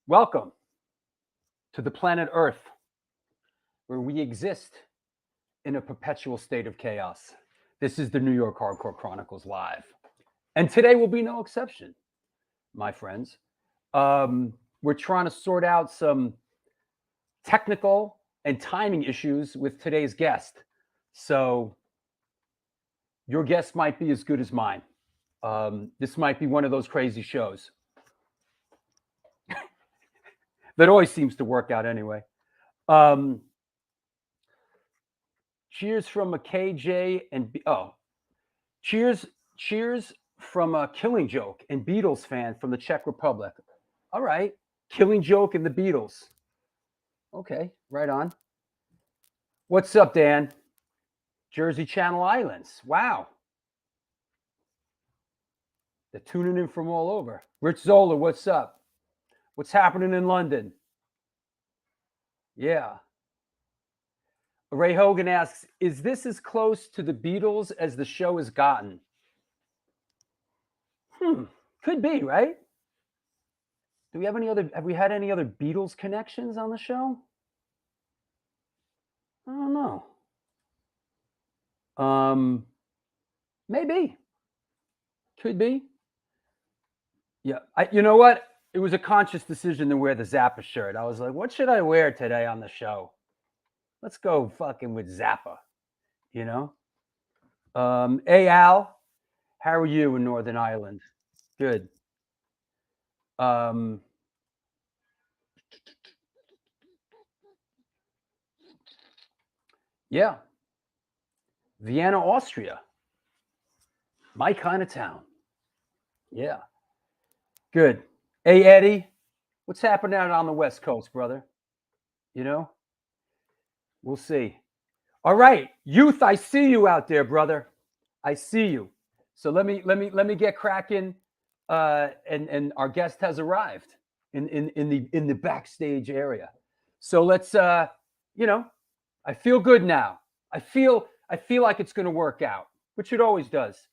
Welcome to the planet Earth, where we exist in a perpetual state of chaos. This is the New York Hardcore Chronicles Live. And today will be no exception, my friends. We're trying to sort out some technical and timing issues with today's guest. So your guest might be as good as mine. This might be one of those crazy shows. That always seems to work out anyway. Cheers from a KJ and cheers from a Killing Joke and Beatles fan from the Czech Republic. All right, Killing Joke and the Beatles. Okay, right on. What's up, Dan? Jersey Channel Islands. Wow. They're tuning in from all over. Rich Zola, what's up? What's happening in London? Yeah. Ray Hogan asks, is this as close to the Beatles as the show has gotten? Could be, right? Do we have have we had any other Beatles connections on the show? I don't know. Maybe. Could be. Yeah. You know what? It was a conscious decision to wear the Zappa shirt. I was like, what should I wear today on the show? Let's go fucking with Zappa, you know? Hey, Al, how are you in Northern Ireland? Good. Yeah. Vienna, Austria. My kind of town. Yeah. Good. Hey, Eddie, what's happening out on the West Coast, brother? You know? We'll see. All right, youth, I see you out there, brother. I see you. So let me get cracking. And our guest has arrived in the backstage area. So let's I feel good now. I feel like it's going to work out, which it always does.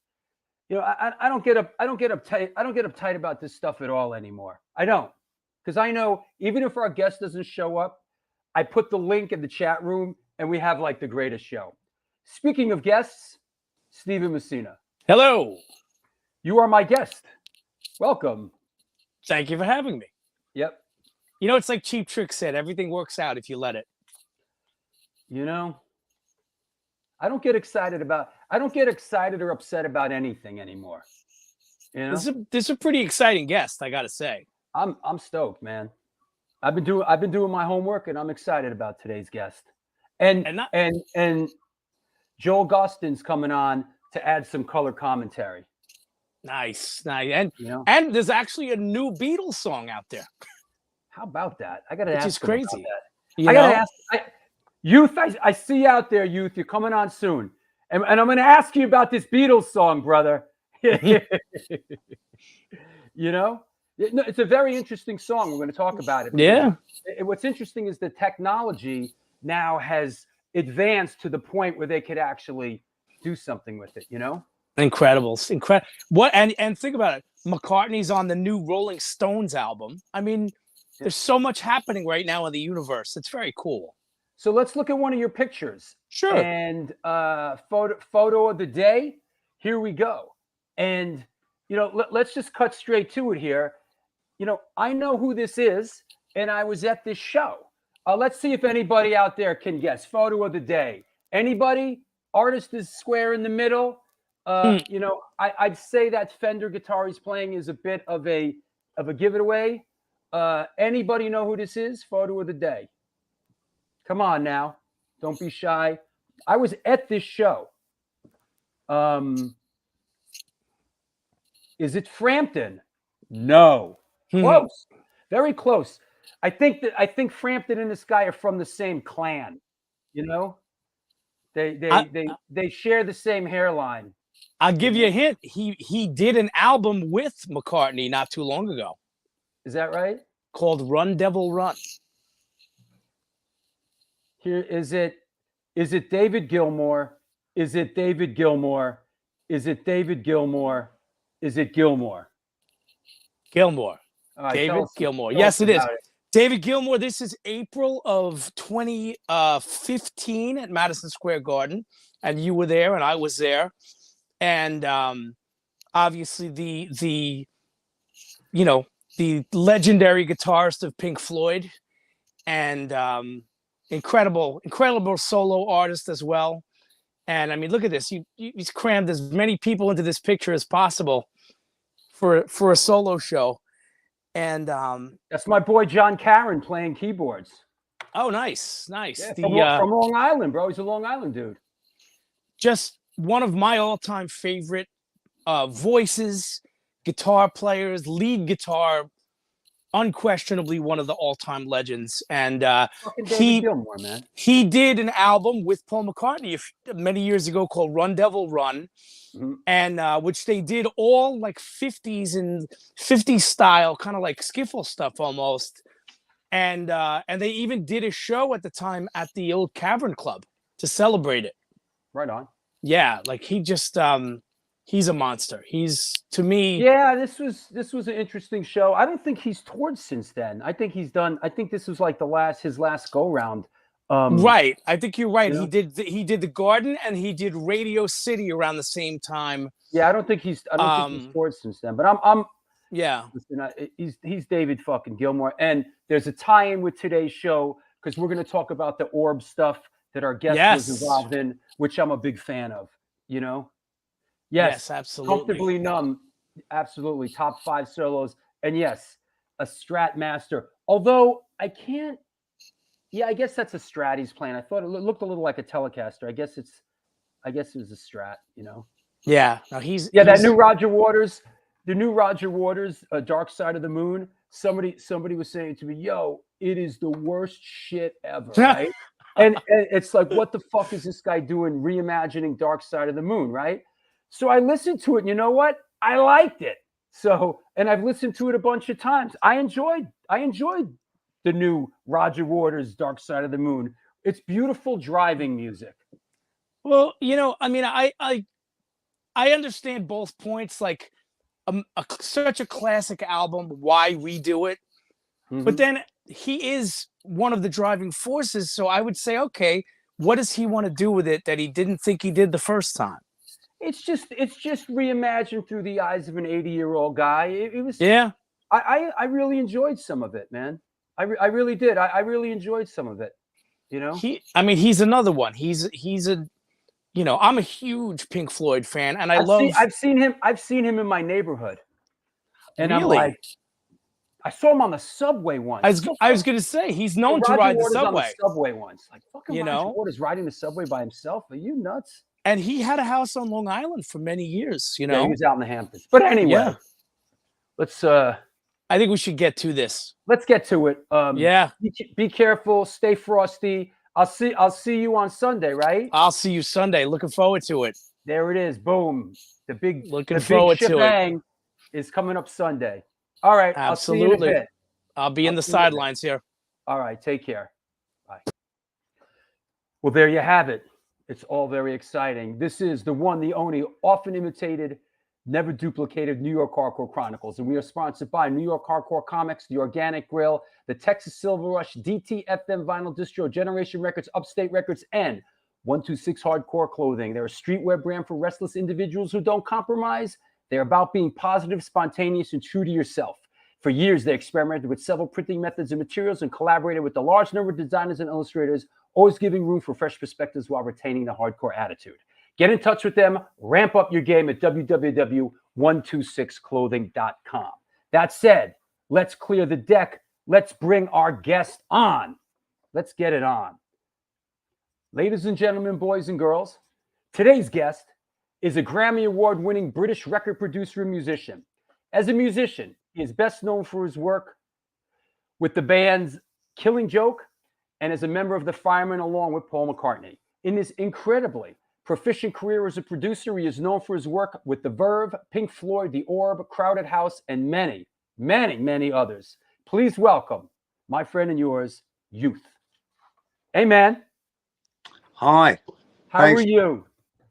You know, I don't get uptight about this stuff at all anymore. I don't, because I know even if our guest doesn't show up, I put the link in the chat room and we have like the greatest show. Speaking of guests, Stephen Messina. Hello. You are my guest. Welcome. Thank you for having me. Yep. You know, it's like Cheap Trick said, everything works out if you let it. You know, I don't get excited or upset about anything anymore. You know? This is a pretty exciting guest, I gotta say. I'm stoked, man. I've been doing my homework and I'm excited about today's guest. And Joel Gostin's coming on to add some color commentary. Nice. And there's actually a new Beatles song out there. How about that? I gotta ask. Which is crazy. I gotta ask. Youth, I see you out there, youth. You're coming on soon, and I'm gonna ask you about this Beatles song, brother. You know. It's a very interesting song. We're going to talk about it. Yeah. What's interesting is the technology now has advanced to the point where they could actually do something with it, you know? Incredible. What and think about it. McCartney's on the new Rolling Stones album. I mean, there's so much happening right now in the universe. It's very cool. So let's look at one of your pictures. Sure. And photo of the day. Here we go. And you know, let's just cut straight to it here. You know, I know who this is, and I was at this show. Let's see if anybody out there can guess. Photo of the day. Anybody? Artist is square in the middle. You know, I'd say that Fender guitar he's playing is a bit of a giveaway. Anybody know who this is? Photo of the day. Come on now. Don't be shy. I was at this show. Is it Frampton? No. Close. Very close. I think Frampton and this guy are from the same clan. You know? They share the same hairline. I'll give you a hint. He did an album with McCartney not too long ago. Is that right? Called Run Devil Run. Here is it David Gilmour? Is it David Gilmour? Is it David Gilmour? Is it Gilmour? Gilmour. All right, David Gilmour. tell Yes, us it is. about it. David Gilmour. This is April of 2015 at Madison Square Garden, and you were there, and I was there, and obviously the legendary guitarist of Pink Floyd, and incredible solo artist as well. And I mean, look at this. He's crammed as many people into this picture as possible for a solo show. And That's my boy John Caron playing keyboards. oh, nice. Yeah, from Long Island, bro. He's a Long Island dude. Just one of my all-time favorite voices, guitar players, lead guitar, unquestionably one of the all-time legends. And David Gilmour, man. He did an album with Paul McCartney many years ago called Run Devil Run, and which they did all like 50s and 50s style, kind of like skiffle stuff almost. And they even did a show at the time at the old Cavern Club to celebrate it. Right on. Yeah, like he just he's a monster. He's, to me. Yeah, this was an interesting show. I don't think he's toured since then. I think this was like his last go round. Right. I think you're right. You know? He did the Garden and he did Radio City around the same time. Yeah, I don't think he's toured since then. But I'm yeah. Listen, he's David fucking Gilmour, and there's a tie-in with today's show because we're going to talk about the Orb stuff that our guest was involved in, which I'm a big fan of. You know. Yes, absolutely. Comfortably Numb, absolutely. Top 5 solos. And yes, a Strat master. Although I can't, I guess that's a Strat he's playing. I thought it looked a little like a Telecaster. I guess it was a Strat, you know? Yeah. No, that new Roger Waters, Dark Side of the Moon. Somebody was saying to me, yo, it is the worst shit ever, right? and it's like, what the fuck is this guy doing reimagining Dark Side of the Moon, right? So I listened to it, and you know what? I liked it. So, and I've listened to it a bunch of times. I enjoyed the new Roger Waters' Dark Side of the Moon. It's beautiful driving music. Well, I mean, I understand both points. Like, such a classic album. Why redo it? Mm-hmm. But then he is one of the driving forces. So I would say, okay, what does he want to do with it that he didn't think he did the first time? It's just reimagined through the eyes of an 80-year-old guy. It was. Yeah. I really enjoyed some of it, man. I really did. I really enjoyed some of it. You know. He's another one. He's a, I'm a huge Pink Floyd fan, and I've seen him in my neighborhood, and really? I'm like, I saw him on the subway once. I was going to say he's known to ride the subway. On the subway once, like fucking Roger Waters riding the subway by himself. Are you nuts? And he had a house on Long Island for many years, Yeah, he was out in the Hamptons. But anyway, let's. I think we should get to this. Let's get to it. Yeah. Be careful. Stay frosty. I'll see you on Sunday, right? I'll see you Sunday. Looking forward to it. There it is. Boom. The big shebang is coming up Sunday. All right. Absolutely. I'll see you in a bit. I'll be in the sidelines here. All right. Take care. Bye. Well, there you have it. It's all very exciting. This is the one, the only, often imitated, never duplicated New York Hardcore Chronicles. And we are sponsored by New York Hardcore Comics, The Organic Grill, the Texas Silver Rush, DTFM Vinyl Distro, Generation Records, Upstate Records, and 126 Hardcore Clothing. They're a streetwear brand for restless individuals who don't compromise. They're about being positive, spontaneous, and true to yourself. For years, they experimented with several printing methods and materials and collaborated with a large number of designers and illustrators, always giving room for fresh perspectives while retaining the hardcore attitude. Get in touch with them. Ramp up your game at www.126clothing.com. That said, let's clear the deck. Let's bring our guest on. Let's get it on. Ladies and gentlemen, boys and girls, today's guest is a Grammy Award-winning British record producer and musician. As a musician, he is best known for his work with the bands Killing Joke and as a member of the Firemen along with Paul McCartney. In this incredibly proficient career as a producer, he is known for his work with the Verve, Pink Floyd, The Orb, Crowded House, and many, many, many others. Please welcome my friend and yours, Youth. Hey, man. Hi. How are you?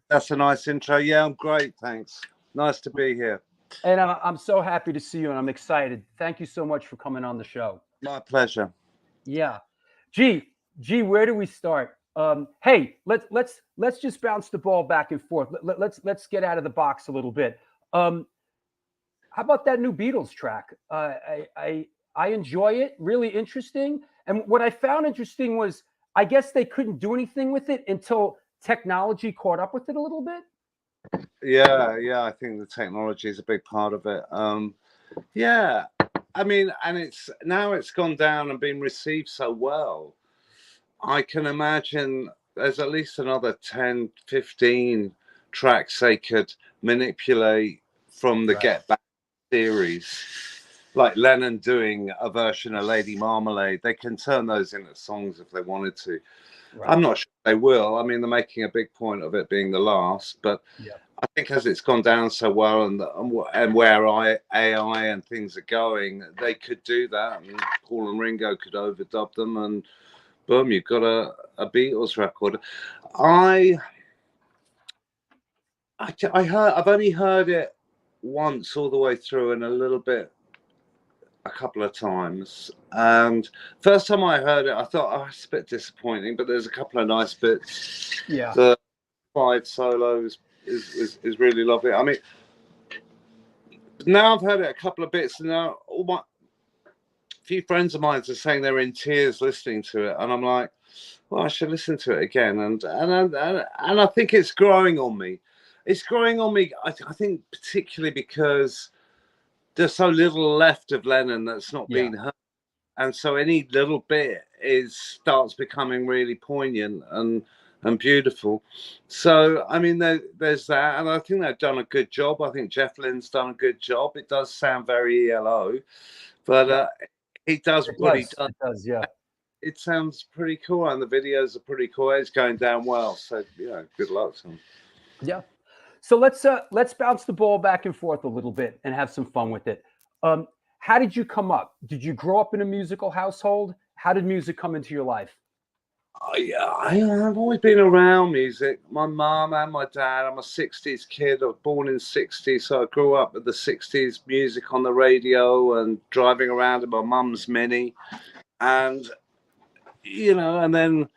That's a nice intro. Yeah, I'm great. Thanks. Nice to be here. And I'm so happy to see you, and I'm excited. Thank you so much for coming on the show. My pleasure. Yeah. G, where do we start? Hey, let's just bounce the ball back and forth. Let's get out of the box a little bit. How about that new Beatles track? I enjoy it. Really interesting. And what I found interesting was, I guess they couldn't do anything with it until technology caught up with it a little bit. Yeah. I think the technology is a big part of it. Yeah. I mean, and it's gone down and been received so well. I can imagine there's at least another 10, 15 tracks they could manipulate from the Get Back series. Like Lennon doing a version of Lady Marmalade. They can turn those into songs if they wanted to. Right. I'm not sure they will. I mean, they're making a big point of it being the last, but I think as it's gone down so well and where AI and things are going, they could do that. And Paul and Ringo could overdub them, and boom, you've got a Beatles record. I've only heard it once all the way through, and a couple of times. And first time I heard it, I thought, oh, it's a bit disappointing, but there's a couple of nice bits. Yeah. The 5 solos is really lovely. I mean, now I've heard it a couple of bits, and now a few friends of mine are saying they're in tears listening to it, and I'm like, well, I should listen to it again. And I think it's growing on me. It's growing on me. I think particularly because there's so little left of Lennon that's not being heard, and so any little bit starts becoming really poignant and beautiful. So I mean, there's that, and I think they've done a good job. I think Jeff Lynne's done a good job. It does sound very ELO, but he does what he does. It does, yeah. It sounds pretty cool, and the videos are pretty cool. It's going down well, so good luck to him. Yeah. So let's bounce the ball back and forth a little bit and have some fun with it. How did you come up? Did you grow up in a musical household? How did music come into your life? I've always been around music. My mom and my dad. I'm a 60s kid. I was born in 60s, so I grew up with the 60s music on the radio and driving around in my mum's Mini. And, and then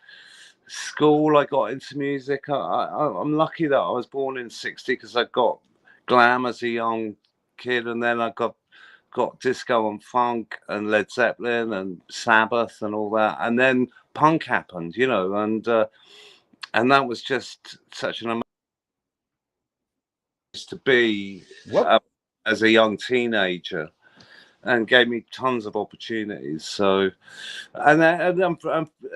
school, I got into music. I'm lucky that I was born in 60 because I got glam as a young kid, and then I got disco and funk and Led Zeppelin and Sabbath and all that, and then punk happened, and that was just such an amazing place to be as a young teenager, and gave me tons of opportunities. So, and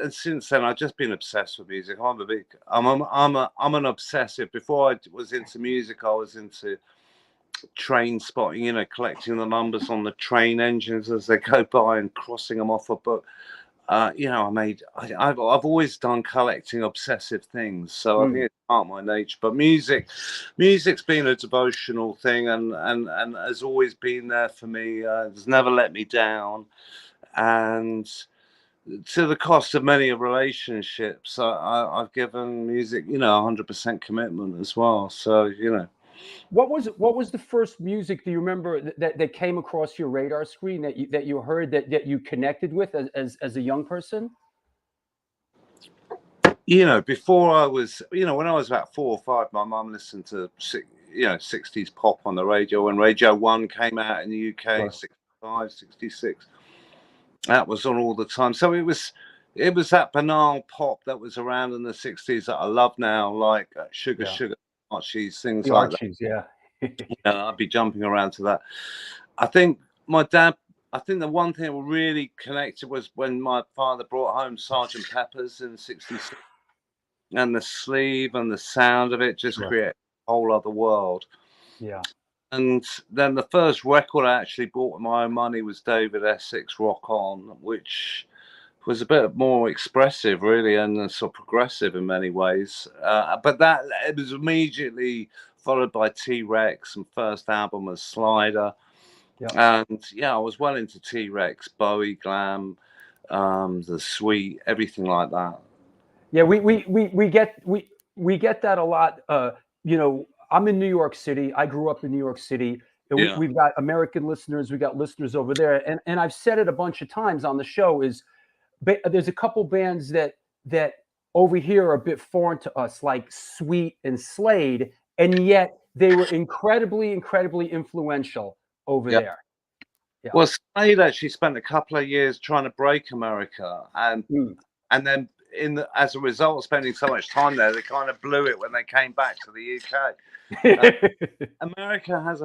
since then, I've just been obsessed with music. I'm an obsessive. Before I was into music, I was into train spotting, collecting the numbers on the train engines as they go by and crossing them off a book. I've always done collecting obsessive things, so I think it's part of my nature. But music's been a devotional thing, and has always been there for me. It's never let me down, and to the cost of many relationships, I've given music, 100% commitment as well. So What was the first music, do you remember, that came across your radar screen that you heard that you connected with as a young person? Before I was, when I was about 4 or 5, my mum listened to 60s pop on the radio. When Radio 1 came out in the UK, 65, 66, that was on all the time. So it was that banal pop that was around in the 60s that I love now, like Sugar Sugar, Archie's, things like that. I'd be jumping around to that. I think the one thing that really connected was when my father brought home Sgt. Pepper's in '66, and the sleeve and the sound of it just created a whole other world. Yeah. And then the first record I actually bought with my own money was David Essex Rock On, which was a bit more expressive, really, and sort of progressive in many ways. But it was immediately followed by T-Rex, and first album was Slider. Yeah. And I was well into T-Rex, Bowie, glam, the Sweet, everything like that. Yeah, we get that a lot. I'm in New York City. I grew up in New York City. Yeah. We've got American listeners, we've got listeners over there, and I've said it a bunch of times on the show. There's a couple bands that over here are a bit foreign to us, like Sweet and Slade, and yet they were incredibly influential over there. Yeah. Well, Slade actually spent a couple of years trying to break America, and then as a result of spending so much time there, they kind of blew it when they came back to the UK. America has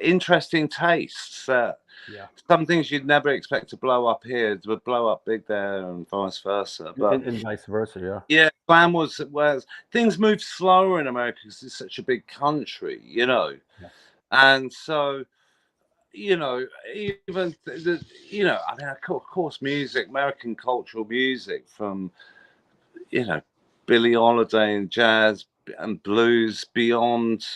interesting tastes. Some things you'd never expect to blow up here would blow up big there, and vice versa. But and vice versa, yeah. Glam was things move slower in America because it's such a big country, and so. Even I mean, of course, music, American cultural music, from Billie Holiday and jazz and blues beyond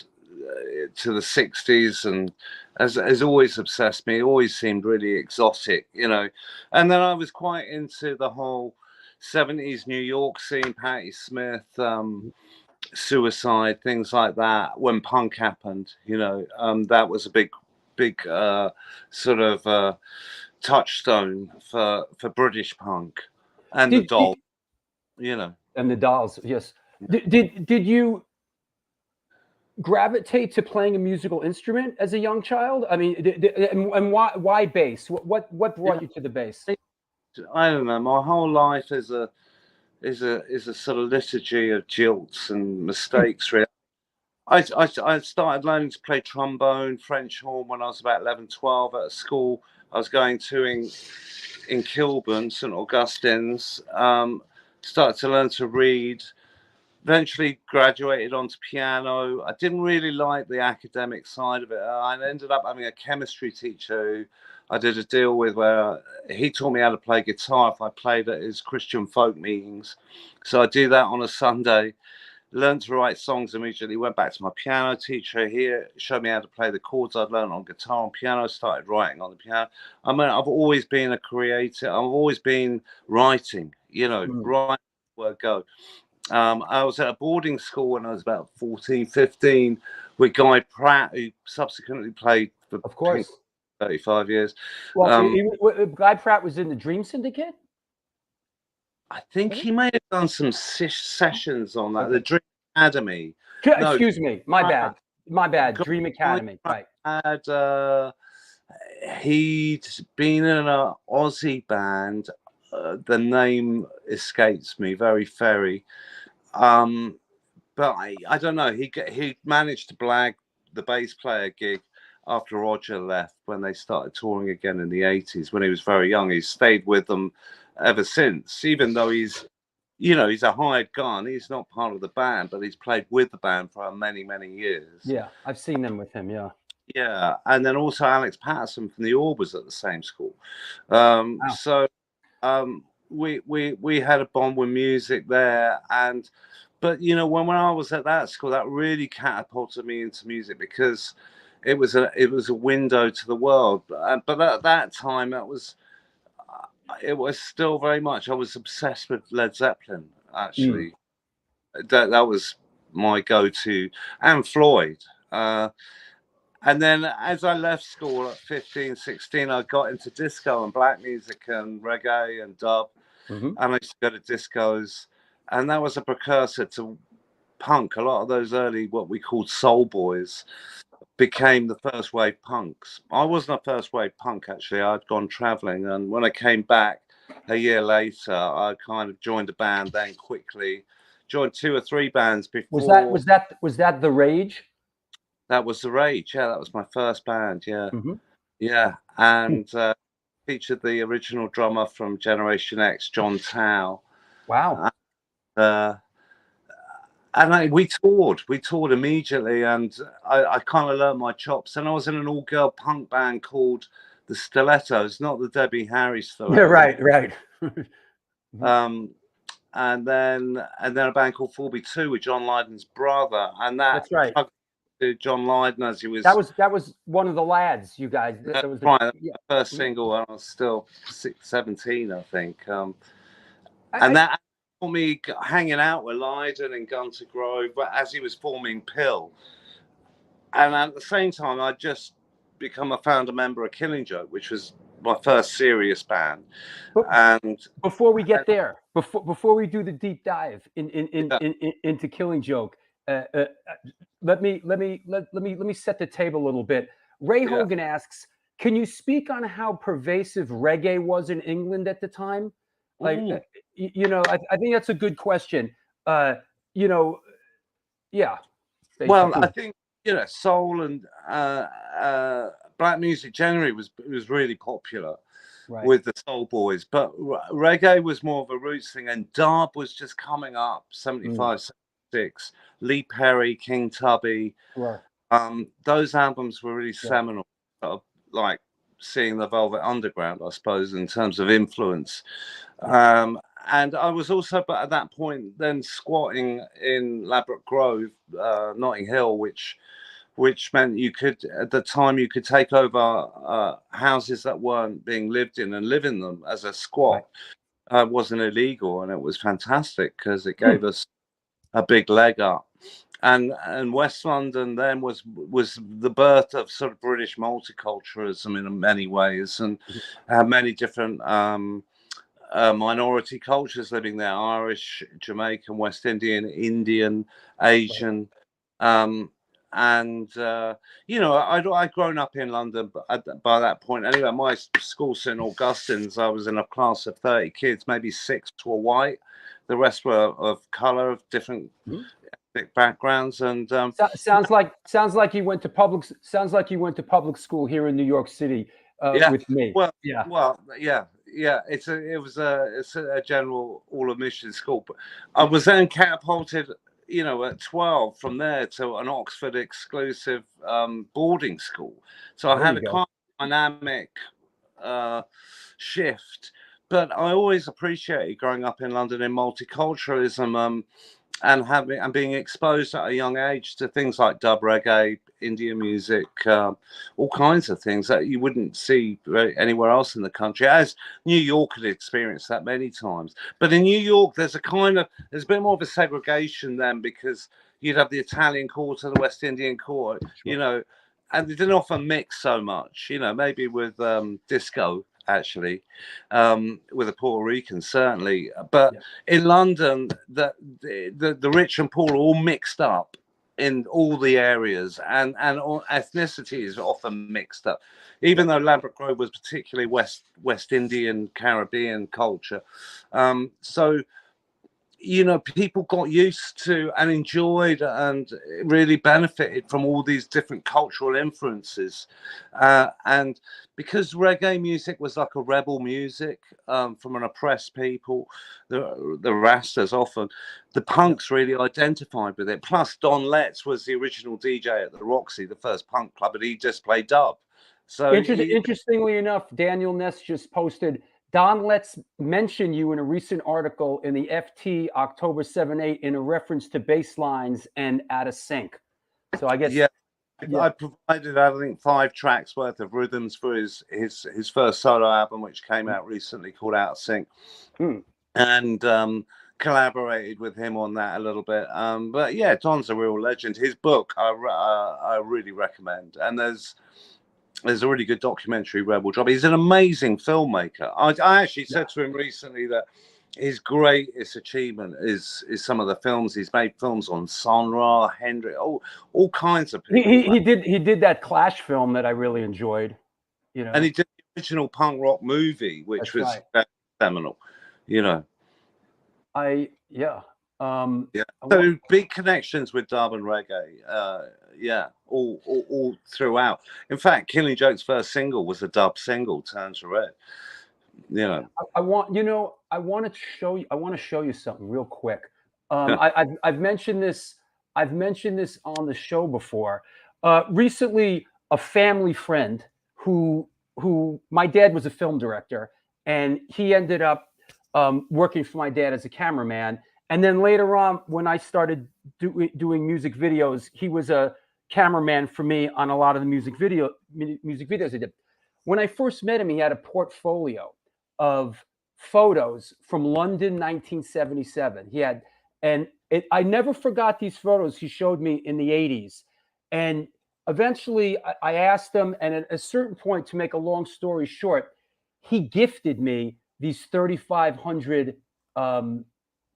to the 60s, and has always obsessed me. Always seemed really exotic, and then I was quite into the whole 70s New York scene, Patti Smith, Suicide, things like that. When punk happened, that was a big sort of touchstone for British punk, and the Dolls, and the Dolls. Yes. Did you gravitate to playing a musical instrument as a young child? I mean, and why bass? What brought you to the bass? I don't know. My whole life is a sort of liturgy of jilts and mistakes. Really. I started learning to play trombone, French horn when I was about 11, 12 at a school I was going to in Kilburn, St Augustine's. Started to learn to read. Eventually graduated onto piano. I didn't really like the academic side of it. I ended up having a chemistry teacher who I did a deal with, where he taught me how to play guitar if I played at his Christian folk meetings. So I do that on a Sunday. Learned to write songs immediately, went back to my piano teacher. He showed me how to play the chords I'd learned on guitar and piano, started writing on the piano. I mean, I've always been a creator. I've always been writing, writing word go. I was at a boarding school when I was about 14, 15 with Guy Pratt, who subsequently played for of course 35 years. Well, Guy Pratt was in the Dream Syndicate? I think he may have done some sessions on that. Okay. The Dream Academy. Excuse me, my bad. Dream Academy, right? He'd been in an Aussie band. The name escapes me. Very Ferry. But I don't know. He managed to blag the bass player gig after Roger left, when they started touring again in the 80s, when he was very young. He's stayed with them ever since, even though he's a hired gun. He's not part of the band, but he's played with the band for many years. Yeah, I've seen them with him. Yeah, and then also Alex Patterson from the Orb was at the same school. So we had a bond with music there, but when I was at that school, that really catapulted me into music, because it was a window to the world. But at that time, it was still very much, I was obsessed with Led Zeppelin, actually. That was my go-to, and Floyd. And then as I left school at 15, 16, I got into disco and black music and reggae and dub. And I used to go to discos, and that was a precursor to punk. A lot of those early, what we called soul boys, became the first wave punks. I wasn't a first wave punk, actually. I'd gone traveling, and when I came back a year later, I kind of joined a band, then quickly joined 2 or 3 bands before. Was that The Rage? That was The Rage. Yeah, that was my first band. Yeah. Yeah, and featured the original drummer from Generation X, John Tao. Wow. And we toured immediately, and I kind of learned my chops. And I was in an all-girl punk band called the Stilettos, not the Debbie Harry Stilettos. Yeah, right. And then a band called 4B2 with John Lydon's brother, and that's right. To John Lydon as he was. That was one of the lads, you guys. That was right. The first single when I was still 17, I think. And that for me hanging out with Lydon and Gunter Grove, but as he was forming Pill, and at the same time, I'd just become a founder member of Killing Joke, which was my first serious band. And before we get there, before we do the deep dive into Killing Joke, let me set the table a little bit. Ray Hogan asks, can you speak on how pervasive reggae was in England at the time? Like, you know, I think that's a good question. You know, yeah. Basically. Well, I think, you know, soul and black music generally was really popular with the soul boys, but reggae was more of a roots thing, and dub was just coming up. 75, 76, Lee Perry, King Tubby. Right. Those albums were really seminal. Like seeing the Velvet Underground, I suppose, in terms of influence. And I was also, but at that point, then squatting in Ladbroke Grove, Notting Hill, which meant you could, at the time, you could take over houses that weren't being lived in and live in them as a squat. Wasn't illegal, and it was fantastic because it gave us a big leg up. And West London then was the birth of sort of British multiculturalism in many ways, and many different minority cultures living there: Irish, Jamaican, West Indian, Indian, Asian. And you know, I'd grown up in London by that point. Anyway, my school, St Augustine's, I was in a class of 30 kids. Maybe 6 were white, the rest were of color, of different ethnic backgrounds. And sounds like you went to public. Sounds like you went to public school here in New York City with me. Well, It's a general all admission school. But I was then catapulted, you know, at 12 from there to an Oxford exclusive boarding school. So I had a kind of dynamic shift. But I always appreciated growing up in London in multiculturalism and being exposed at a young age to things like dub reggae, Indian music, all kinds of things that you wouldn't see anywhere else in the country, as New York had experienced that many times. But in New York, there's a bit more of a segregation then, because you'd have the Italian quarter, the West Indian quarter, you know, and they didn't often mix so much, you know, maybe with disco, actually, with the Puerto Rican, certainly. But in London, the rich and poor are all mixed up in all the areas, and all ethnicity is often mixed up, even though Ladbroke Grove was particularly West Indian, Caribbean culture. So, you know, people got used to and enjoyed and really benefited from all these different cultural influences. And because reggae music was like a rebel music from an oppressed people, the Rastas often, the punks really identified with it. Plus, Don Letts was the original DJ at the Roxy, the first punk club, and he just played dub. So interestingly enough, Daniel Ness just posted, Don Letts mentioned you in a recent article in the FT October 7/8 in a reference to bass lines and Out of Sync. So I guess I provided, I think, 5 tracks worth of rhythms for his first solo album, which came out recently, called Out of Sync, and collaborated with him on that a little bit. But yeah, Don's a real legend. His book I really recommend, and there's a really good documentary, Rebel Job. He's an amazing filmmaker. I actually said to him recently that his greatest achievement is some of the films he's made. Films on Sun Ra, Hendrix, all kinds of people. He did that Clash film that I really enjoyed. You know, and he did the original punk rock movie, which was seminal. You know, So big connections with dub and reggae. All throughout. In fact, Killing Joke's first single was a dub single, "Turn to Red." You know, I want to show you something real quick. I've mentioned this on the show before. Recently, a family friend who my dad was a film director, and he ended up working for my dad as a cameraman. And then later on, when I started doing music videos, he was a cameraman for me on a lot of the music videos I did. When I first met him, he had a portfolio of photos from London, 1977. He had, I never forgot these photos he showed me in the 80s. And eventually I asked him, and at a certain point, to make a long story short, he gifted me these 3,500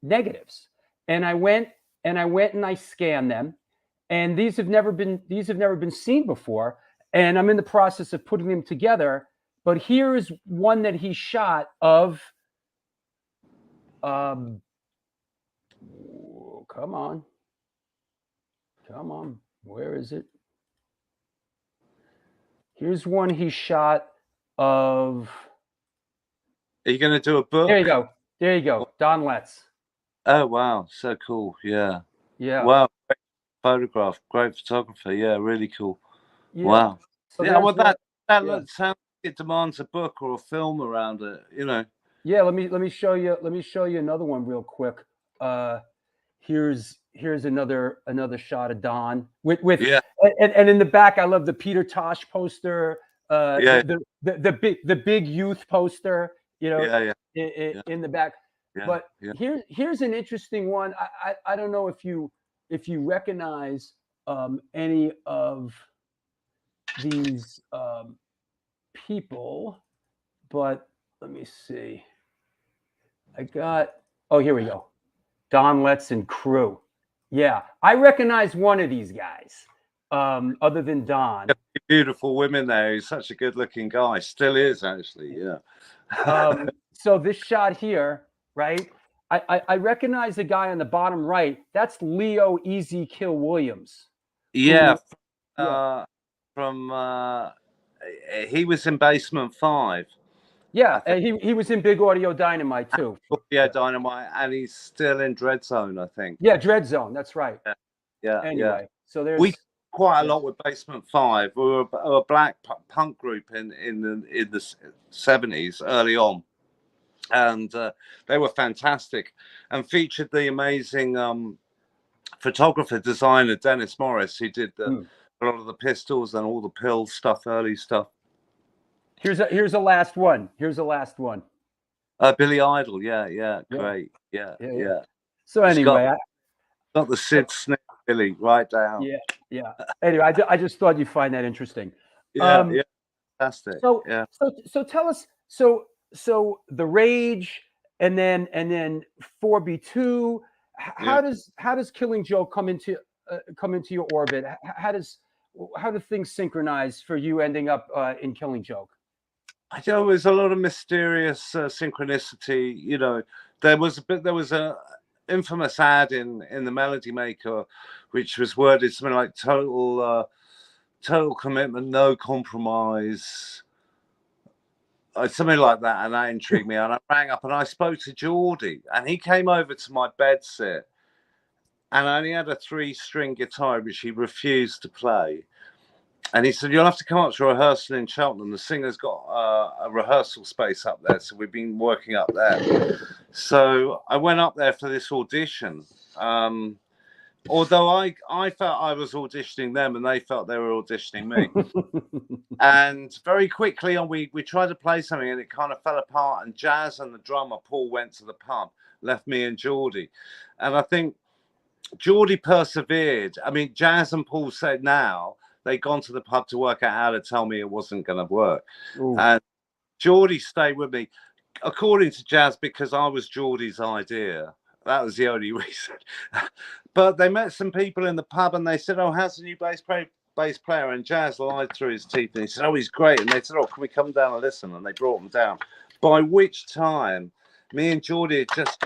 negatives, and I went and I scanned them, and these have never been seen before, and I'm in the process of putting them together. But here is one that he shot of. Come on, where is it? Here's one he shot of. Are you going to do a book? There you go. Don Letts. Oh, wow. So cool. Yeah. Yeah. Wow. Great photograph. Great photographer. Yeah. Really cool. Yeah. Wow. So yeah. Well, that yeah. sounds like it demands a book or a film around it, you know. Yeah. Let me show you. Let me show you another one real quick. Here's another shot of Don with yeah. And in the back, I love the Peter Tosh poster. Yeah. The big youth poster. You know. Yeah. In the back. Yeah, but here's an interesting one. I don't know if you recognize any of these people, but let me see. Here we go. Don Letts and crew. Yeah, I recognize one of these guys. Other than Don. Beautiful women there. He's such a good-looking guy. Still is, actually. Yeah. So this shot here, right? I recognize the guy on the bottom right. That's Leo Easy Kill Williams. Yeah. He was in Basement 5. Yeah, he was in Big Audio Dynamite too. Yeah, Dynamite, and he's still in Dread Zone, I think. Yeah, Dread Zone. That's right. Yeah. Anyway, so we quite a lot with Basement 5. We were a black punk group in the 70s, early on, and they were fantastic, and featured the amazing photographer designer Dennis Morris, who did a lot of the Pistols and all the Pill stuff, early stuff. Here's a last one. Billy Idol, yeah, great, yeah. So anyway, got the Sid Sniff Billy right down. Yeah. Anyway, I just thought you'd find that interesting. Yeah, fantastic. So tell us. So the Rage, and then 4B2. How does Killing Joke come into your orbit? How do things synchronize for you ending up in Killing Joke? I know there's a lot of mysterious synchronicity. You know, there was a infamous ad in the Melody Maker, which was worded something like total commitment, no compromise, something like that, and that intrigued me. And I rang up and I spoke to Geordie, and he came over to my bedsit, and I only had a 3-string guitar which he refused to play. And he said, "You'll have to come up to rehearsal in Cheltenham. The singer's got a rehearsal space up there, so we've been working up there." So I went up there for this audition. Although I felt I was auditioning them, and they felt they were auditioning me. And very quickly on, we tried to play something, and it kind of fell apart. And Jazz and the drummer Paul went to the pub, left me and Geordie. And I think Geordie persevered. I mean, Jazz and Paul said now they'd gone to the pub to work out how to tell me it wasn't going to work. Ooh. And Geordie stayed with me, according to Jazz, because I was Geordie's idea. That was the only reason. But they met some people in the pub, and they said, "Oh, how's the new bass player?" And Jazz lied through his teeth, and he said, "Oh, he's great." And they said, "Oh, can we come down and listen?" And they brought him down. By which time, me and Geordie are just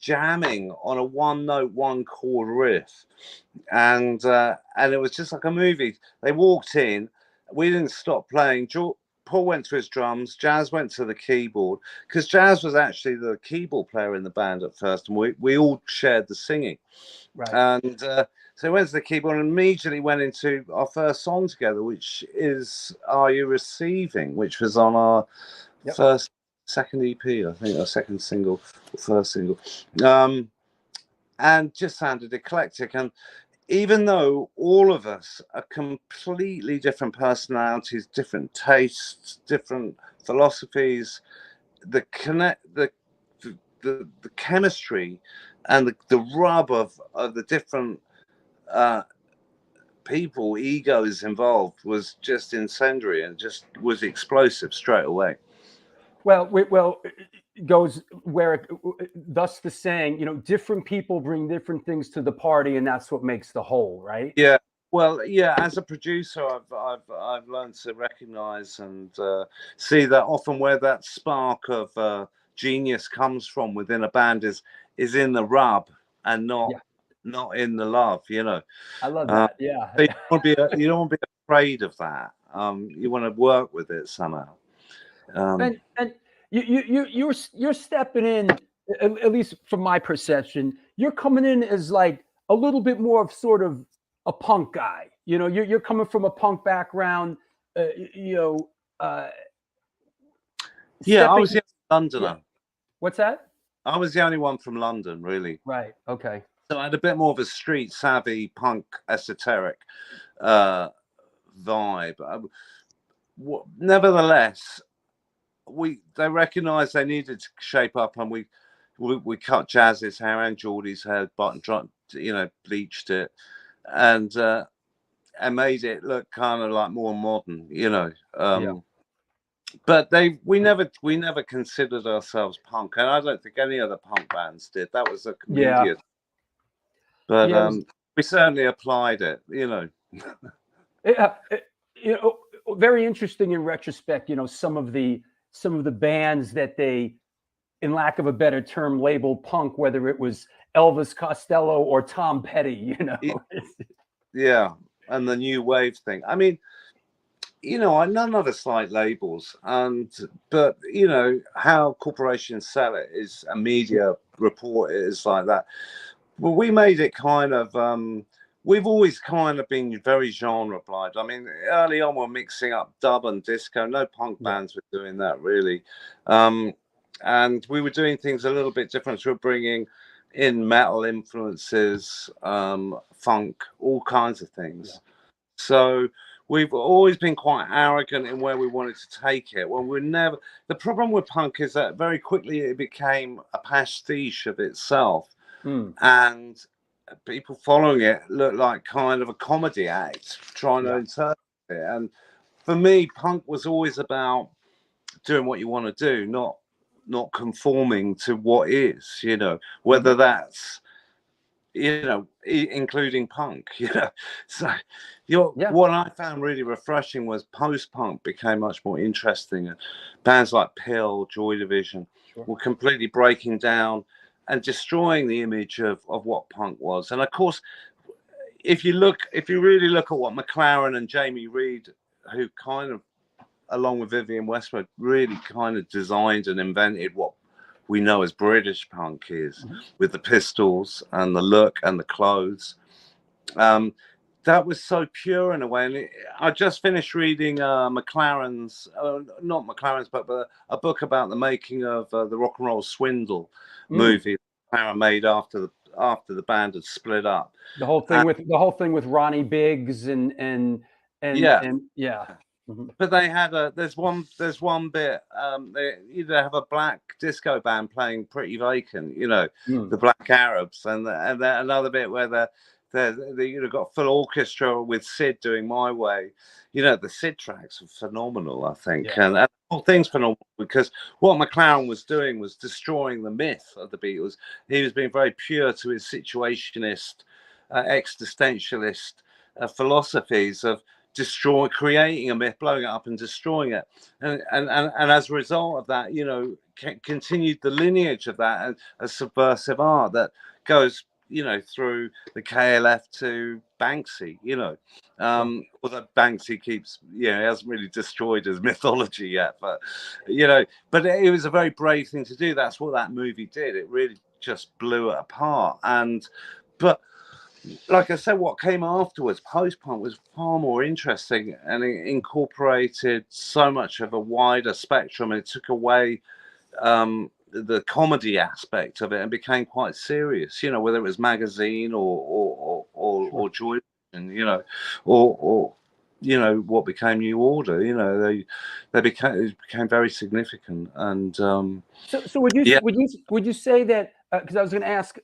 jamming on a one-note, one-chord riff. And it was just like a movie. They walked in, we didn't stop playing. Paul went to his drums, Jazz went to the keyboard, because Jazz was actually the keyboard player in the band at first, and we all shared the singing. Right. And so he went to the keyboard and immediately went into our first song together, which is "Are You Receiving?", which was on our second EP, I think, or second single, or first single. And just sounded eclectic. And even though all of us are completely different personalities, different tastes, different philosophies, the chemistry and the rub of the different people, egos involved was just incendiary and just was explosive straight away. Well, it goes where, thus the saying, you know, different people bring different things to the party, and that's what makes the whole, right? Yeah. Well, yeah. As a producer, I've learned to recognize and see that often where that spark of genius comes from within a band is in the rub and not in the love. You know. I love that. Yeah. So you don't want to be afraid of that. You want to work with it somehow. And you're stepping in, at least from my perception, you're coming in as like a little bit more of sort of a punk guy. You know, you're coming from a punk background. You know, yeah, I was the Londoner. Yeah. What's that? I was the only one from London, really. Right. Okay. So I had a bit more of a street savvy punk esoteric vibe. Nevertheless, they recognised they needed to shape up, and we cut Jazz's hair and Geordie's hair, bleached it, and made it look kind of like more modern, you know. But we never considered ourselves punk, and I don't think any other punk bands did. That was a comedian. Yeah. But we certainly applied it, you know. You know, very interesting in retrospect. You know, some of the bands that they, in lack of a better term, labeled punk, whether it was Elvis Costello or Tom Petty. You know. Yeah, and the new wave thing. I mean, you know, none of us like labels, but you know how corporations sell it is a media report is like that. Well, we made it kind of. We've always kind of been very genre blind. I mean, early on we're mixing up dub and disco. No punk bands were doing that really, and we were doing things a little bit different. We were bringing in metal influences, funk, all kinds of things. Yeah. So we've always been quite arrogant in where we wanted to take it. Well, we're never. The problem with punk is that very quickly it became a pastiche of itself, and people following it looked like kind of a comedy act trying to interpret it. And for me, punk was always about doing what you want to do, not conforming to what is, you know, whether that's, you know, including punk, you know. So what I found really refreshing was post-punk became much more interesting. Bands like Pill, Joy Division were completely breaking down and destroying the image of what punk was. And of course, if you really look at what McLaren and Jamie Reed, who kind of, along with Vivienne Westwood, really kind of designed and invented what we know as British punk is, with the pistols and the look and the clothes. That was so pure in a way. And I just finished reading McLaren's, not McLaren's, but a book about the making of the Rock and Roll Swindle movie McLaren made after the band had split up. The whole thing with Ronnie Biggs and But they had there's one bit they either have a black disco band playing Pretty Vacant, you know, the Black Arabs, and another bit where they got full orchestra with Sid doing My Way. You know, the Sid tracks are phenomenal, I think, and the whole thing's phenomenal because what McLaren was doing was destroying the myth of the Beatles. He was being very pure to his situationist, existentialist philosophies of creating a myth, blowing it up and destroying it, and as a result of that, you know, continued the lineage of that and a subversive art that goes, you know, through the KLF to Banksy, you know, although Banksy keeps, you know, he hasn't really destroyed his mythology yet, but you know, but it was a very brave thing to do. That's what that movie did. It really just blew it apart. But like I said, what came afterwards, post-punk, was far more interesting, and it incorporated so much of a wider spectrum, and it took away the comedy aspect of it and became quite serious, you know, whether it was Magazine or Joy, and you know, or you know, what became New Order, you know, it became very significant. And so would you say that, because I was going to ask,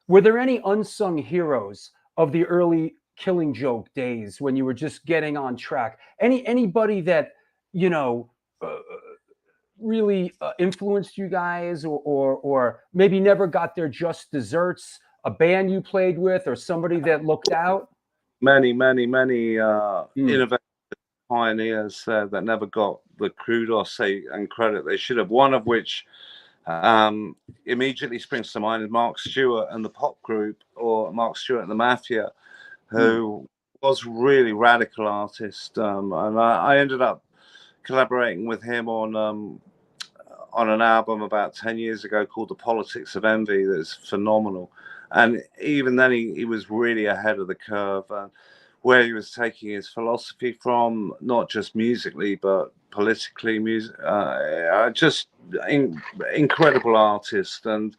were there any unsung heroes of the early Killing Joke days when you were just getting on track? Anybody that, you know, really influenced you guys, or maybe never got their just desserts? A band you played with, or somebody that looked out? Many innovative pioneers that never got the kudos and credit they should have. One of which immediately springs to mind is Mark Stewart and the pop group, or Mark Stewart and the Mafia, who was really radical artist. And I ended up collaborating with him on an album about 10 years ago called The Politics of Envy. That's phenomenal. And even then, he was really ahead of the curve, where he was taking his philosophy from, not just musically, but politically. Just incredible artist. And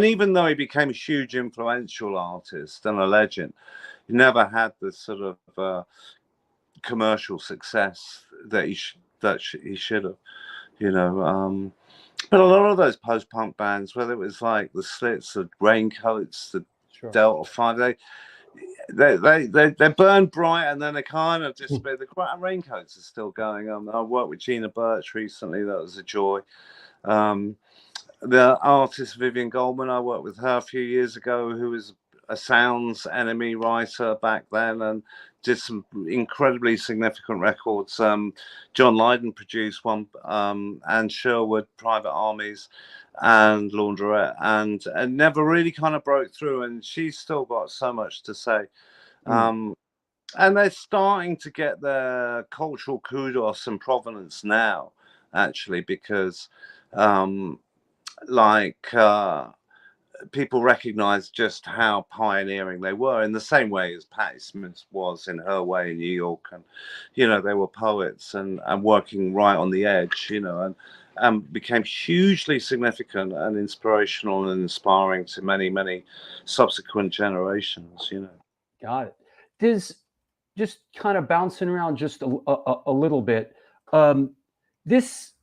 even though he became a huge influential artist and a legend, he never had the sort of commercial success that he should have, you know. But a lot of those post-punk bands, whether it was like the Slits, the Raincoats, the Delta 5, they burn bright, and then they kind of disappear. The Raincoats are still going on. I worked with Gina Birch recently. That was a joy. The artist Vivian Goldman, I worked with her a few years ago, who was a Sounds Enemy writer back then, and did some incredibly significant records. John Lydon produced one, and Sherwood, Private Armies, and Laundrette, and never really kind of broke through. And she's still got so much to say. And they're starting to get their cultural kudos and provenance now, actually, because people recognize just how pioneering they were, in the same way as Patti Smith was in her way in New York. And, you know, they were poets and working right on the edge, you know, and became hugely significant and inspirational and inspiring to many, many subsequent generations, you know. Got it. Just kind of bouncing around just a little bit. This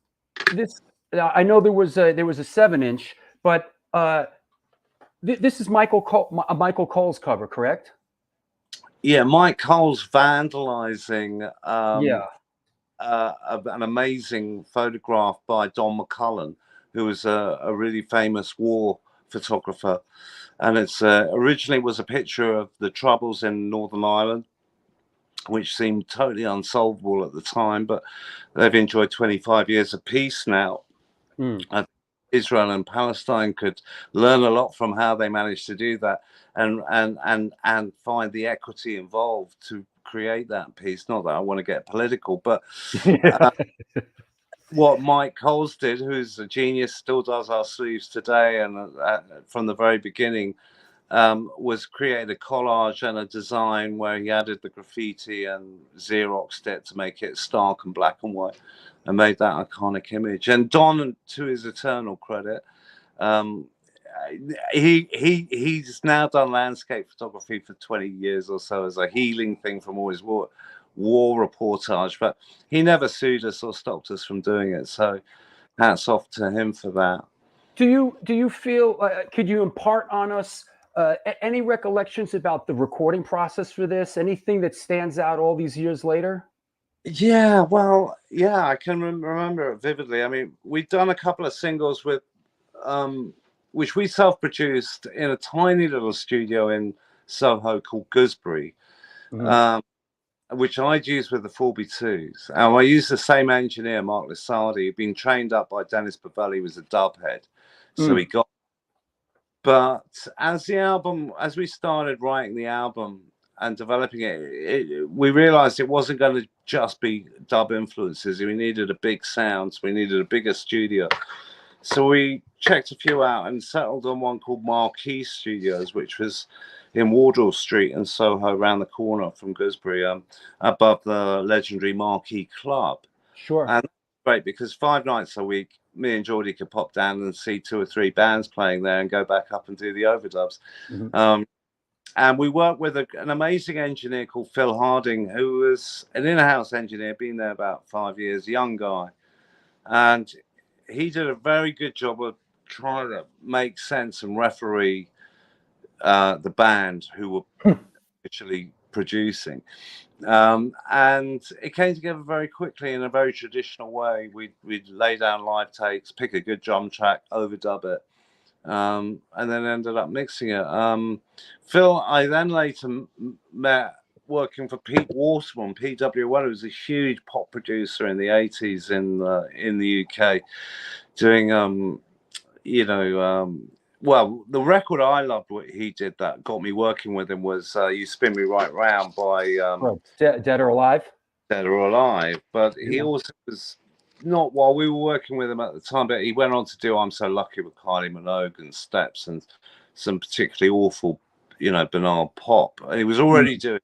I know there was a 7-inch, but this is Michael Cole's cover, correct? Yeah, Mike Cole's vandalizing an amazing photograph by Don McCullen, who was a really famous war photographer. And it's originally was a picture of the troubles in Northern Ireland, which seemed totally unsolvable at the time, but they've enjoyed 25 years of peace now. Israel and Palestine could learn a lot from how they managed to do that, and find the equity involved to create that peace. Not that I want to get political, but what Mike Coles did, who's a genius, still does our sleeves today, and from the very beginning, was create a collage and a design where he added the graffiti and Xeroxed it to make it stark and black and white, and made that iconic image. And Don, to his eternal credit, he's now done landscape photography for 20 years or so as a healing thing from all his war reportage, but he never sued us or stopped us from doing it. So hats off to him for that. Do you feel, could you impart on us any recollections about the recording process for this? Anything that stands out all these years later? Yeah, well, yeah, I can remember it vividly. I mean, we'd done a couple of singles with, which we self-produced in a tiny little studio in Soho called Gooseberry, which I'd used with the 4B2s. And I used the same engineer, Mark Lissardi, who'd been trained up by Dennis Pavelli, was a dub head. So he got. But as we started writing the album and developing it, we realized it wasn't going to just be dub influences. We needed a big sound, so we needed a bigger studio. So we checked a few out and settled on one called Marquee Studios, which was in Wardour Street in Soho, around the corner from Gooseberry, above the legendary Marquee Club. Sure. And great, because 5 nights a week, me and Geordie could pop down and see 2 or 3 bands playing there and go back up and do the overdubs. And we worked with an amazing engineer called Phil Harding, who was an in-house engineer, been there about 5 years, young guy. And he did a very good job of trying to make sense and referee the band, who were actually producing. And it came together very quickly in a very traditional way. We'd lay down live takes, pick a good drum track, overdub it, and then ended up mixing it. Phil, I then later met working for Pete Waterman, PW1, who was a huge pop producer in the 80s in the UK, doing well, the record I loved what he did that got me working with him was You Spin Me Right Round by Dead or Alive. Dead or Alive. But he also was not while we were working with him at the time, but he went on to do I'm So Lucky with Kylie Minogue and Steps and some particularly awful, banal pop. And he was already doing.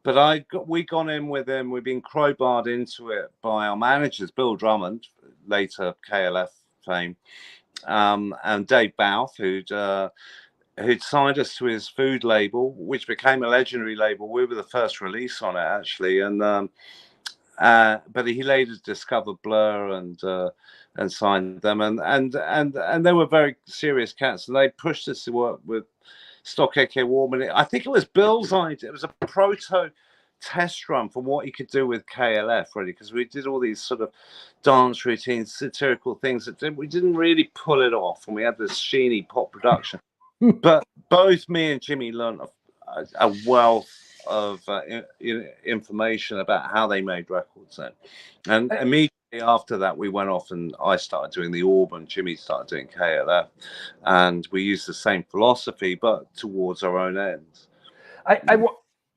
But we gone in with him. We've been crowbarred into it by our managers, Bill Drummond, later KLF fame, and Dave Bouth, who'd signed us to his Food label, which became a legendary label. We were the first release on it, actually, and but he later discovered Blur and signed them, and they were very serious cats, and they pushed us to work with Stock AK Warman. I think it was Bill's idea. It was a proto test run from what he could do with KLF, really, because we did all these sort of dance routines, satirical things that we didn't really pull it off, and we had this sheeny pop production. But both me and Jimmy learned a wealth of information about how they made records then. And immediately after that, we went off and I started doing the Orb and Jimmy started doing KLF. And we used the same philosophy, but towards our own ends.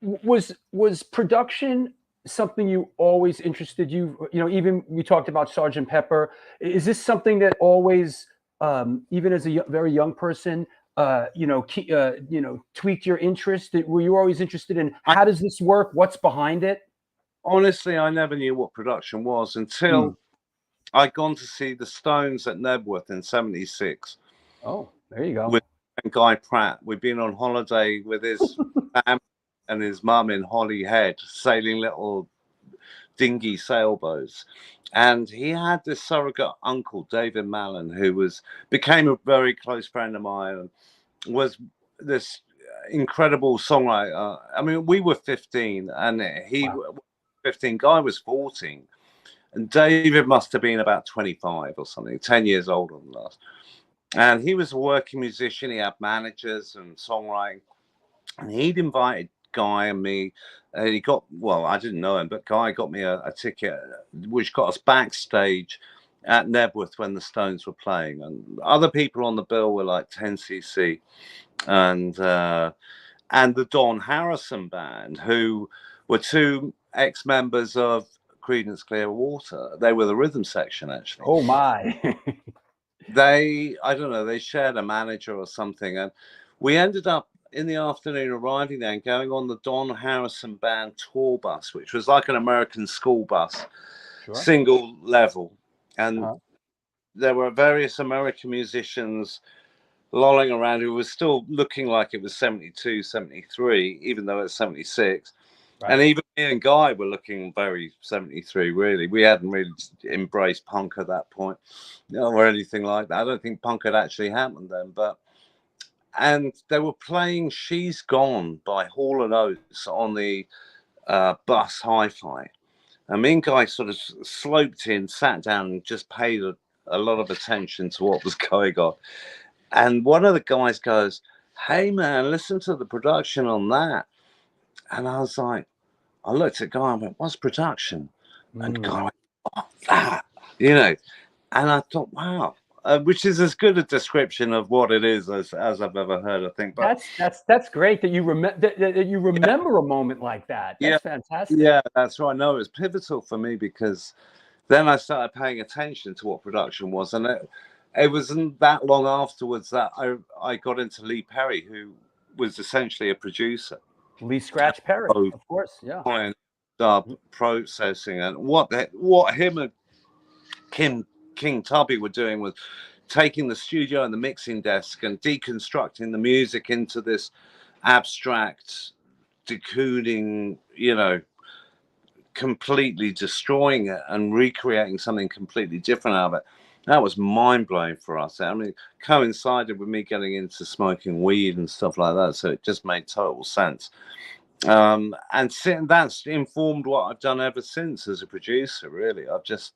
Was production something you always interested you? Even we talked about Sgt. Pepper. Is this something that always, even as a very young person, tweaked your interest? Were you always interested in how does this work? What's behind it? Honestly, I never knew what production was until I'd gone to see the Stones at Nebworth in '76. Oh, there you go. With Guy Pratt. We'd been on holiday with his family and his mum in Holyhead, sailing little dinghy sailboats. And he had this surrogate uncle, David Mallon, who became a very close friend of mine and was this incredible songwriter. I mean, we were 15 and he was 15, Guy was 14. And David must have been about 25 or something, 10 years older than us. And he was a working musician. He had managers and songwriting. And he'd invited Guy and me. He got, well, I didn't know him, but Guy got me a ticket, which got us backstage at Nebworth when the Stones were playing. And other people on the bill were like 10cc and the Don Harrison Band, who were two ex-members of Creedence Clearwater. They were the rhythm section, actually. Oh, my. I don't know, they shared a manager or something. And we ended up in the afternoon arriving there and going on the Don Harrison Band tour bus, which was like an American school bus, single level. And there were various American musicians lolling around who was still looking like it was 72, 73, even though it's 76. Right. And even me and Guy were looking very 73, really. We hadn't really embraced punk at that point, or anything like that. I don't think punk had actually happened then, and they were playing She's Gone by Hall & Oates on the bus hi-fi. And me and Guy sort of sloped in, sat down, and just paid a lot of attention to what was going on. And one of the guys goes, "Hey, man, listen to the production on that." And I was like, I looked at Guy and went, "What's production?" And Guy went, "Oh, that," And I thought, wow. Which is as good a description of what it is as I've ever heard, I think. But that's great that you remember a moment like that. That's fantastic. Yeah, that's right. No, it was pivotal for me because then I started paying attention to what production was, and it wasn't that long afterwards that I got into Lee Perry, who was essentially a producer. Lee Scratch Perry, of course, yeah. Processing and what him and King Tubby were doing was taking the studio and the mixing desk and deconstructing the music into this abstract decoding, completely destroying it and recreating something completely different out of it. That was mind-blowing for us. I mean, coincided with me getting into smoking weed and stuff like that, so it just made total sense. And that's informed what I've done ever since as a producer. Really, I've just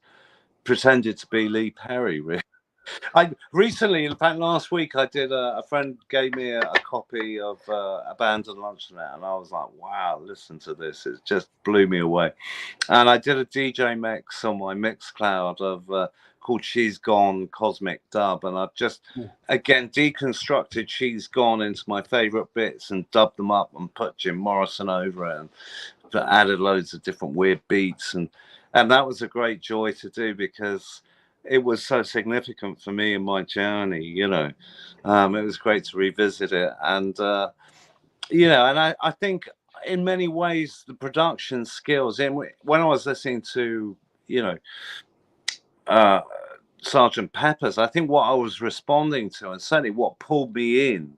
pretended to be Lee Perry. Really, I recently, in fact, last week, I did. A friend gave me a copy of Abandoned Luncheonette, and I was like, "Wow, listen to this! It just blew me away." And I did a DJ mix on my Mixcloud of called "She's Gone" Cosmic Dub, and I've just again deconstructed "She's Gone" into my favorite bits and dubbed them up and put Jim Morrison over it and added loads of different weird beats, and that was a great joy to do because it was so significant for me in my journey. It was great to revisit it, and and I think in many ways the production skills. And when I was listening to Sergeant Pepper's, I think what I was responding to, and certainly what pulled me in,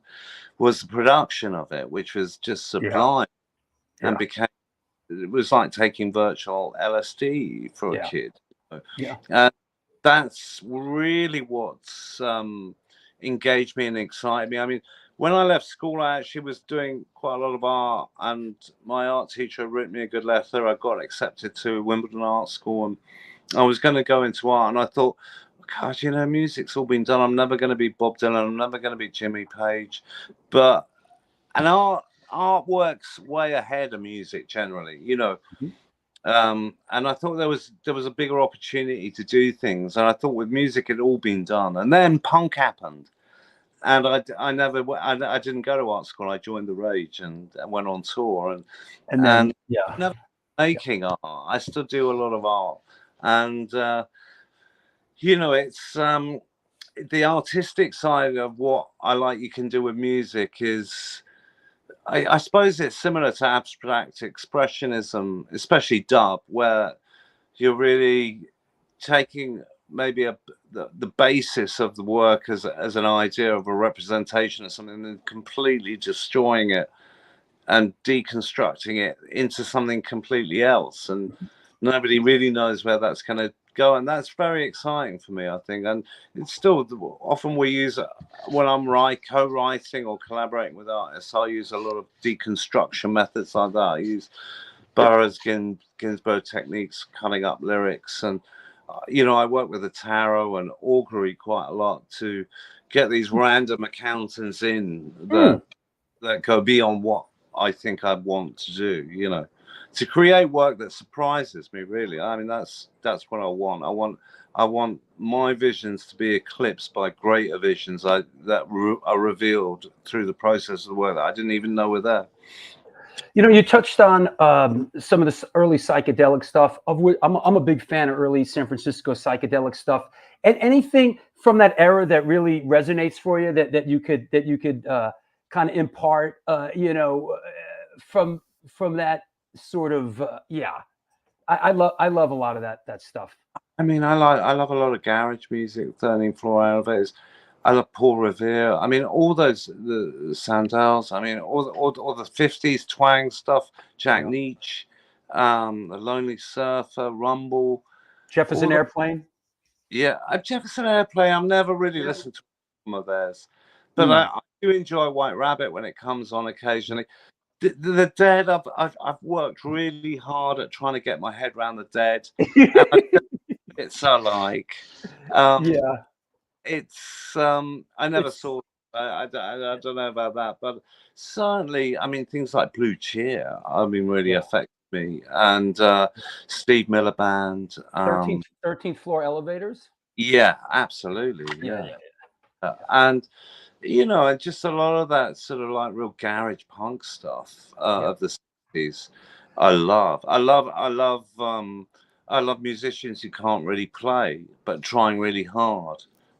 was the production of it, which was just sublime, and it was like taking virtual LSD for a kid. And that's really what's engaged me and excited me. I mean, when I left school, I actually was doing quite a lot of art, and my art teacher wrote me a good letter. I got accepted to Wimbledon Art School, and I was going to go into art, and I thought, gosh, music's all been done. I'm never going to be Bob Dylan. I'm never going to be Jimmy Page. But art works way ahead of music generally, and I thought there was a bigger opportunity to do things, and I thought with music it had all been done, and then punk happened, and I didn't go to art school. I joined the Rage and went on tour, and never making art. I still do a lot of art, and it's the artistic side of what I like you can do with music is. I suppose it's similar to abstract expressionism, especially dub, where you're really taking maybe the basis of the work as an idea of a representation of something, and then completely destroying it and deconstructing it into something completely else. And nobody really knows where that's going to go, and that's very exciting for me, I think. And it's still often we use when I'm co-writing or collaborating with artists, I use a lot of deconstruction methods like that. I use Burroughs Ginsberg techniques, cutting up lyrics, and I work with the tarot and augury quite a lot to get these random encounters in that go beyond what I think I'd want to do, to create work that surprises me, really. I mean, that's what I want. I want my visions to be eclipsed by greater visions that are revealed through the process of the work that I didn't even know were there. You touched on some of the early psychedelic stuff. I'm a big fan of early San Francisco psychedelic stuff. And anything from that era that really resonates for you that you could kind of impart, from that sort of I love a lot of that stuff. I mean, I love a lot of garage music, Turning Floor Elevators. I love Paul Revere. I mean, all those the Sandals. I mean, all the 50s twang stuff. Jack Nietzsche, The Lonely Surfer, Rumble, Jefferson Airplane. Jefferson Airplane. I've never really listened to some of theirs, but I do enjoy White Rabbit when it comes on occasionally. The Dead, I've worked really hard at trying to get my head around the Dead. It's like, it's I never saw. I don't know about that, but certainly, I mean, things like Blue Cheer, I mean, really affect me, and Steve Miller Band, 13th Floor Elevators. Yeah, absolutely. And and just a lot of that sort of like real garage punk stuff of the 60s. I love musicians who can't really play but trying really hard.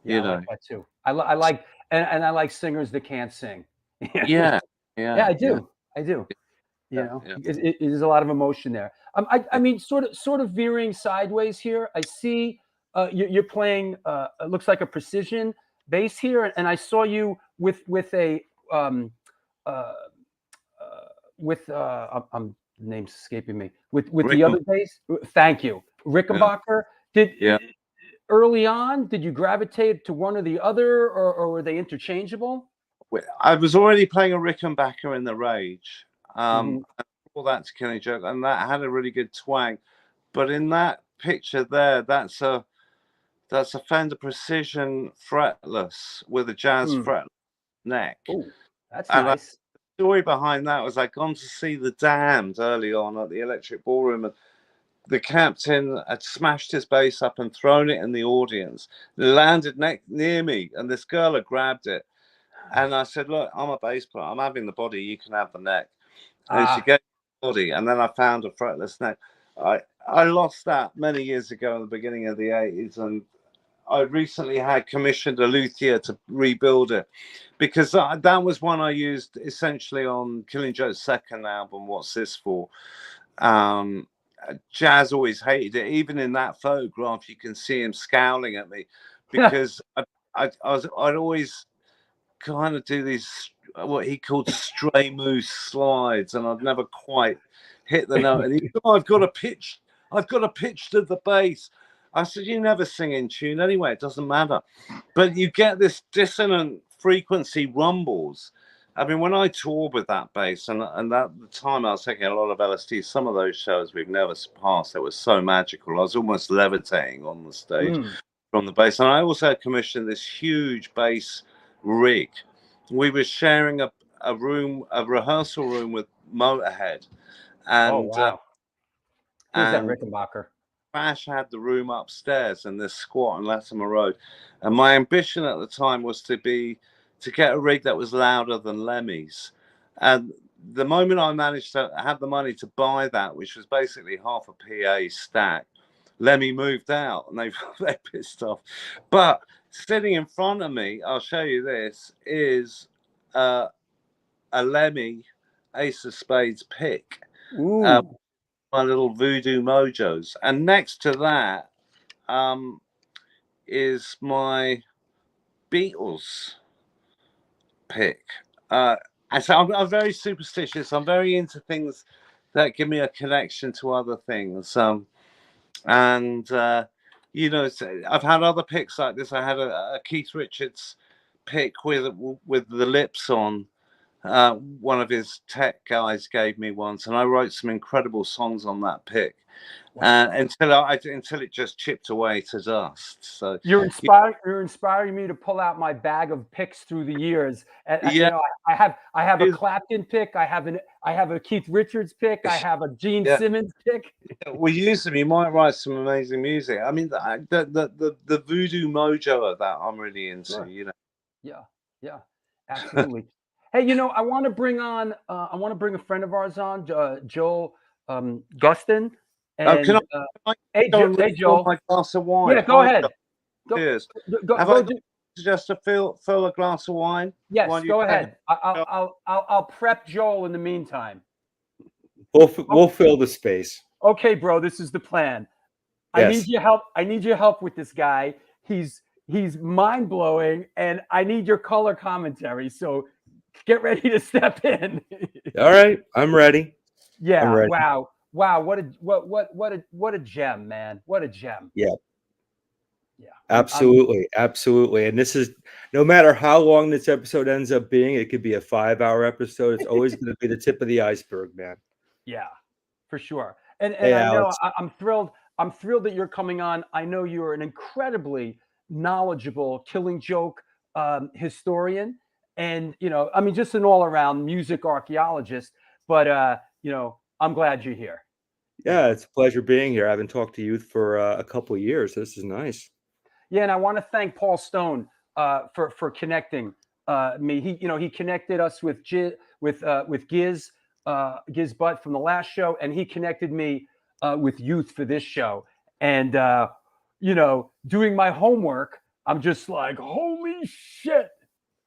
I like that too. I like and I like singers that can't sing. I do. There's a lot of emotion there. I mean, sort of veering sideways here. I see you're playing. It looks like a precision bass here, and I saw you with a name's escaping me with the other bass. Thank you, Rickenbacker. Early on, did you gravitate to one or the other, or were they interchangeable? I was already playing a Rickenbacker in the Rage. before that to Killing Joke, and that had a really good twang. But in that picture there, that's a Fender Precision fretless with a jazz fretless neck. Oh, that's and nice. The story behind that was I'd gone to see The Damned early on at the Electric Ballroom, and the captain had smashed his bass up and thrown it in the audience. It landed near me, and this girl had grabbed it. And I said, look, I'm a bass player. I'm having the body. You can have the neck. And she gave me the body. And then I found a fretless neck. I lost that many years ago in the beginning of the 80s. And I recently had commissioned a luthier to rebuild it, because that was one I used essentially on Killing Joke's second album, What's This For? Jazz always hated it. Even in that photograph, you can see him scowling at me, because I'd always kind of do these what he called stray moose slides, and I'd never quite hit the note. And he said, oh, I've got a pitch to the bass. I said, you never sing in tune anyway, it doesn't matter. But you get this dissonant frequency rumbles. I mean, when I toured with that bass, and at the time I was taking a lot of LSD, some of those shows we've never surpassed. It was so magical. I was almost levitating on the stage from the bass. And I also commissioned this huge bass rig. We were sharing a rehearsal room with Motorhead. And, oh, wow. Who's that, Rickenbacker? Crash had the room upstairs in this squat on Latimer Road. And my ambition at the time was to get a rig that was louder than Lemmy's. And the moment I managed to have the money to buy that, which was basically half a PA stack, Lemmy moved out, and they pissed off. But sitting in front of me, I'll show you this, is a Lemmy Ace of Spades pick. My little Voodoo Mojos. And next to that is my Beatles pick. And so I'm very superstitious. I'm very into things that give me a connection to other things. You know, I've had other picks like this. I had a Keith Richards pick with the lips on. One of his tech guys gave me once, and I wrote some incredible songs on that pick. Until it just chipped away to dust. So you're inspiring me to pull out my bag of picks through the years. You know, I have a Clapton pick. I have a Keith Richards pick. I have a Gene Simmons pick. We use them. You might write some amazing music. I mean, the voodoo mojo of that, I'm really into. Sure. You know. Yeah, absolutely. Hey, you know, I want to bring a friend of ours on, Joel Gustin. And, can I hey, Joel. My glass of wine. Yeah, go ahead. Cheers. Just to fill a glass of wine? Yes, go ahead. I'll prep Joel in the meantime. We'll fill the space. Okay, bro. This is the plan. Yes. I need your help with this guy. He's mind blowing, and I need your color commentary. So get ready to step in. All right, I'm ready. Yeah. I'm ready. Wow, what a gem, man. What a gem. Yeah. Absolutely. And this is, no matter how long this episode ends up being, it could be a 5-hour episode. It's always going to be the tip of the iceberg, man. Yeah, for sure. And hey, I know I'm thrilled that you're coming on. I know you're an incredibly knowledgeable Killing Joke historian, and you know, I mean, just an all-around music archaeologist. But you know, I'm glad you're here. Yeah, it's a pleasure being here. I haven't talked to you for a couple of years. This is nice. Yeah, and I want to thank Paul Stone for connecting me. He connected us with Giz Butt from the last show, and he connected me with Youth for this show. And you know, doing my homework, I'm just like, holy shit,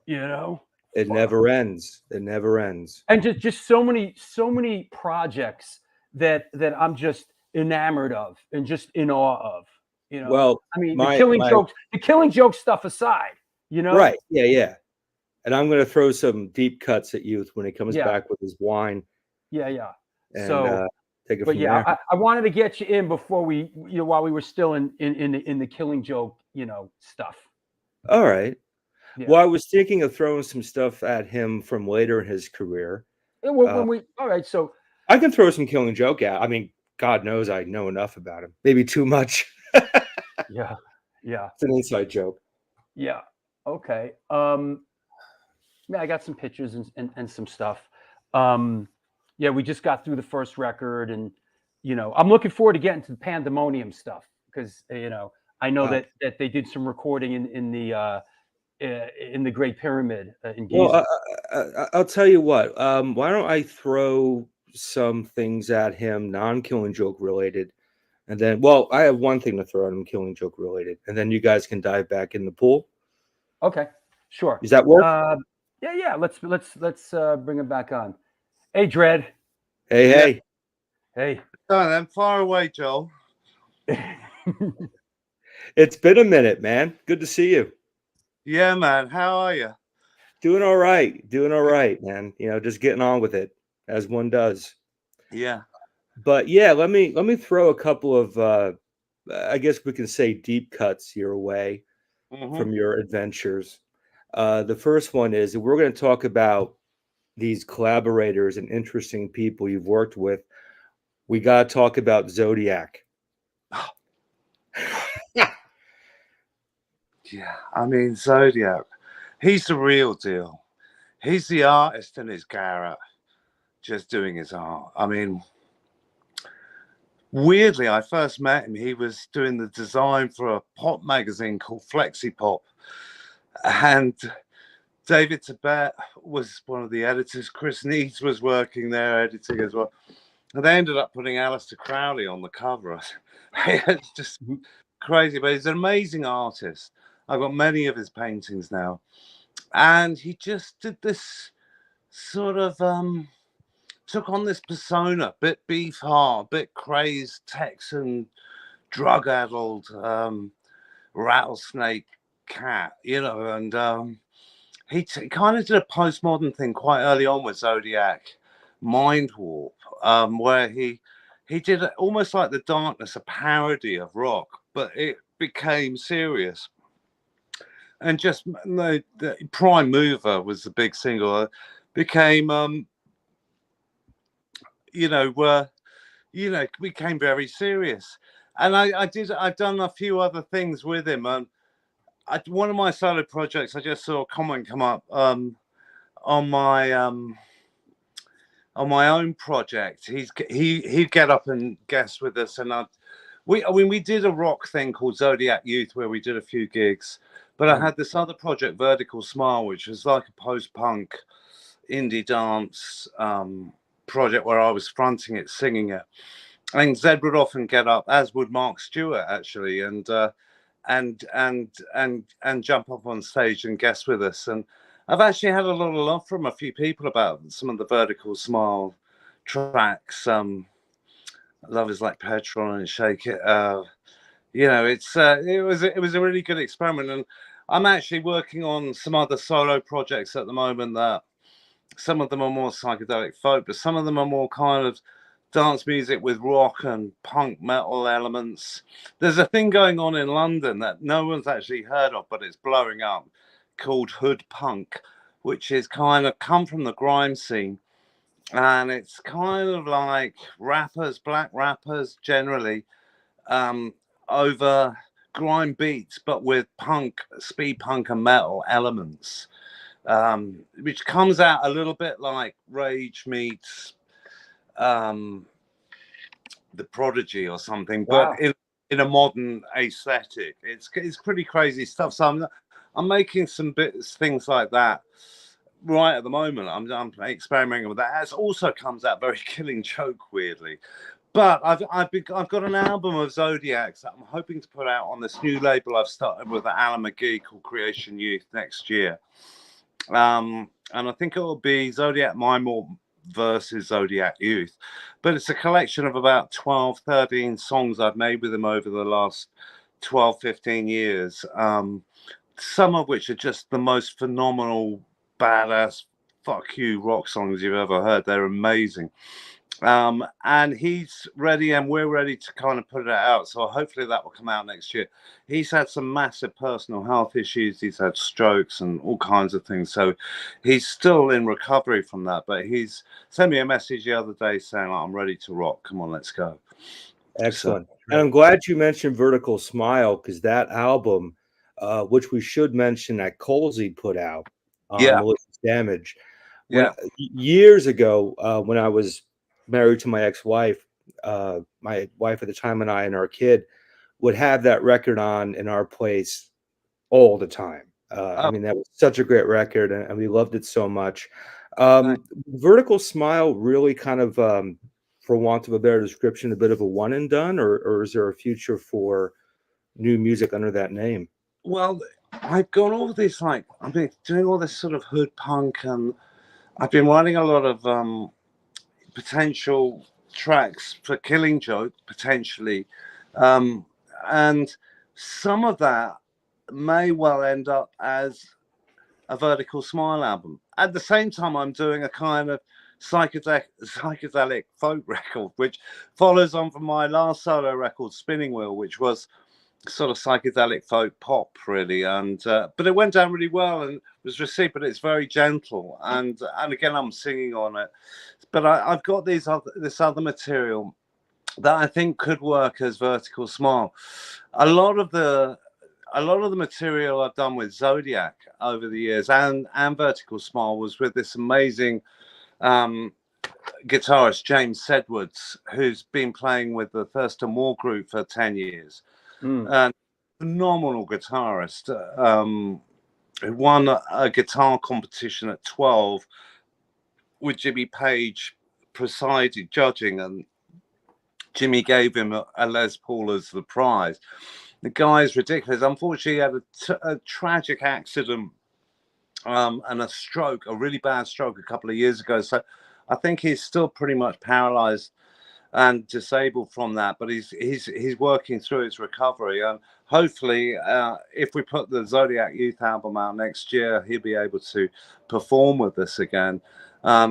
you know. It never ends. It never ends. And just so many projects that I'm just enamored of and just in awe of. You know, well, I mean, the Killing Joke stuff aside, you know, right? Yeah. And I'm going to throw some deep cuts at Youth when he comes back with his wine. Yeah. And, so, take it from there. I wanted to get you in before while we were still in the Killing Joke, you know, stuff. All right. Yeah. Well, I was thinking of throwing some stuff at him from later in his career. All right. So I can throw some Killing Joke out. I mean, God knows I know enough about him. Maybe too much. Yeah. Yeah. It's an inside joke. Yeah. Okay. Yeah, I got some pictures and some stuff. Yeah, we just got through the first record, and I'm looking forward to getting to the Pandemonium stuff because I know Wow. that they did some recording in the Great Pyramid in Giza. Well, I'll tell you what. Why don't I throw some things at him, non-Killing Joke related, and then, well, I have one thing to throw at him, Killing Joke related, and then you guys can dive back in the pool. Okay, sure. Does that work? Yeah. Let's bring him back on. Hey, Dread. Hey. Hey. Oh, then far away, Joel. It's been a minute, man. Good to see you. Yeah, man. How are you? Doing all right, man. Just getting on with it as one does. Yeah. But yeah, let me throw a couple of I guess we can say deep cuts your way from your adventures. The first one is we're going to talk about these collaborators and interesting people you've worked with. We got to talk about Zodiac. Yeah, I mean, Zodiac, he's the real deal. He's the artist in his garret, just doing his art. I mean, weirdly, I first met him. He was doing the design for a pop magazine called Flexi Pop. And David Tibet was one of the editors. Chris Needs was working there editing as well. And they ended up putting Aleister Crowley on the cover. It's just crazy, but he's an amazing artist. I've got many of his paintings now. And he just did this sort of, took on this persona, bit beef heart, bit crazed Texan, drug-addled, rattlesnake cat, and he kind of did a postmodern thing quite early on with Zodiac, Mind Warp, where he did almost like The Darkness, a parody of rock, but it became serious. And just the Prime Mover was the big single. Became, became very serious. And I've done a few other things with him. One of my solo projects, I just saw a comment come up on my own project. He'd get up and guest with us, and we did a rock thing called Zodiac Youth where we did a few gigs. But I had this other project, Vertical Smile, which was like a post-punk indie dance project where I was fronting it, singing it. And Zed would often get up, as would Mark Stewart actually, and jump up on stage and guest with us. And I've actually had a lot of love from a few people about some of the Vertical Smile tracks. Love Is Like Petrol and Shake It. It was a really good experiment, and I'm actually working on some other solo projects at the moment that some of them are more psychedelic folk, but some of them are more kind of dance music with rock and punk metal elements. There's a thing going on in London that no one's actually heard of, but it's blowing up, called hood punk, which is kind of come from the grime scene. And it's kind of like rappers, black rappers generally, over grime beats, but with punk, speed punk and metal elements, which comes out a little bit like Rage meets The Prodigy or something, Wow. but in a modern aesthetic. It's pretty crazy stuff. So I'm making some things like that right at the moment. I'm experimenting with that. It also comes out very Killing Joke, weirdly. But I've got an album of Zodiacs that I'm hoping to put out on this new label I've started with Alan McGee called Creation Youth next year. And I think it will be Zodiac Mind Warp versus Zodiac Youth. But it's a collection of about 12, 13 songs I've made with him over the last 12, 15 years. Some of which are just the most phenomenal, badass, fuck you rock songs you've ever heard. They're amazing. And he's ready, and we're ready to kind of put it out. So hopefully that will come out next year. He's had some massive personal health issues. He's had strokes and all kinds of things. So he's still in recovery from that. But he's sent me a message the other day saying, I'm ready to rock. Come on, let's go. Excellent. And I'm glad you mentioned Vertical Smile, because that album, which we should mention, that Colsey put out on Malicious Damage. Years ago, when I was married to my ex-wife, my wife at the time and I and our kid would have that record on in our place all the time. I mean, that was such a great record, and we loved it so much. Vertical Smile really kind of, for want of a better description, a bit of a one and done, or is there a future for new music under that name? Well, I've got all this, like, I've been doing all this sort of hood punk, and I've been writing a lot of potential tracks for Killing Joke, potentially. And some of that may well end up as a Vertical Smile album. At the same time, I'm doing a kind of psychedelic folk record, which follows on from my last solo record, Spinning Wheel, which was sort of psychedelic folk pop, really. And but it went down really well and was received, but it's very gentle. And again, I'm singing on it. But I've got this other material that I think could work as Vertical Smile. A lot of the material I've done with Zodiac over the years and Vertical Smile was with this amazing guitarist James Sedwards, who's been playing with the Thurston Moore Group for 10 years. And phenomenal guitarist, who won a guitar competition at 12 with Jimmy Page presided judging, and Jimmy gave him a Les Paul as the prize. The guy's ridiculous. Unfortunately, he had a tragic accident and a stroke, a really bad stroke, a couple of years ago. So I think he's still pretty much paralyzed and disabled from that, but he's working through his recovery. And hopefully, if we put the Zodiac Youth album out next year, he'll be able to perform with us again,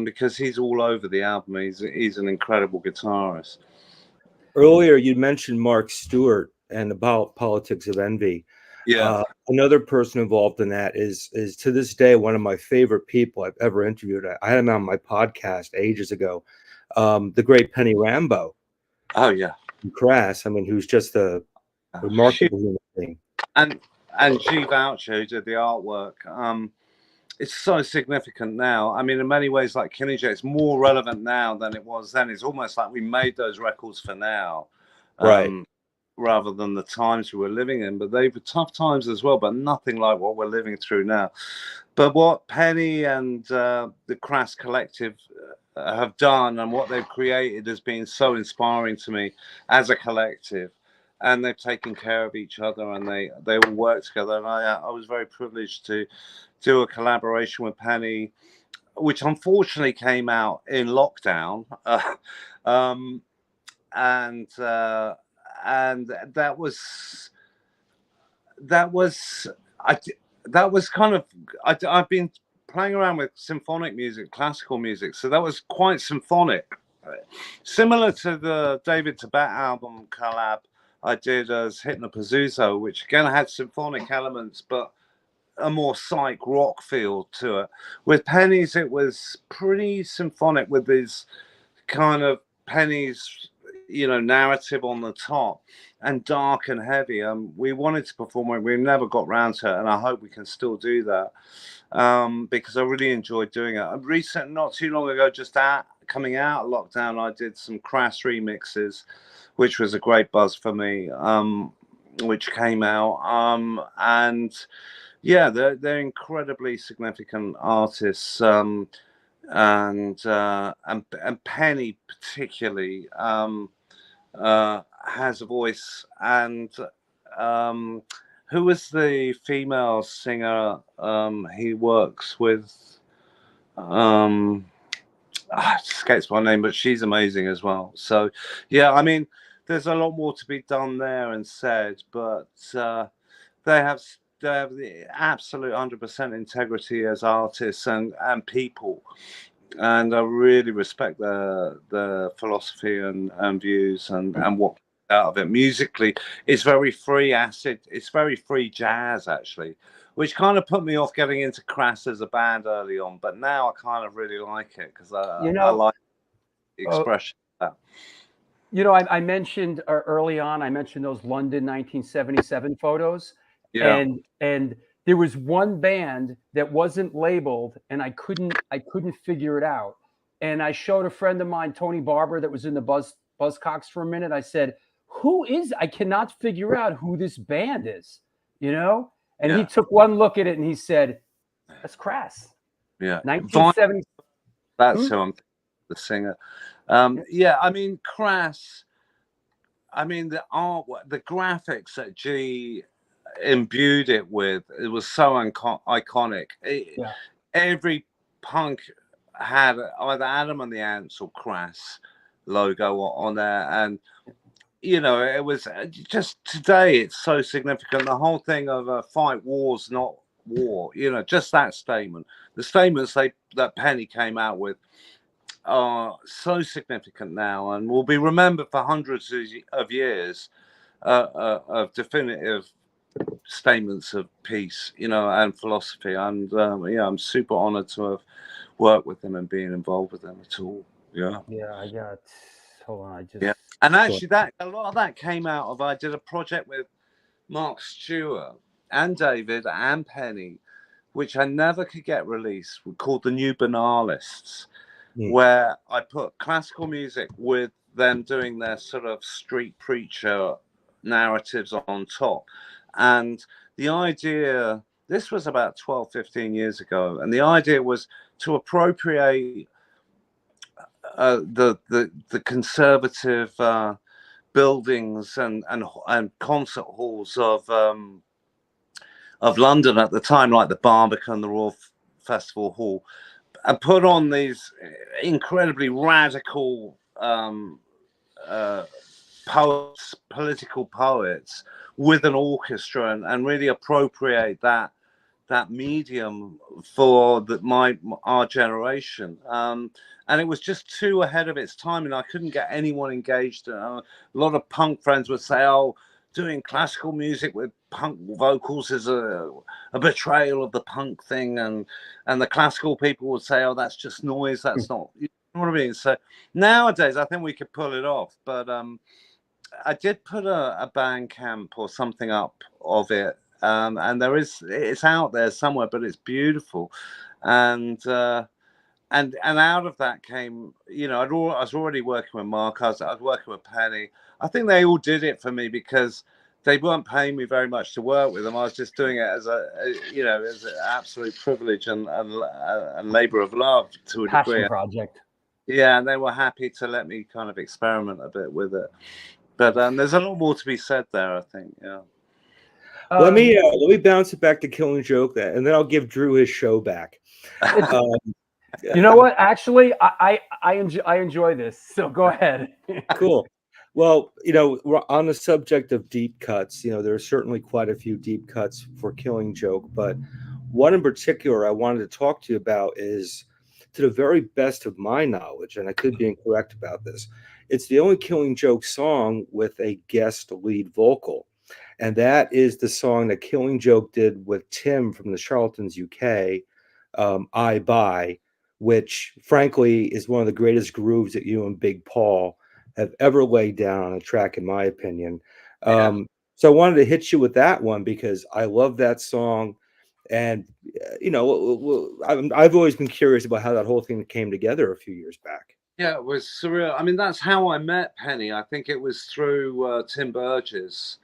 because he's all over the album. He's an incredible guitarist. Earlier, you mentioned Mark Stewart and about Politics of Envy. Another person involved in that is to this day one of my favorite people I've ever interviewed. I had him on my podcast ages ago. The great Penny Rambo. Oh yeah, Crass. I mean, who's just a remarkable human being. And G Voucher, who did the artwork. It's so significant now. I mean, in many ways, like Killing Joke, it's more relevant now than it was then. It's almost like we made those records for now, right? Rather than the times we were living in. But they were tough times as well, but nothing like what we're living through now. But what Penny and the Crass Collective have done and what they've created has been so inspiring to me as a collective. And they've taken care of each other, and they all work together. And I was very privileged to do a collaboration with Penny, which unfortunately came out in lockdown, and that was kind of I've been playing around with symphonic music, classical music, so that was quite symphonic, similar to the David Tibet album collab I did as Hypnopazoozo, which again had symphonic elements, but a more psych rock feel to it. With Penny's, it was pretty symphonic with this kind of Penny's, narrative on the top and dark and heavy. We wanted to perform it. We never got round to it, and I hope we can still do that because I really enjoyed doing it. Not too long ago, coming out of lockdown, I did some Crass remixes, which was a great buzz for me, which came out. And yeah, they're incredibly significant artists. And Penny particularly has a voice. And who was the female singer he works with? It escapes my name, but she's amazing as well. So yeah, I mean, there's a lot more to be done there and said, but they have the absolute 100% integrity as artists and people. and I really respect the philosophy and views and what out of it musically. It's very free acid. It's very free jazz actually, which kind of put me off getting into Crass as a band early on. But now I kind of really like it because I like the expression. You know, I mentioned early on. I mentioned those London 1977 photos, and there was one band that wasn't labeled, and I couldn't figure it out. And I showed a friend of mine, Tony Barber, that was in the Buzzcocks for a minute. I said, "Who is? I cannot figure out who this band is." You know, and he took one look at it and he said, "That's Crass." Yeah, 1970. That's who I'm. The singer. I mean, Crass. I mean, the art, the graphics that G imbued it with, it was so iconic. Every punk had either Adam and the Ants or Crass logo on there, and you know, it was just today. It's so significant. The whole thing of fight wars, not war. You know, just that statement. The statements that Penny came out with are so significant now and will be remembered for hundreds of years of definitive statements of peace, you know, and philosophy. And I'm super honored to have worked with them and being involved with them at all. I got. Hold on, and actually a lot of that came out of, I did a project with Mark Stewart and David and Penny, which I never could get released, called The New Banalists. Where I put classical music with them doing their sort of street preacher narratives on top. And the idea, this was about 12, 15 years ago, and the idea was to appropriate the conservative buildings and concert halls of London at the time, like the Barbican, the Royal Festival Hall, and put on these incredibly radical poets, political poets, with an orchestra, and really appropriate that medium for our generation. And it was just too ahead of its time, and I couldn't get anyone engaged. A lot of punk friends would say, "Oh, doing classical music with punk vocals is a betrayal of the punk thing," and the classical people would say, "Oh, that's just noise. That's not," you know what I mean? So nowadays, I think we could pull it off. But I did put a band camp or something up of it, and it's out there somewhere, but it's beautiful, and out of that came, you know, I was already working with Mark. I was working with Penny. I think they all did it for me because they weren't paying me very much to work with them. I was just doing it as as an absolute privilege and labor of love to a degree. Project. Yeah, and they were happy to let me kind of experiment a bit with it. But there's a lot more to be said there, I think. Yeah. Let me bounce it back to Killing Joke, and then I'll give Drew his show back. You know what? Actually, I enjoy this. So go ahead. Cool. Well, you know, on the subject of deep cuts, you know, there are certainly quite a few deep cuts for Killing Joke, but one in particular I wanted to talk to you about is, to the very best of my knowledge, and I could be incorrect about this, it's the only Killing Joke song with a guest lead vocal. And that is the song that Killing Joke did with Tim from the Charlatans UK, I Buy, which frankly is one of the greatest grooves that you and Big Paul have ever laid down on a track, in my opinion. So I wanted to hit you with that one because I love that song. And, you know, I've always been curious about how that whole thing came together a few years back. Yeah, it was surreal. I mean, that's how I met Penny. I think it was through Tim Burgess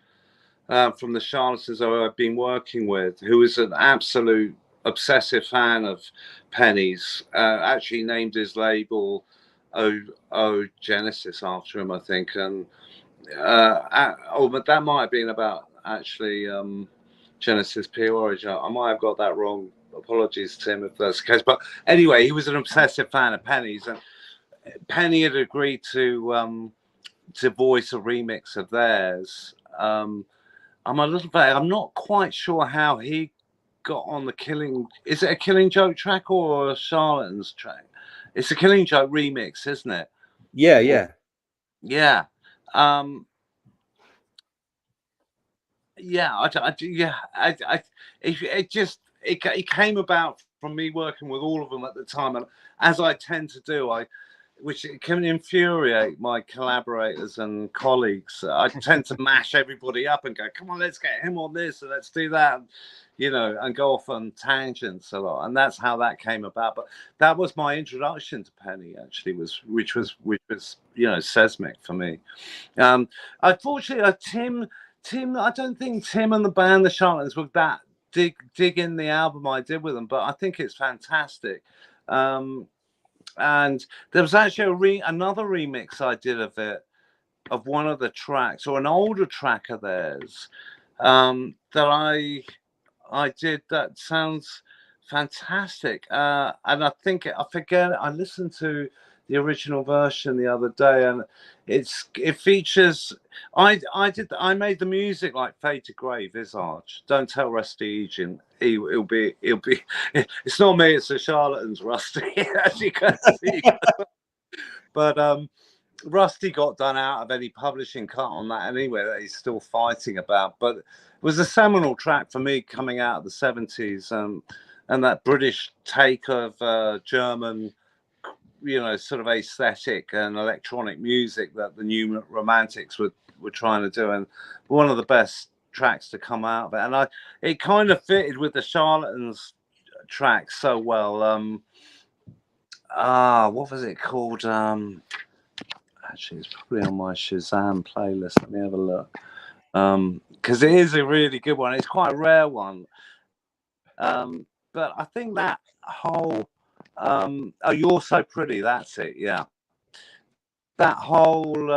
from the Charlatans who I've been working with, who is an absolute obsessive fan of Penny's. Actually named his label O Genesis after him, I think. And but that might have been about actually Genesis P Origin. I might have got that wrong. Apologies, Tim, if that's the case. But anyway, he was an obsessive fan of Penny's, and Penny had agreed to voice a remix of theirs. I'm a little bit. I'm not quite sure how he got on the Killing. Is it a Killing Joke track or a Charlatans track? It's a Killing Joke remix, isn't it? Yeah, yeah. Yeah. Yeah, it came about from me working with all of them at the time, and as I tend to do, which can infuriate my collaborators and colleagues. I tend to mash everybody up and go, "Come on, let's get him on this and let's do that," and go off on tangents a lot, and that's how that came about. But that was my introduction to Penny, actually, which was seismic for me. Unfortunately, Tim, I don't think Tim and the band, the Charlatans, were that dig in the album I did with them, but I think it's fantastic. And there was actually another remix I did of it, of one of the tracks, or an older track of theirs, that I did. That sounds fantastic. And I forget. I listened to the original version the other day, and it features. I made the music like Fade to Grey, Visage. Don't tell Rusty Egan. He'll be. It's not me. It's the Charlatans, Rusty. As you can see. But Rusty got done out of any publishing cut on that anyway, that he's still fighting about. But it was a seminal track for me coming out of the 70s, and that British take of German, sort of aesthetic and electronic music that the New Romantics were trying to do, and one of the best tracks to come out of it. And it kind of fitted with the Charlatans track so well. What was it called? Actually, it's probably on my Shazam playlist. Let me have a look. Because it is a really good one. It's quite a rare one. But I think that whole You're So Pretty, that's it, yeah. That whole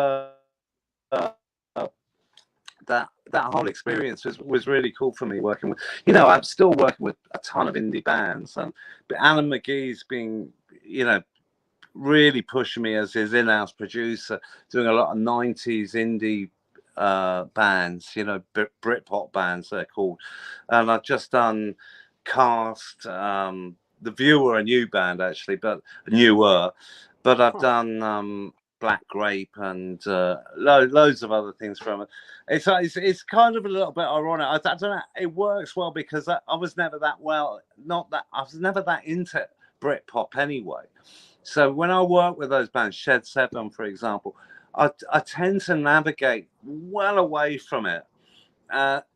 that whole experience was really cool for me, working with, I'm still working with a ton of indie bands, but Alan McGee's been, really pushing me as his in-house producer, doing a lot of 90s indie bands, Britpop bands they're called. And I've just done Cast, The Viewer, a new band actually, but newer. But I've done Black Grape and loads of other things from it. It's kind of a little bit ironic. I don't know. It works well because I was never that into Britpop anyway. So when I work with those bands, Shed 7, for example, I tend to navigate well away from it.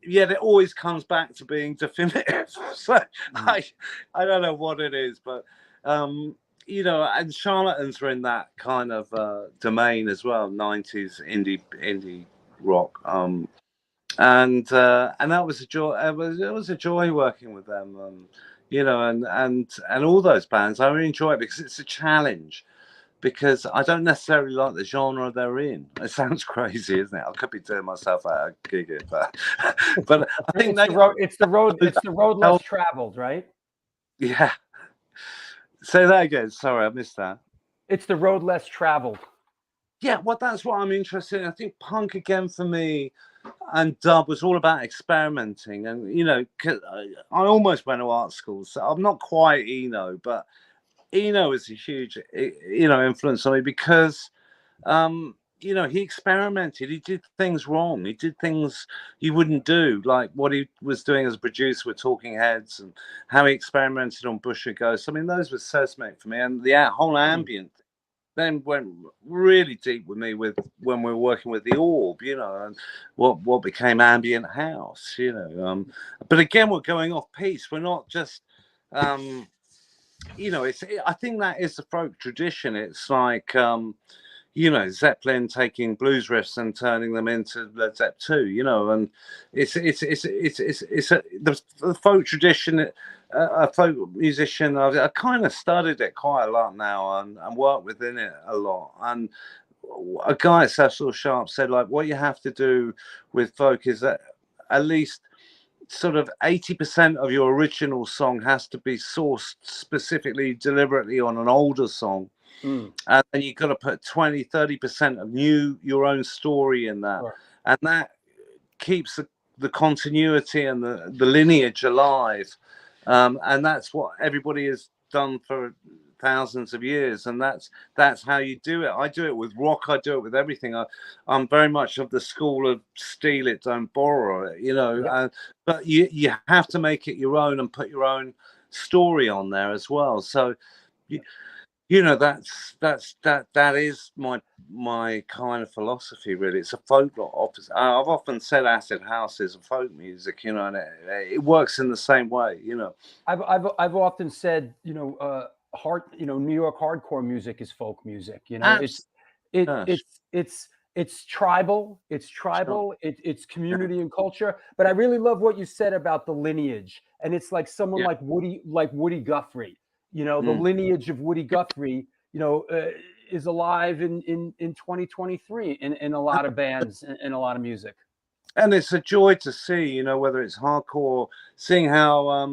Yet it always comes back to being definitive. So I don't know what it is, but and Charlatans are in that kind of domain as well, 90s indie rock. And that was a joy. It was a joy working with them. And all those bands, I really enjoy it because it's a challenge. Because I don't necessarily like the genre they're in. It sounds crazy, isn't it? I could be doing myself out of gigging, but I think it's the road less traveled, right? Yeah. Say that again. Sorry, I missed that. It's the road less traveled. Yeah, well, that's what I'm interested in. I think punk again for me and dub was all about experimenting, and I almost went to art school, so I'm not quite Eno, but Eno is a huge influence on me because he experimented. He did things wrong. He did things you wouldn't do, like what he was doing as a producer with Talking Heads, and how he experimented on Busher Ghosts. I mean, those were seismic for me, and the whole ambient then went really deep with me when we were working with the Orb, and what became ambient house, But again, we're going off piece. We're not just I think that is the folk tradition. It's like Zeppelin taking blues riffs and turning them into Led Zepp 2, and it's the folk tradition. A folk musician, I kind of studied it quite a lot now and worked within it a lot. And a guy at Cecil Sharp said, like, what you have to do with folk is that at least sort of 80% of your original song has to be sourced specifically, deliberately on an older song. And then you've got to put 20-30% of your own story in that. Sure. And that keeps the continuity and the lineage alive. And that's what everybody has done for thousands of years, and that's how you do it. I do it with rock. I do it with everything. I'm very much of the school of steal it, don't borrow it. You know, Yep. but you have to make it your own and put your own story on there as well. So, you know, that is my kind of philosophy, really. It's a folklore opposite. I've often said acid house is a folk music, you know, and it works in the same way, you know. I've often said, you know, New York hardcore music is folk music. You know, it's tribal, it's community and culture. But I really love what you said about the lineage, and it's like someone like Woody Guthrie. You know, the lineage of Woody Guthrie, you know, is alive in 2023 in a lot of bands and a lot of music. And it's a joy to see, you know, whether it's hardcore, seeing how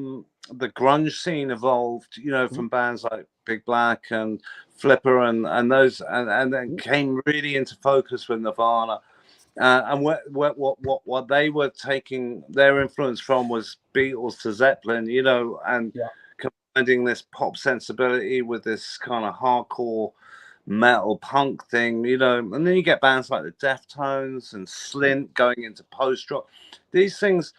the grunge scene evolved, you know, from bands like Big Black and Flipper and those, and then came really into focus with Nirvana. And what they were taking their influence from was Beatles to Zeppelin, you know, and combining this pop sensibility with this kind of hardcore metal punk thing, you know. And then you get bands like the Deftones and Slint going into post-rock. These things,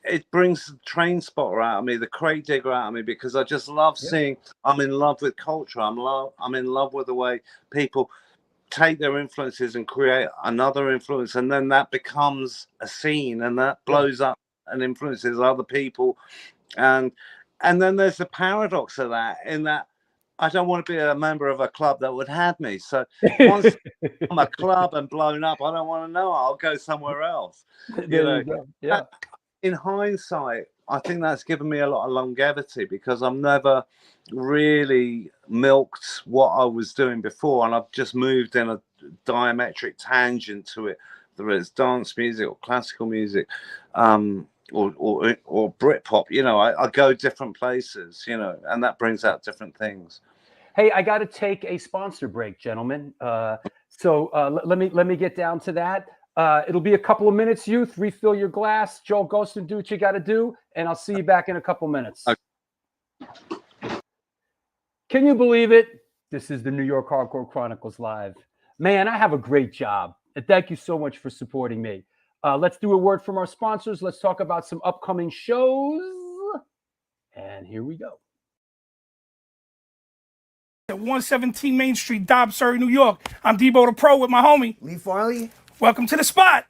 it brings the train spotter out of me, the crate digger out of me, because I just love seeing, I'm in love with culture. I'm in love with the way people take their influences and create another influence, and then that becomes a scene, and that blows up and influences other people. And then there's the paradox of that, in that I don't want to be a member of a club that would have me. So once I'm a club and blown up, I don't want to know. I'll go somewhere else. You know? In hindsight, I think that's given me a lot of longevity, because I've never really milked what I was doing before, and I've just moved in a diametric tangent to it, whether it's dance music or classical music. Or Britpop, you know, I go different places, you know, and that brings out different things. Hey, I got to take a sponsor break, gentlemen. So let me get down to that. It'll be a couple of minutes, youth. Refill your glass. Joel, go and do what you got to do, and I'll see you back in a couple minutes. Okay. Can you believe it? This is the New York Hardcore Chronicles Live. Man, I have a great job, and thank you so much for supporting me. Let's do a word from our sponsors. Let's talk about some upcoming shows. And here we go. At 117 Main Street, Dobbs, Surrey, New York. I'm Debo the Pro with my homie Lee Farley. Welcome to the spot.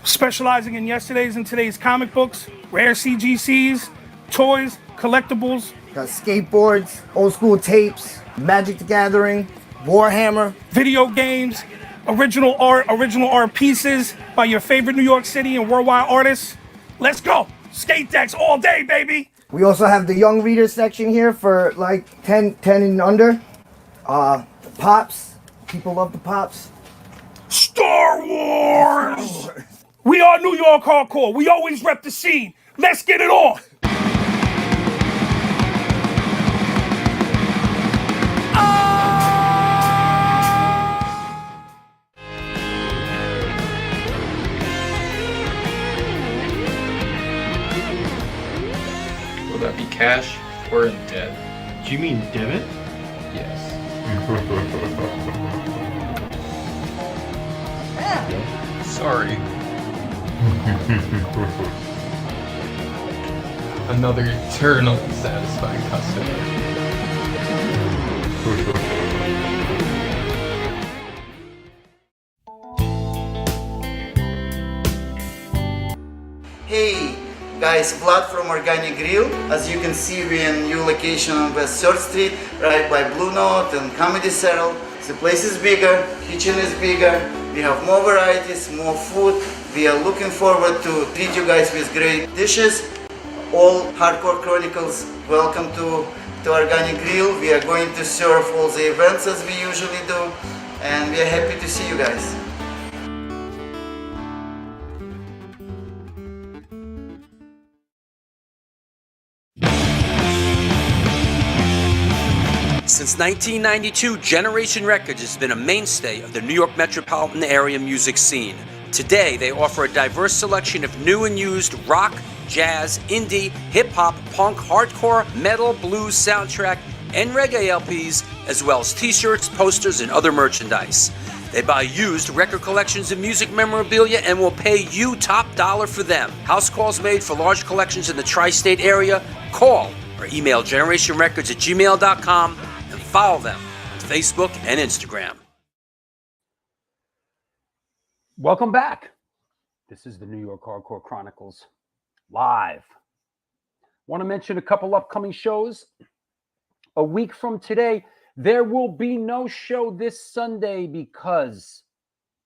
Specializing in yesterday's and today's comic books, rare CGCs, toys, collectibles. Got skateboards, old school tapes, Magic the Gathering, Warhammer. Video games, original art pieces by your favorite New York City and worldwide artists. Let's go. Skate decks all day, baby. We also have the young reader section here for like 10 and under. Pops. People love the Pops. Star Wars! We are New York Hardcore. We always rep the scene. Let's get it on. Will that be cash or in debt? Do you mean debit? Yes. Sorry. Another eternally satisfied customer. Hey guys, Vlad from Organic Grill. As you can see, we're in new location on West 3rd Street, right by Blue Note and Comedy Central. The place is bigger, kitchen is bigger, we have more varieties, more food. We are looking forward to treat you guys with great dishes. All Hardcore Chronicles, welcome to Organic Grill. We are going to serve all the events as we usually do, and we are happy to see you guys. Since 1992, Generation Records has been a mainstay of the New York metropolitan area music scene. Today, they offer a diverse selection of new and used rock, jazz, indie, hip-hop, punk, hardcore, metal, blues, soundtrack, and reggae LPs, as well as t-shirts, posters, and other merchandise. They buy used record collections and music memorabilia and will pay you top dollar for them. House calls made for large collections in the tri-state area. Call or email generationrecords@gmail.com and follow them on Facebook and Instagram. Welcome back. This is the New York Hardcore Chronicles live. Want to mention a couple upcoming shows. A week from today, there will be no show this Sunday because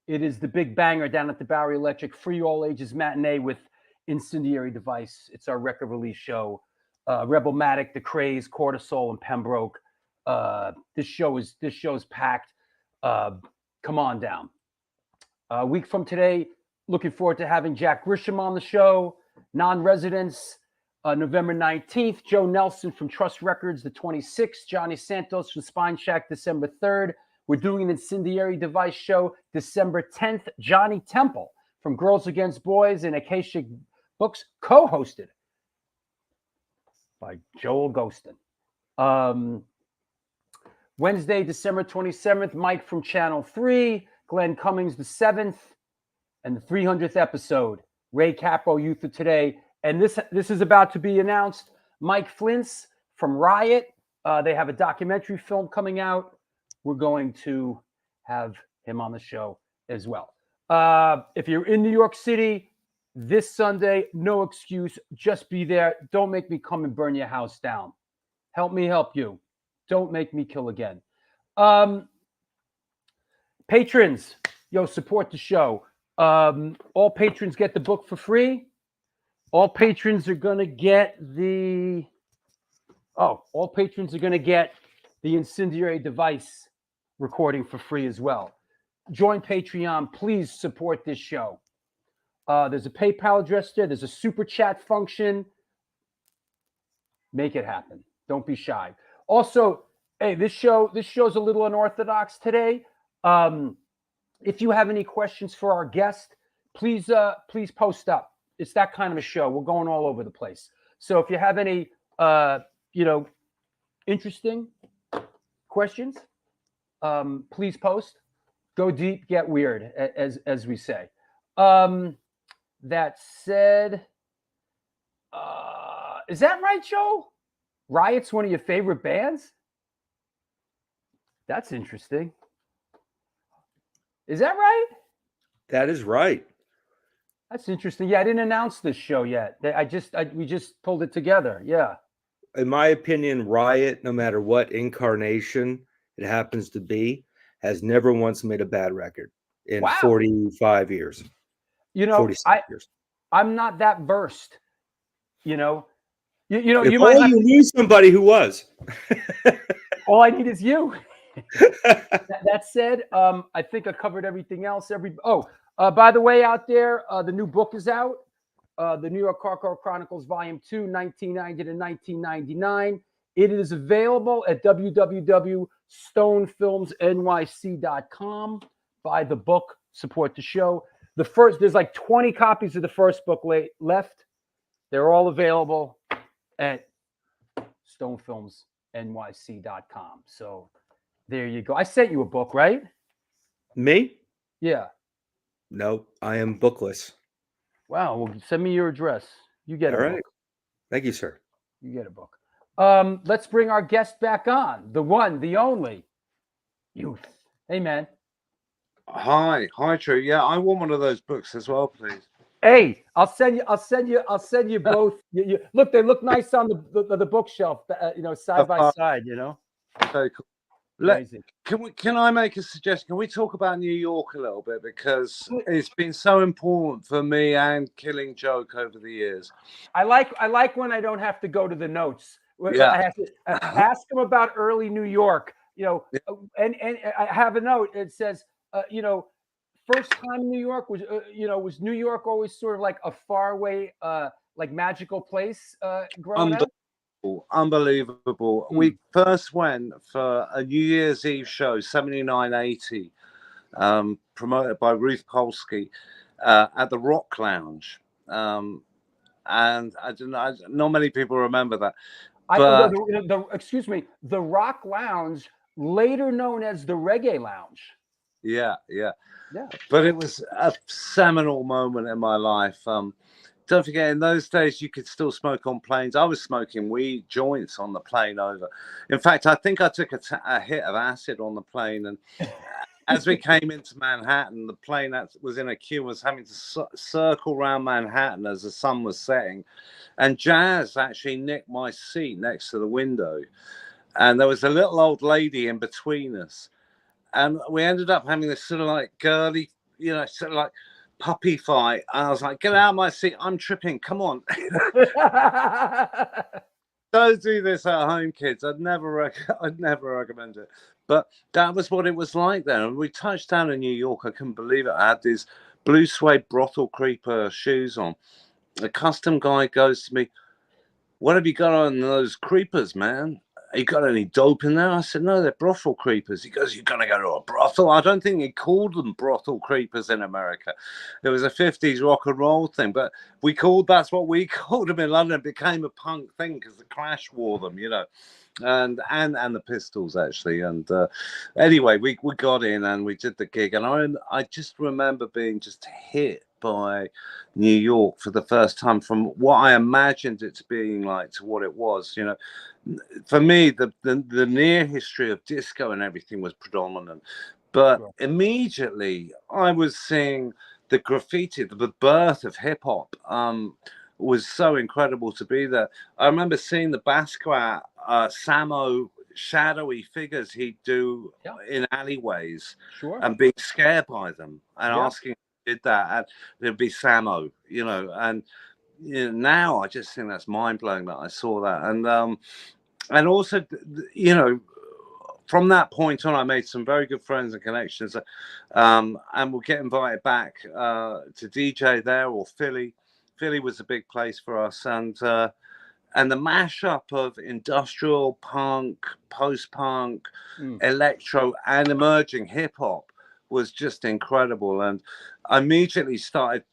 it is the big banger down at the Bowery Electric Free All Ages Matinee with Incendiary Device. It's our record release show. Rebelmatic, The Craze, Cortisol, and Pembroke. This show is packed. Come on down. A week from today, looking forward to having Jack Grisham on the show. Non-residents, November 19th. Joe Nelson from Trust Records, the 26th. Johnny Santos from Spine Shack, December 3rd. We're doing an Incendiary Device show, December 10th. Johnny Temple from Girls Against Boys and Acacia Books, co-hosted by Joel Ghostin. Wednesday, December 27th, Mike from Channel 3. Glenn Cummings, the 7th, and the 300th episode. Ray Capo, Youth of Today. And this is about to be announced. Mike Flintz from Riot. They have a documentary film coming out. We're going to have him on the show as well. If you're in New York City this Sunday, no excuse. Just be there. Don't make me come and burn your house down. Help me help you. Don't make me kill again. Patrons, support the show. All patrons get the book for free. All patrons are going to get the Incendiary Device recording for free as well. Join Patreon. Please support this show. There's a PayPal address there. There's a super chat function. Make it happen. Don't be shy. Also, hey, this show's a little unorthodox today. If you have any questions for our guest, please post up. It's that kind of a show. We're going all over the place. So if you have any, interesting questions, please post. Go deep, get weird, as we say. That said, is that right, Joe? Riot's one of your favorite bands? That's interesting. Is that right? That is right. That's interesting. Yeah, I didn't announce this show yet. We just pulled it together. Yeah. In my opinion, Riot, no matter what incarnation it happens to be, has never once made a bad record in 45 years. 46 years. I'm not that versed. You knew somebody who was. All I need is you. That said, I think I covered everything else. By the way, out there, the new book is out. The New York Hardcore Chronicles Volume 2, 1990 to 1999. It is available at www.stonefilmsnyc.com. Buy the book, support the show. There's like 20 copies of the first book left. They're all available at stonefilmsnyc.com. So there you go. I sent you a book, right? Me? Yeah. No, I am bookless. Wow. Well, send me your address. You get all a right. book. Thank you, sir. You get a book. Let's bring our guest back on. The one, the only, Youth. Hey, man. Hi, True. Yeah, I want one of those books as well, please. Hey, I'll send you both. You look, they look nice on the bookshelf. Side by side. Very cool. Can I make a suggestion? Can we talk about New York a little bit, because it's been so important for me and Killing Joke over the years. I like when I don't have to go to the notes. Yeah. I have to ask them about early New York. And I have a note. It says, first time New York was New York always sort of like a faraway, like magical place growing up? Unbelievable. We first went for a New Year's Eve show, 7980, promoted by Ruth Polsky, at the Rock Lounge. And I don't know, not many people remember that. But excuse me, the Rock Lounge, later known as the Reggae Lounge. Yeah. But it was a seminal moment in my life. Don't forget, in those days, you could still smoke on planes. I was smoking weed joints on the plane over. In fact, I think I took a hit of acid on the plane. And as we came into Manhattan, the plane that was in a queue was having to circle around Manhattan as the sun was setting. And Jazz actually nicked my seat next to the window. And there was a little old lady in between us. And we ended up having this sort of like girly, sort of like puppy fight. And I was like, get out of my seat. I'm tripping. Come on. Don't do this at home, kids. I'd never recommend it. But that was what it was like then. And we touched down in New York. I couldn't believe it. I had these blue suede brothel creeper shoes on. A custom guy goes to me, what have you got on those creepers, man? You got any dope in there? I said, no, they're brothel creepers. He goes, you're going to go to a brothel? I don't think he called them brothel creepers in America. It was a 50s rock and roll thing, but that's what we called them in London. It became a punk thing because the Clash wore them, and the Pistols, actually. And anyway, we got in and we did the gig. And I just remember being just hit by New York for the first time, from what I imagined it to being like to what it was. For me, the near history of disco and everything was predominant, but immediately I was seeing the graffiti, the birth of hip hop. Was so incredible to be there. I remember seeing the Basquiat, Samo, shadowy figures he'd do in alleyways, and being scared by them and asking who did that, and there'd be Samo, and now I just think that's mind blowing that I saw that, and also, from that point on, I made some very good friends and connections, and we'll get invited back to DJ there, or Philly. Philly was a big place for us, and the mashup of industrial punk, post-punk, electro, and emerging hip-hop was just incredible. And I immediately started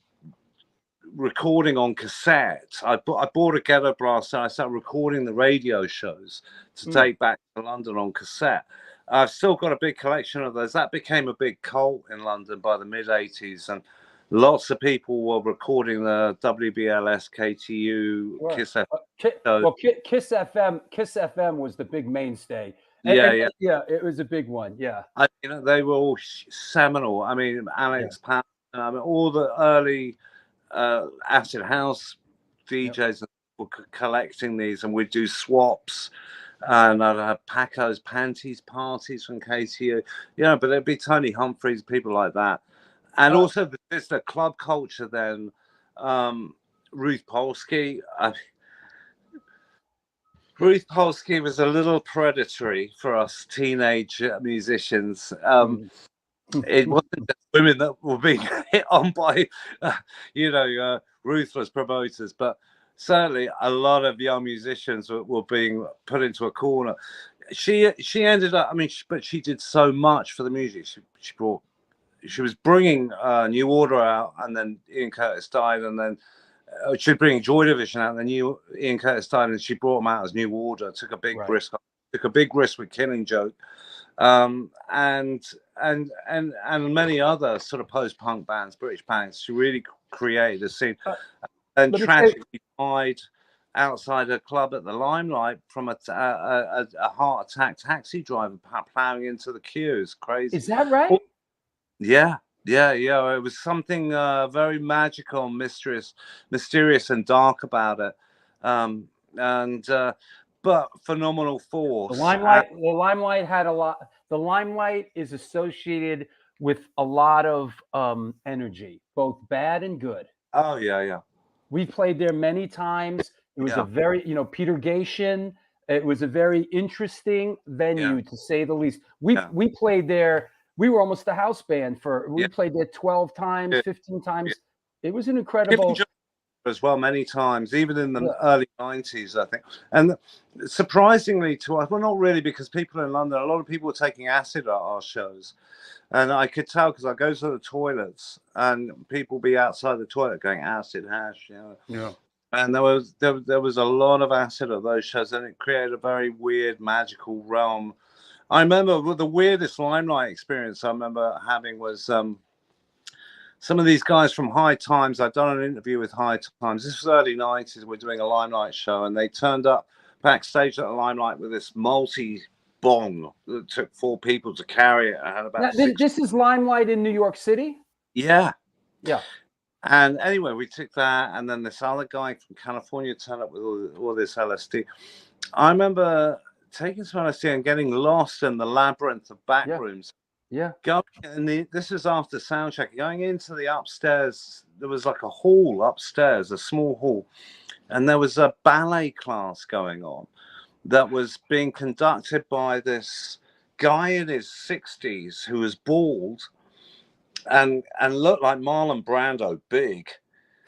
recording on cassette. I bought a ghetto blaster, and I started recording the radio shows to take back to London on cassette. I've still got a big collection of those. That became a big cult in London by the mid-'80s, and lots of people were recording the WBLS, KTU, Kiss FM. Kiss FM was the big mainstay. It was a big one. Yeah, they were all seminal. I mean, Alex Patton, all the early acid house DJs were collecting these, and we'd do swaps. And I'd have Paco's Panties parties from KTU, but there'd be Tony Humphries, people like that. And also, there's the club culture then. Ruth Polsky. Ruth Polsky was a little predatory for us teenage musicians. It wasn't just women that were being hit on by, ruthless promoters, but certainly a lot of young musicians were being put into a corner. She ended up, but she did so much for the music. She was bringing New Order out, and then Ian Curtis died, and then she was bringing Joy Division out, and then Ian Curtis died, and she brought them out as New Order. Took a big risk with Killing Joke, and many other sort of post-punk bands, British bands. She really created a scene, and tragically died outside a club at the Limelight from a heart attack taxi driver plowing into the queues. Crazy. Is that right? Yeah. It was something very magical, mysterious, and dark about it. But phenomenal force. The Limelight had a lot. The Limelight is associated with a lot of energy, both bad and good. Oh yeah. We played there many times. It was a very, Peter Gation. It was a very interesting venue, to say the least. We played there. We were almost a house band we played there 12 times, 15 times. It was an incredible. as well many times, even in the early 90s, I think. And surprisingly to us, well, not really, because people in London, a lot of people were taking acid at our shows. And I could tell because I go to the toilets and people be outside the toilet going acid hash, Yeah. And there was a lot of acid at those shows, and it created a very weird, magical realm. I remember the weirdest Limelight experience I remember having was some of these guys from High Times. I'd done an interview with High Times. This was early 90s. We're doing a Limelight show, and they turned up backstage at the Limelight with this multi-bong that took 4 people to carry it. I had about this is Limelight in New York City? Yeah. Yeah. And anyway, we took that, and then this other guy from California turned up with all this LSD. I remember taking some LSD and getting lost in the labyrinth of back rooms. Yeah. This is after soundcheck. Going into the upstairs, there was like a hall upstairs, a small hall, and there was a ballet class going on that was being conducted by this guy in his 60s who was bald and looked like Marlon Brando, big.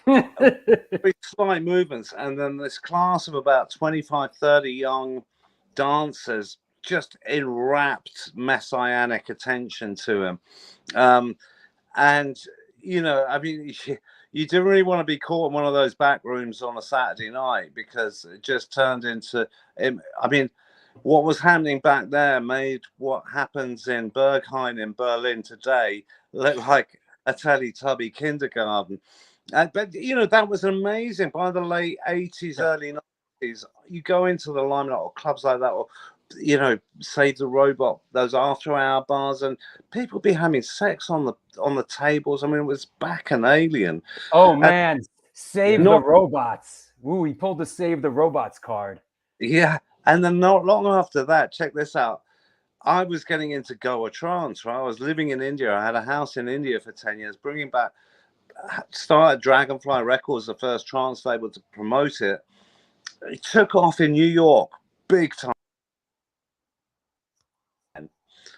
Big slight movements, and then this class of about 25, 30 young dancers just enwrapped messianic attention to him. And I mean, you didn't really want to be caught in one of those back rooms on a Saturday night, because it just turned into, I mean, what was happening back there made what happens in Berghain in Berlin today look like a Teletubby kindergarten. But that was amazing. By the late 80s, early 90s, you go into the Limelight or clubs like that, or Save the Robot, those after-hour bars, and people be having sex on the tables. I mean, it was back an alien. Oh man, Save the Robots. Woo, he pulled the Save the Robots card. Yeah, and then not long after that, check this out. I was getting into Goa trance, right? I was living in India. I had a house in India for 10 years, started Dragonfly Records, the first trance label, to promote it. It took off in New York, big time.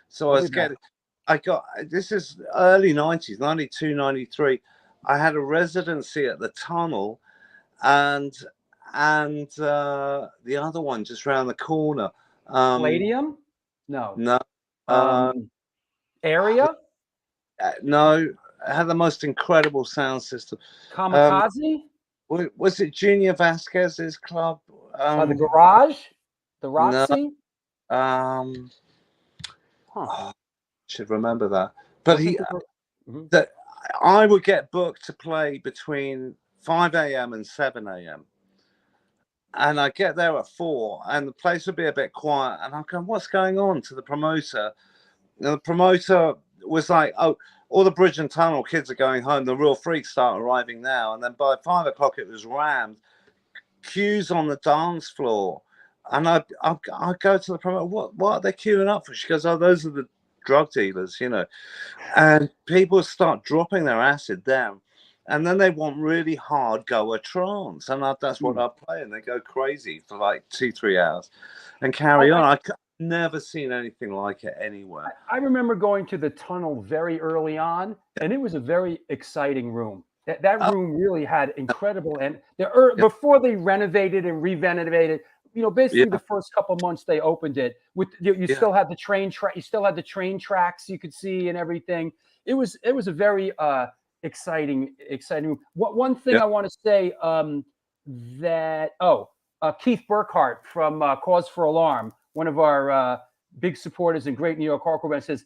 So this is early 90s, 92, 93. I had a residency at the Tunnel and the other one just around the corner. Palladium? No. Area? No, it had the most incredible sound system. Kamikaze? Was it Junior Vasquez's club? The Garage? The Roxy? No. Should remember that. But I would get booked to play between 5 a.m. and 7 a.m. And I get there at 4, and the place would be a bit quiet. And I'm going, what's going on, to the promoter? And the promoter was like, oh, all the Bridge and Tunnel kids are going home. The real freaks start arriving now. And then by 5 o'clock, it was rammed. Queues on the dance floor. And I go to the promoter, what are they queuing up for? She goes, oh, those are the drug dealers, And people start dropping their acid down. And then they want really hard Goa trance. And that's what I play. And they go crazy for like 2-3 hours and carry on. I've never seen anything like it anywhere. I remember going to the Tunnel very early on, and it was a very exciting room. That room really had incredible, and before they renovated and re-renovated, basically the first couple months they opened it with you still had the train track, you still had the train tracks you could see and everything. It was a very exciting room. One thing I want to say Keith Burkhart from Cause for Alarm, one of our big supporters and great New York hardcore band, says,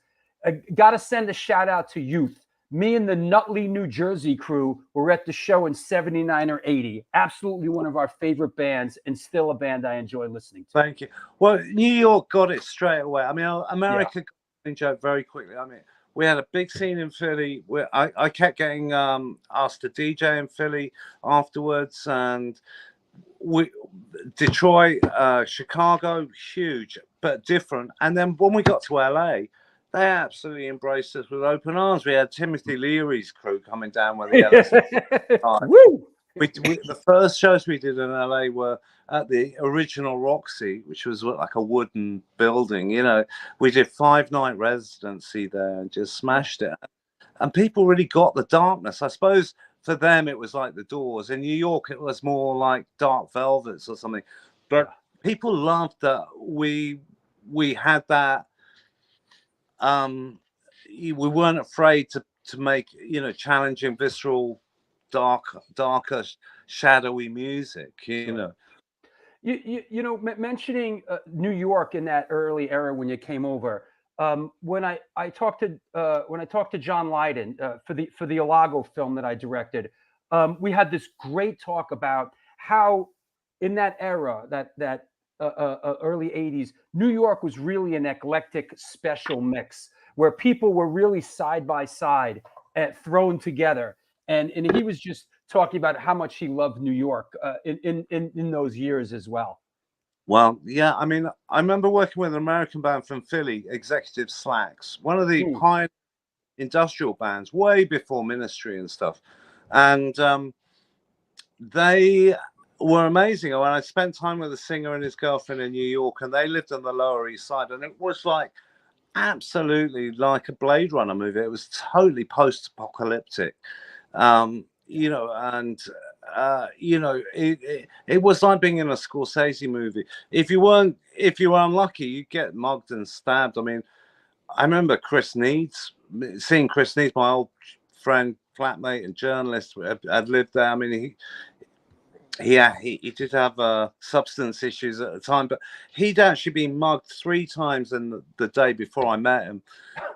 got to send a shout out to Youth. Me and the Nutley, New Jersey crew were at the show in 79 or 80. Absolutely one of our favorite bands, and still a band I enjoy listening to. Thank you. Well, New York got it straight away. I mean, America got it joke very quickly. I mean, we had a big scene in Philly where I kept getting asked to DJ in Philly afterwards, and Detroit, Chicago, huge, but different. And then when we got to LA, they absolutely embraced us with open arms. We had Timothy Leary's crew coming down with the the first shows we did in LA were at the original Roxy, which was like a wooden building. We did 5-night residency there and just smashed it. And people really got the darkness. I suppose for them it was like the Doors. In New York it was more like Dark Velvets or something. But people loved that we had that. We weren't afraid to make, you know, challenging, visceral, darker, shadowy music. You know. You know, mentioning New York in that early era when you came over. When I talked to John Lydon for the Ilago film that I directed, we had this great talk about how in that era, that early '80s, New York was really an eclectic special mix where people were really side by side and thrown together, and he was just talking about how much he loved New York in those years as well. Well, yeah, I mean, I remember working with an American band from Philly, Executive Slacks, one of the pioneer industrial bands way before Ministry and stuff. And they were amazing. When I spent time with a singer and his girlfriend in New York, and they lived on the Lower East Side, and it was like absolutely like a Blade Runner movie. It was totally post-apocalyptic. You know, and you know, it was like being in a Scorsese movie. If you were unlucky, you'd get mugged and stabbed. I mean, I remember seeing Chris Needs, my old friend, flatmate, and journalist, had lived there. I mean, he did have substance issues at the time, but he'd actually been mugged 3 times in the day before I met him,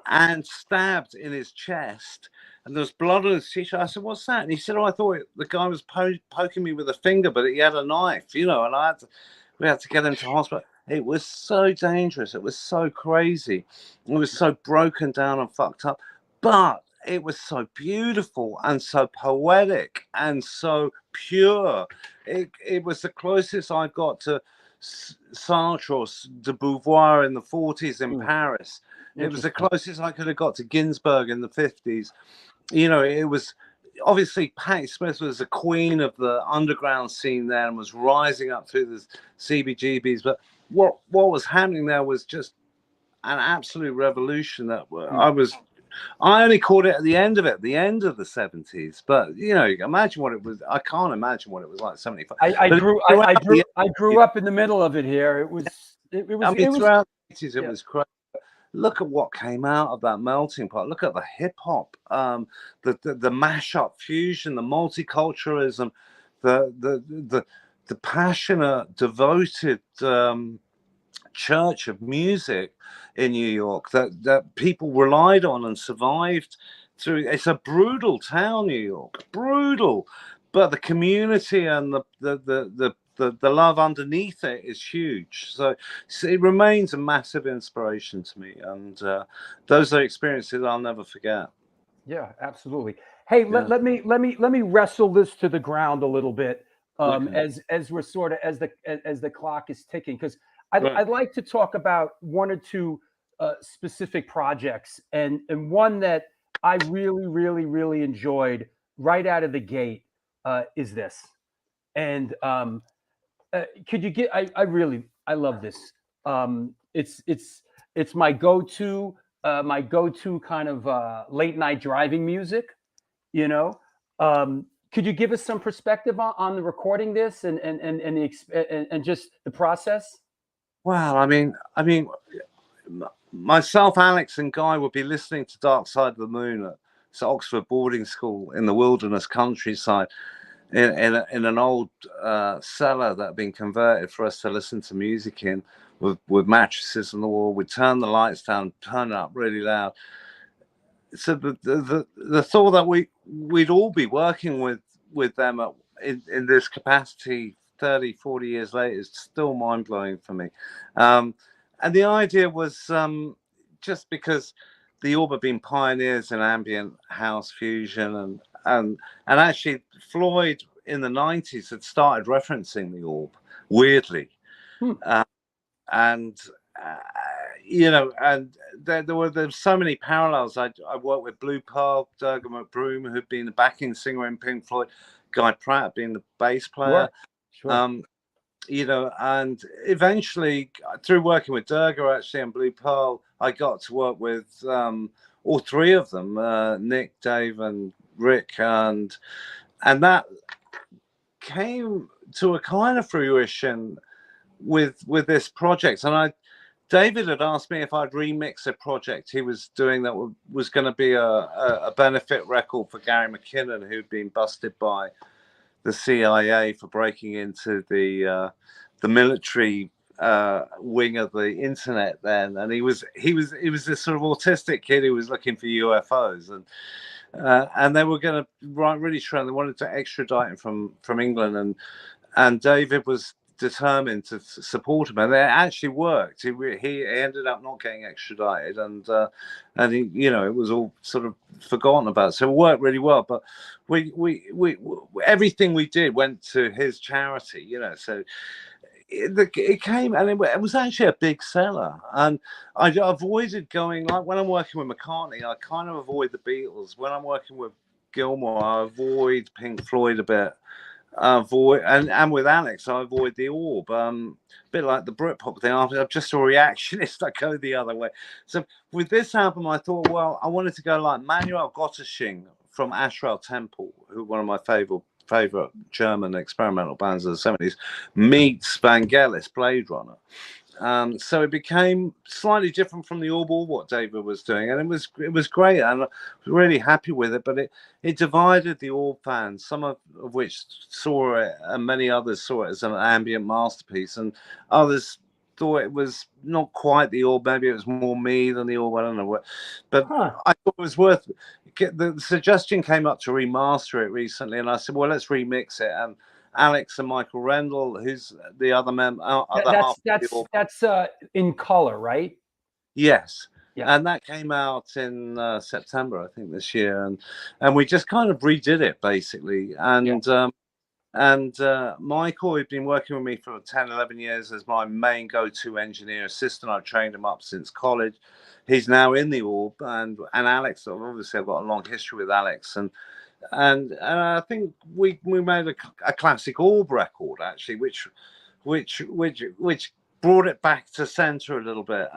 and stabbed in his chest. And there was blood on his t-shirt. I said, "What's that?" And he said, "Oh, I thought the guy was poking me with a finger, but he had a knife, you know." And we had to get him to hospital. It was so dangerous. It was so crazy. It was so broken down and fucked up. But it was so beautiful and so poetic and so pure. It was the closest I got to Sartre or de Beauvoir in the 40s in Paris. It was the closest I could have got to Ginsberg in the 50s. You know, it was obviously Patti Smith was the queen of the underground scene there and was rising up through the CBGBs. But what was happening there was just an absolute revolution. That I only caught it at the end of the 70s. But you know, imagine what it was. I can't imagine what it was like 75. I grew up in the middle of it here. It was throughout the 80s, it was crazy. Look at what came out of that melting pot. Look at the hip hop, the mashup fusion, the multiculturalism, the passionate, devoted church of music in New York that people relied on and survived through. It's a brutal town, New York, brutal, but the community and the love underneath it is huge. So it remains a massive inspiration to me, and those are experiences I'll never forget. Yeah, absolutely. Hey, let me wrestle this to the ground a little bit, as we're sort of as the clock is ticking, because I'd like to talk about 1 or 2 specific projects, and one that I really enjoyed right out of the gate is this, and could you get? I love this. It's my go-to kind of late night driving music. You know, could you give us some perspective on the recording this and just the process? Well, I mean, myself, Alex, and Guy would be listening to Dark Side of the Moon at Oxford boarding school in the wilderness countryside. In an old cellar that had been converted for us to listen to music in, with mattresses on the wall. We'd turn the lights down, turn it up really loud. So the thought that we'd all be working with them in this capacity 30, 40 years later is still mind-blowing for me. And the idea was just because the Orb have been pioneers in ambient house fusion, and actually Floyd in the 90s had started referencing the Orb, weirdly. You know, and there were so many parallels. I worked with Blue Pearl, Durga McBroom, who'd been the backing singer in Pink Floyd, Guy Pratt being the bass player. Sure. You know, and eventually through working with Durga actually and Blue Pearl, I got to work with all 3 of them, Nick, Dave, and Rick, and that came to a kind of fruition with this project. And David had asked me if I'd remix a project he was doing that was going to be a benefit record for Gary McKinnon, who'd been busted by the CIA for breaking into the military wing of the internet then. And he was this sort of autistic kid who was looking for UFOs, and they were going to write really strong. They wanted to extradite him from England, and David was determined to support him, and it actually worked. He ended up not getting extradited, and he, you know, it was all sort of forgotten about. So it worked really well. But we everything we did went to his charity, you know. So it came, and it was actually a big seller. And I avoided going, like when I'm working with McCartney, I kind of avoid the Beatles. When I'm working with Gilmour, I avoid Pink Floyd a bit. Avoid and with Alex, I avoid the Orb. A bit like the Britpop thing. I'm just a reactionist. I go the other way. So with this album, I thought, well, I wanted to go like Manuel Gottesching from Astral Temple, who one of my favorite German experimental bands of the 70s, meets Vangelis, Blade Runner. So it became slightly different from the Orb or what David was doing, and it was great, and I was really happy with it. But it divided the Orb fans, some of which saw it, and many others saw it as an ambient masterpiece, and others thought it was not quite the Orb. Maybe it was more me than the Orb. I don't know what, but I thought it was worth. The suggestion came up to remaster it recently, and I said, well, let's remix it. And Alex and Michael Rendell, who's the other member, that's in color, right? Yes. Yeah. And that came out in September, I think, this year, and we just kind of redid it basically. And Michael, who'd been working with me for 10, 11 years as my main go-to engineer assistant. I've trained him up since college. He's now in the Orb, and Alex. Obviously, I've got a long history with Alex, and I think we made a classic Orb record actually, which brought it back to center a little bit,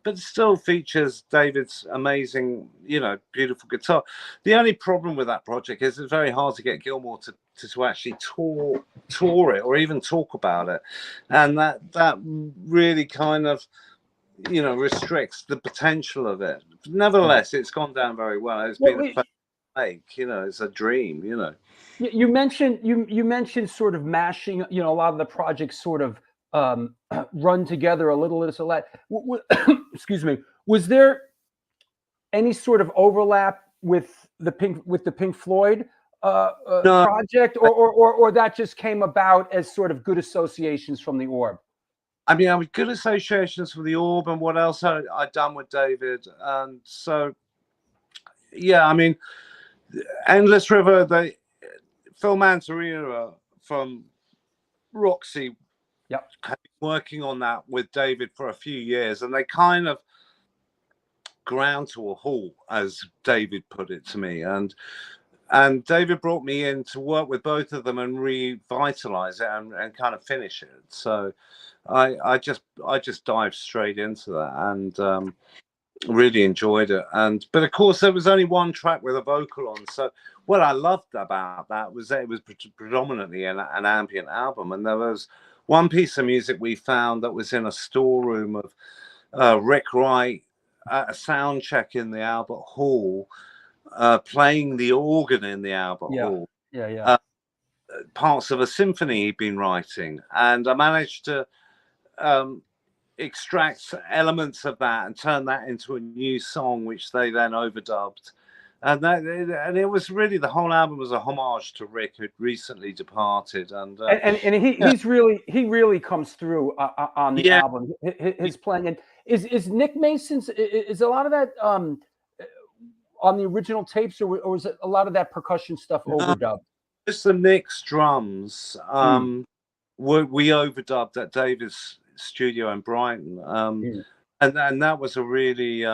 but still features David's amazing, you know, beautiful guitar. The only problem with that project is it's very hard to get Gilmour to actually tour it or even talk about it, and that really kind of, you know, restricts the potential of it. Nevertheless, it's gone down very well. It's been you know, it's a dream, you know. You mentioned sort of mashing, you know, a lot of the projects sort of run together a little this or that. Excuse me. Was there any sort of overlap with the Pink Floyd project, or that just came about as sort of good associations from the Orb? I mean, I mean, good associations for the Orb, and what else I'd done with David, and so yeah, I mean, Endless River, Phil Manzarino from Roxy, yep, had been working on that with David for a few years, and they kind of ground to a halt, as David put it to me, and David brought me in to work with both of them and revitalize it and kind of finish it. So I just dived straight into that and really enjoyed it. But of course there was only one track with a vocal on. So what I loved about that was that it was predominantly an ambient album, and there was one piece of music we found that was in a storeroom of Rick Wright at a sound check in the Albert Hall, playing the organ in the Albert Hall. Parts of a symphony he'd been writing, and I managed to extract elements of that and turn that into a new song, which they then overdubbed. And it was really, the whole album was a homage to Rick, who'd recently departed, and he really comes through on the album. His playing, and is Nick Mason's, is a lot of that on the original tapes, or was it a lot of that percussion stuff overdubbed? Just the Nick's drums. We overdubbed at David's studio in Brighton, and that was a really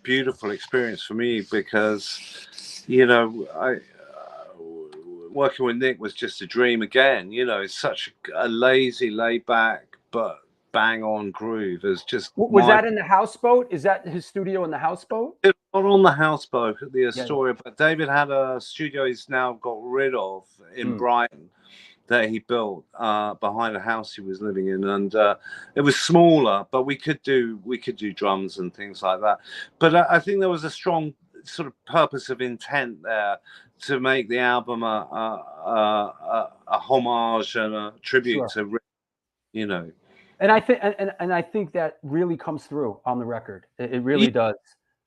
beautiful experience for me, because, you know, working with Nick was just a dream again. You know, it's such a lazy, laid back but bang on groove. It's just was that in the houseboat? Is that his studio in the houseboat? It not on the houseboat at the Astoria, but David had a studio he's now got rid of in Brighton that he built behind a house he was living in, and it was smaller, but we could do drums and things like that. But I think there was a strong sort of purpose of intent there to make the album a homage and a tribute to Rick, you know. And I think and I think that really comes through on the record. It really does.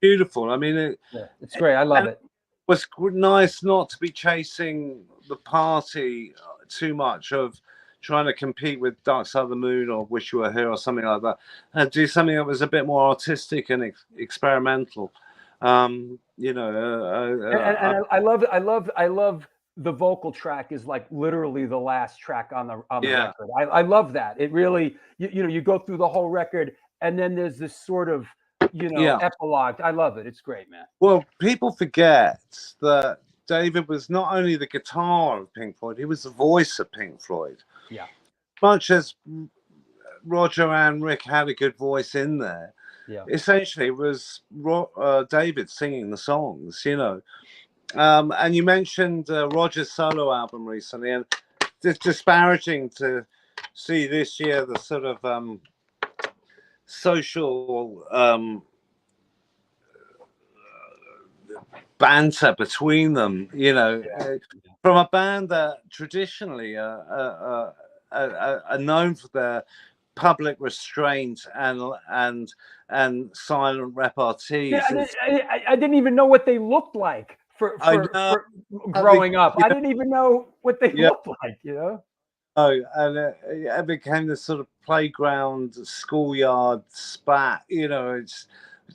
Beautiful. I mean, it's great. I love it. It was nice not to be chasing the party too much, of trying to compete with Dark Side of the Moon or Wish You Were Here or something like that, and do something that was a bit more artistic and experimental. You know, I love the vocal track is like literally the last track on the record. I love that. It really, you know, you go through the whole record and then there's this sort of, you know, epilogue. I love it. It's great, man. Well, people forget that David was not only the guitar of Pink Floyd, he was the voice of Pink Floyd. Yeah. Much as Roger and Rick had a good voice in there, essentially it was David singing the songs, you know. And you mentioned Roger's solo album recently, and it's disparaging to see this year the sort of social banter between them, you know, from a band that traditionally are known for their public restraint and silent repartees. Yeah, I didn't even know what they looked like for growing up. I didn't even know what they looked like, you know. Oh, and it became this sort of playground, schoolyard spat. You know, it's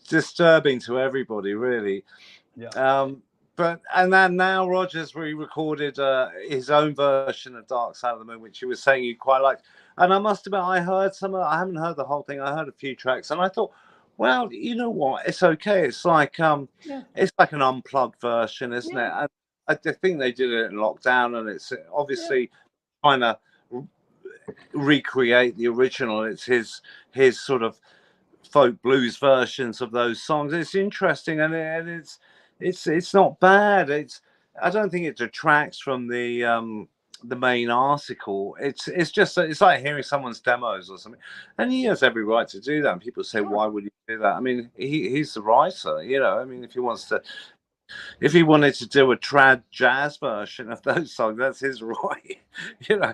disturbing to everybody, really. Yeah. But then now Roger's re-recorded his own version of Dark Side of the Moon, which he was saying he quite liked. And I must admit, I heard some. I haven't heard the whole thing. I heard a few tracks, and I thought, well, you know what? It's okay. It's like it's like an unplugged version, isn't it? And I think they did it in lockdown, and it's obviously trying to recreate the original. It's his sort of folk blues versions of those songs. It's interesting, and it's not bad. I don't think it detracts from the main article. It's like hearing someone's demos or something, and he has every right to do that. And people say, why would he do that? I mean, he's the writer, you know. I mean, if he wanted to do a trad jazz version of those songs, that's his right. you know.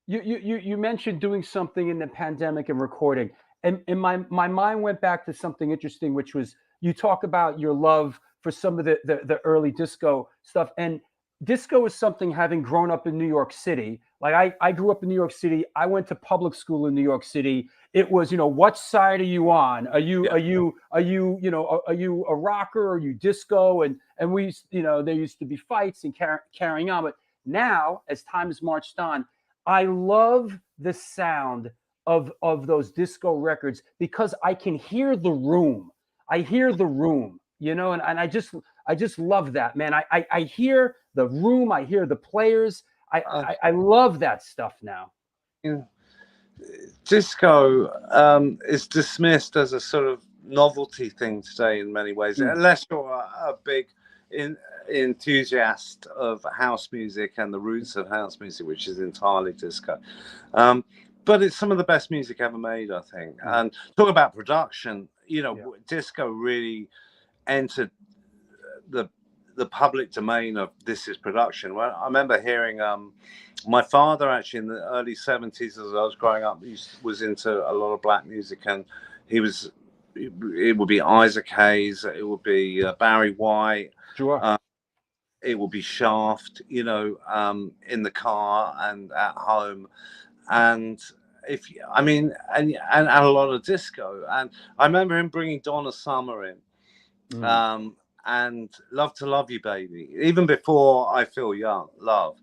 You mentioned doing something in the pandemic and recording, and my mind went back to something interesting, which was you talk about your love for some of the early disco stuff. And disco is something, having grown up in New York City. Like I grew up in New York City. I went to public school in New York City. It was, you know, what side are you on? Are you a rocker? Are you disco? And we, you know, there used to be fights and carrying on. But now, as time has marched on, I love the sound of those disco records because I can hear the room. I hear the room, you know, and I just love that, man. I hear the room. I hear the players. I love that stuff now. Yeah. Disco is dismissed as a sort of novelty thing today in many ways, unless you're a big enthusiast of house music and the roots of house music, which is entirely disco. But it's some of the best music ever made, I think. And talk about production, you know, disco really entered the public domain of this is production. Well, I remember hearing my father actually in the early 70s, as I was growing up, he was into a lot of black music, and it would be Isaac Hayes, it would be Barry White, sure. It would be Shaft, you know, in the car and at home, and and a lot of disco. And I remember him bringing Donna Summer in, and Love to Love You Baby, even before I Feel Young. Love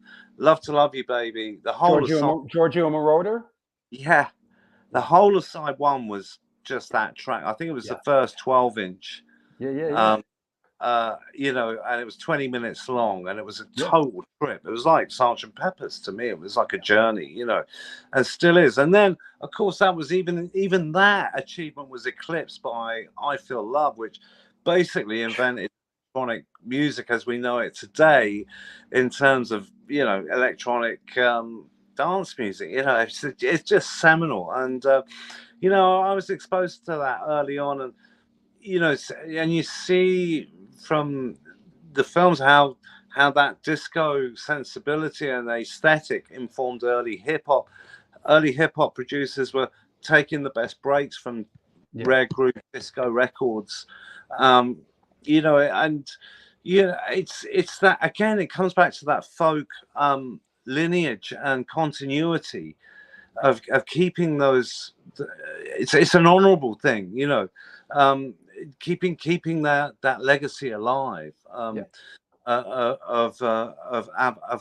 to Love You Baby, the whole Giorgio Moroder. Yeah, the whole of side one was just that track. I think it was the first 12-inch. You know, and it was 20 minutes long, and it was a total trip. It was like Sgt. Pepper's to me. It was like a journey, you know, and still is. And then, of course, that was even that achievement was eclipsed by I Feel Love, which basically invented electronic music as we know it today, in terms of, you know, electronic dance music. You know, it's just seminal. And you know, I was exposed to that early on, and you know, and you see from the films how that disco sensibility and aesthetic informed early hip hop. Early hip hop producers were taking the best breaks from rare groove disco records. You know, and you know, it's that again. It comes back to that folk lineage and continuity of keeping those. It's an honourable thing, you know, keeping that legacy alive. Of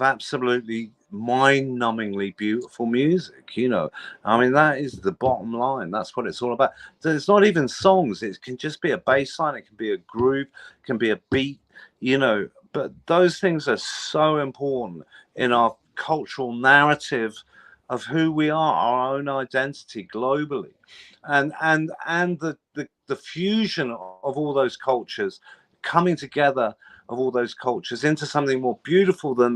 absolutely mind-numbingly beautiful music, you know. I mean, that is the bottom line. That's what it's all about. So it's not even songs. It can just be a bass line. It can be a groove. It can be a beat, you know. But those things are so important in our cultural narrative of who we are, our own identity globally, and the fusion of all those cultures, coming together of all those cultures into something more beautiful than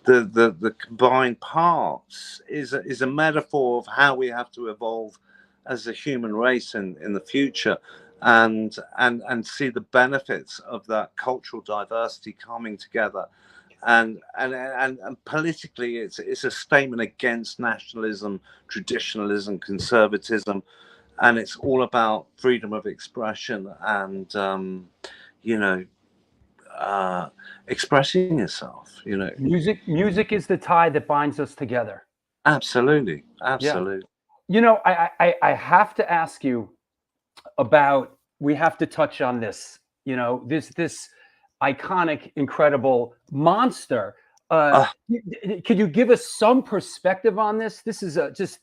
the combined parts is a metaphor of how we have to evolve as a human race in the future, and see the benefits of that cultural diversity coming together. And politically, it's a statement against nationalism, traditionalism, conservatism, and it's all about freedom of expression and you know, expressing yourself. You know, music is the tie that binds us together. Absolutely. Yeah. You know, I have to ask you about. We have to touch on this. You know, this iconic, incredible monster. Could you give us some perspective on this? This is just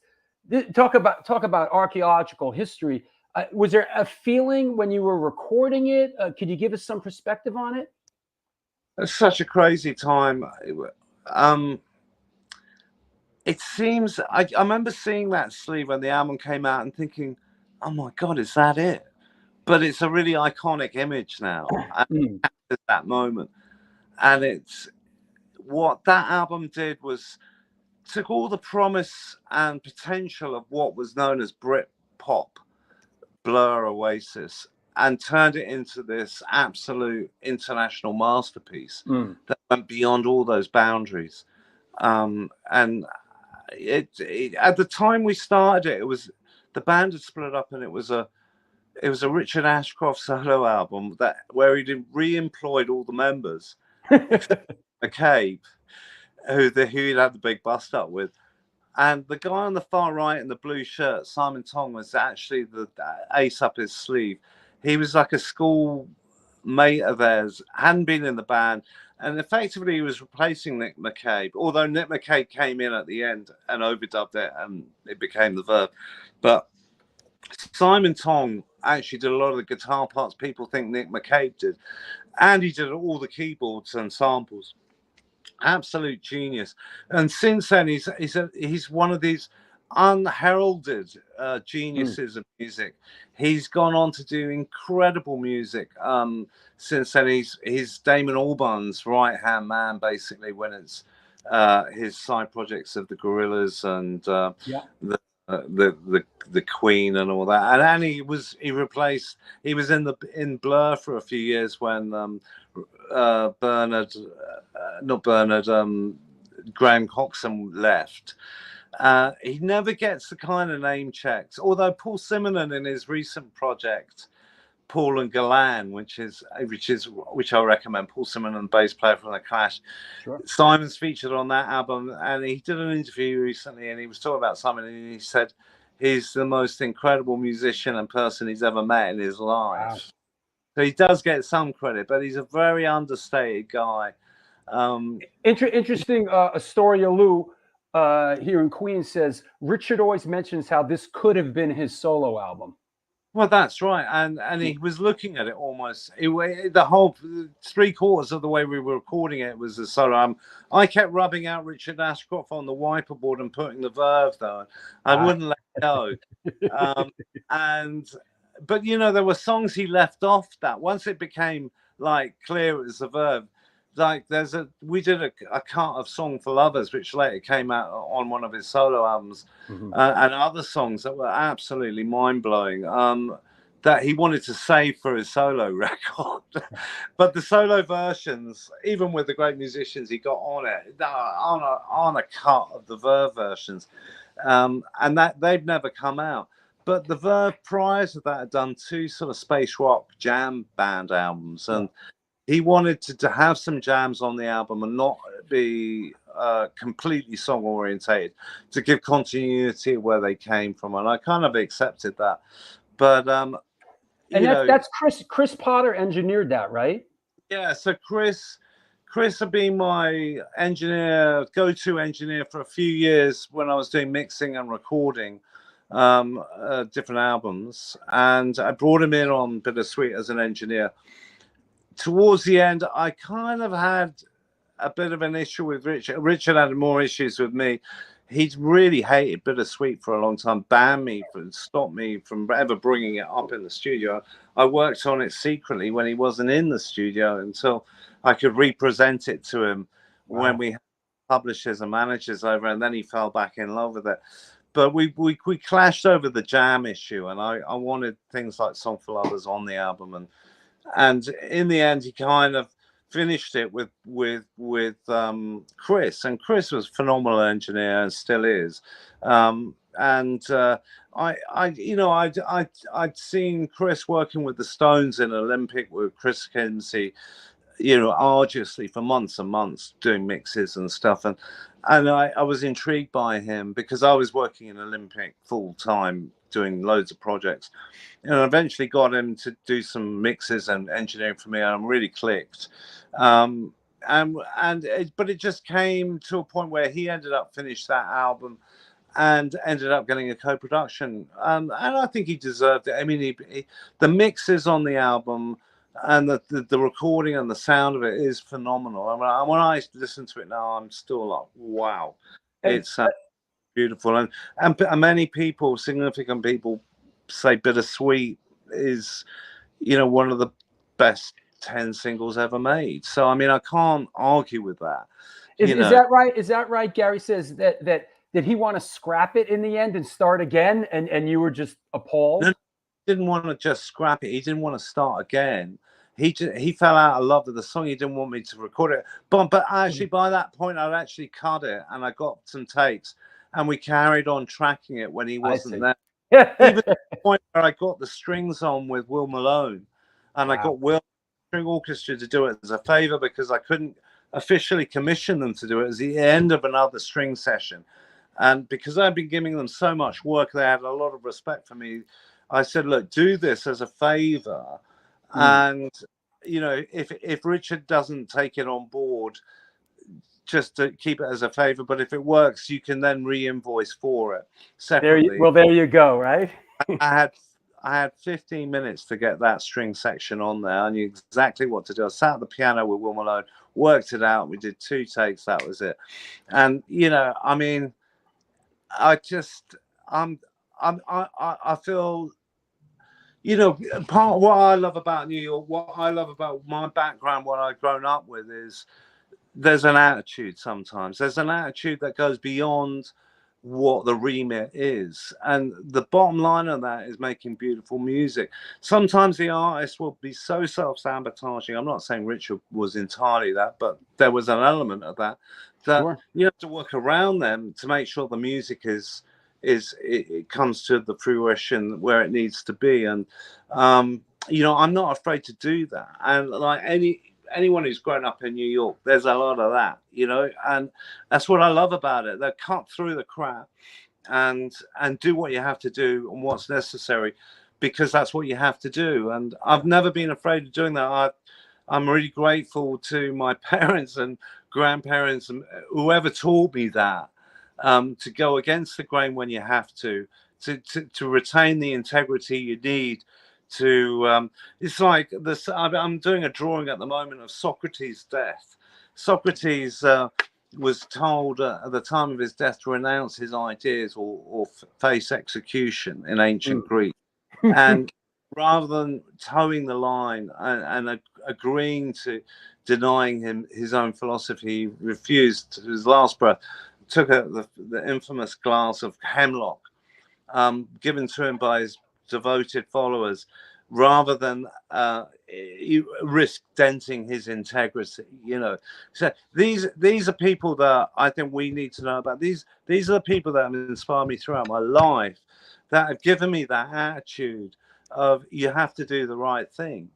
talk about archaeological history. Was there a feeling when you were recording it? Could you give us some perspective on it? It's such a crazy time. It seems I remember seeing that sleeve when the album came out and thinking, "Oh my God, is that it?" But it's a really iconic image now at that moment, and it's what that album did was took all the promise and potential of what was known as Brit pop, Blur, Oasis, and turned it into this absolute international masterpiece that went beyond all those boundaries. And it at the time we started it, it was the band had split up, and it was a Richard Ashcroft solo album where he re-employed all the members, except McCabe, who he'd had the big bust up with. And the guy on the far right in the blue shirt, Simon Tong, was actually the ace up his sleeve. He was like a school mate of theirs, hadn't been in the band, and effectively he was replacing Nick McCabe, although Nick McCabe came in at the end and overdubbed it and it became the Verve. But Simon Tong actually did a lot of the guitar parts people think Nick McCabe did, and he did all the keyboards and samples. Absolute genius. And since then he's one of these unheralded geniuses of music. He's gone on to do incredible music. Since then he's Damon Albarn's right hand man, basically, when it's his side projects of the Gorillaz and the Queen and all that. And he was in Blur for a few years when Graham Coxon left. He never gets the kind of name checks, although Paul Simonon in his recent project, Paul and Galan, which I recommend, Paul Simonon, bass player from the Clash. Sure. Simon's featured on that album, and he did an interview recently, and he was talking about Simon, and he said he's the most incredible musician and person he's ever met in his life. Wow. So he does get some credit, but he's a very understated guy. Interesting. Astoria Lou here in Queens says Richard always mentions how this could have been his solo album. Well, that's right, and he was looking at it almost. The whole 3/4 of the way we were recording it was a solo album. I kept rubbing out Richard Ashcroft on the wiper board and putting the Verve though. I wouldn't let go, and but you know, there were songs he left off that once it became like clear it was the Verve. Like we did a cut of Song for Lovers, which later came out on one of his solo albums, and other songs that were absolutely mind-blowing, that he wanted to save for his solo record. But the solo versions, even with the great musicians he got on it, on a cut of the Verve versions, and that they've never come out. But the Verve prior to that had done 2 sort of space rock jam band albums, and he wanted to have some jams on the album and not be completely song orientated, to give continuity of where they came from, and I kind of accepted that. But that's Chris Potter engineered that, right? Yeah. So Chris had been my go-to engineer for a few years when I was doing mixing and recording different albums, and I brought him in on Bittersweet as an engineer. Towards the end, I kind of had a bit of an issue with Richard. Richard had more issues with me. He'd really hated Bittersweet for a long time, banned me, stopped me from ever bringing it up in the studio. I worked on it secretly when he wasn't in the studio until I could represent it to him when we had publishers and managers over, and then he fell back in love with it. But we clashed over the jam issue, and I wanted things like Song for Lovers on the album, and in the end, he kind of finished it with Chris, and Chris was a phenomenal engineer and still is. I'd seen Chris working with the Stones in Olympic with Chris Kinsey, arduously for months and months doing mixes and stuff, and I was intrigued by him because I was working in Olympic full time doing loads of projects, and eventually got him to do some mixes and engineering for me, and I'm really clicked. But it just came to a point where he ended up finished that album and ended up getting a co-production, and I think he deserved it. I mean, the mixes on the album and the recording and the sound of it is phenomenal. I mean, when I listen to it now, I'm still like, wow, it's beautiful. And many people, significant people, say Bittersweet is, one of the best 10 singles ever made. So I mean, I can't argue with that. Is that right? Is that right? Gary says that did he want to scrap it in the end and start again, and you were just appalled? No, he didn't want to just scrap it. He didn't want to start again. He fell out of love with the song. He didn't want me to record it. But actually, by that point, I'd actually cut it, and I got some takes, and we carried on tracking it when he wasn't there. Even to the point where I got the strings on with Will Malone, and I got Will String Orchestra to do it as a favor because I couldn't officially commission them to do it as the end of another string session. And because I'd been giving them so much work, they had a lot of respect for me. I said, look, do this as a favor. And, if Richard doesn't take it on board, just to keep it as a favor, but if it works, you can then re-invoice for it separately. There you go, right? I had 15 minutes to get that string section on there. I knew exactly what to do. I sat at the piano with Will Malone, worked it out. We did 2 takes. That was it. And I mean, I feel, part of what I love about New York, what I love about my background, what I've grown up with is there's an attitude sometimes. There's an attitude that goes beyond what the remit is. And the bottom line of that is making beautiful music. Sometimes the artist will be so self-sabotaging. I'm not saying Richard was entirely that, but there was an element of that you have to work around them to make sure the music it comes to the fruition where it needs to be. And I'm not afraid to do that. And like anyone who's grown up in New York, there's a lot of that, and that's what I love about it. They cut through the crap and do what you have to do and what's necessary, because that's what you have to do. And I've never been afraid of doing that. I'm really grateful to my parents and grandparents and whoever taught me that, to go against the grain when you have to retain the integrity you need to it's like this. I'm doing a drawing at the moment of Socrates' death. Socrates was told at the time of his death to renounce his ideas or face execution in ancient Greek, and rather than towing the line and agreeing to denying him his own philosophy, he refused to his last breath, took the infamous glass of hemlock given to him by his devoted followers, rather than risk denting his integrity. So these are people that I think we need to know about. These are the people that have inspired me throughout my life, that have given me that attitude of you have to do the right thing,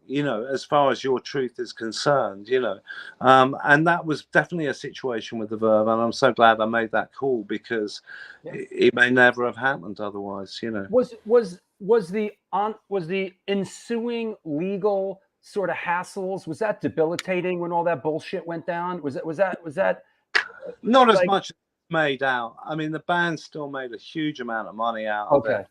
as far as your truth is concerned, and that was definitely a situation with the Verve, and I'm so glad I made that call, because it may never have happened otherwise. Was the ensuing legal sort of hassles, was that debilitating when all that bullshit went down? Was that not as much as made out? I mean, the band still made a huge amount of money out of it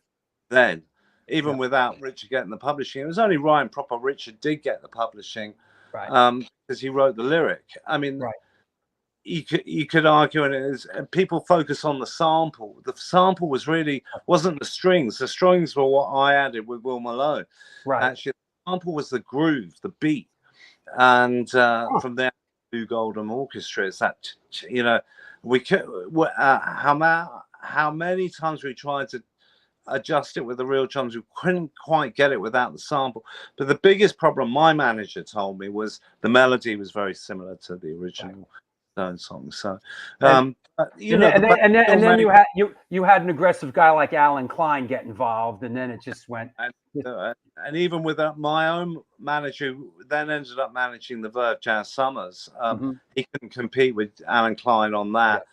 then, even without Richard getting the publishing. It was only right and proper Richard did get the publishing, because he wrote the lyric. I mean, you could argue, and it is, people focus on the sample. The sample wasn't the strings. The strings were what I added with Will Malone. Actually, the sample was the groove, the beat, and from there, Blue Golden Orchestra. It's that, we could. How many times we tried to adjust it with the real drums, we couldn't quite get it without the sample. But the biggest problem, my manager told me, was the melody was very similar to the original Stone song. So and then you had an aggressive guy like Alan Klein get involved, and then it just went. And even with my own manager, who then ended up managing the Verve Jazz Summers, he couldn't compete with Alan Klein on that.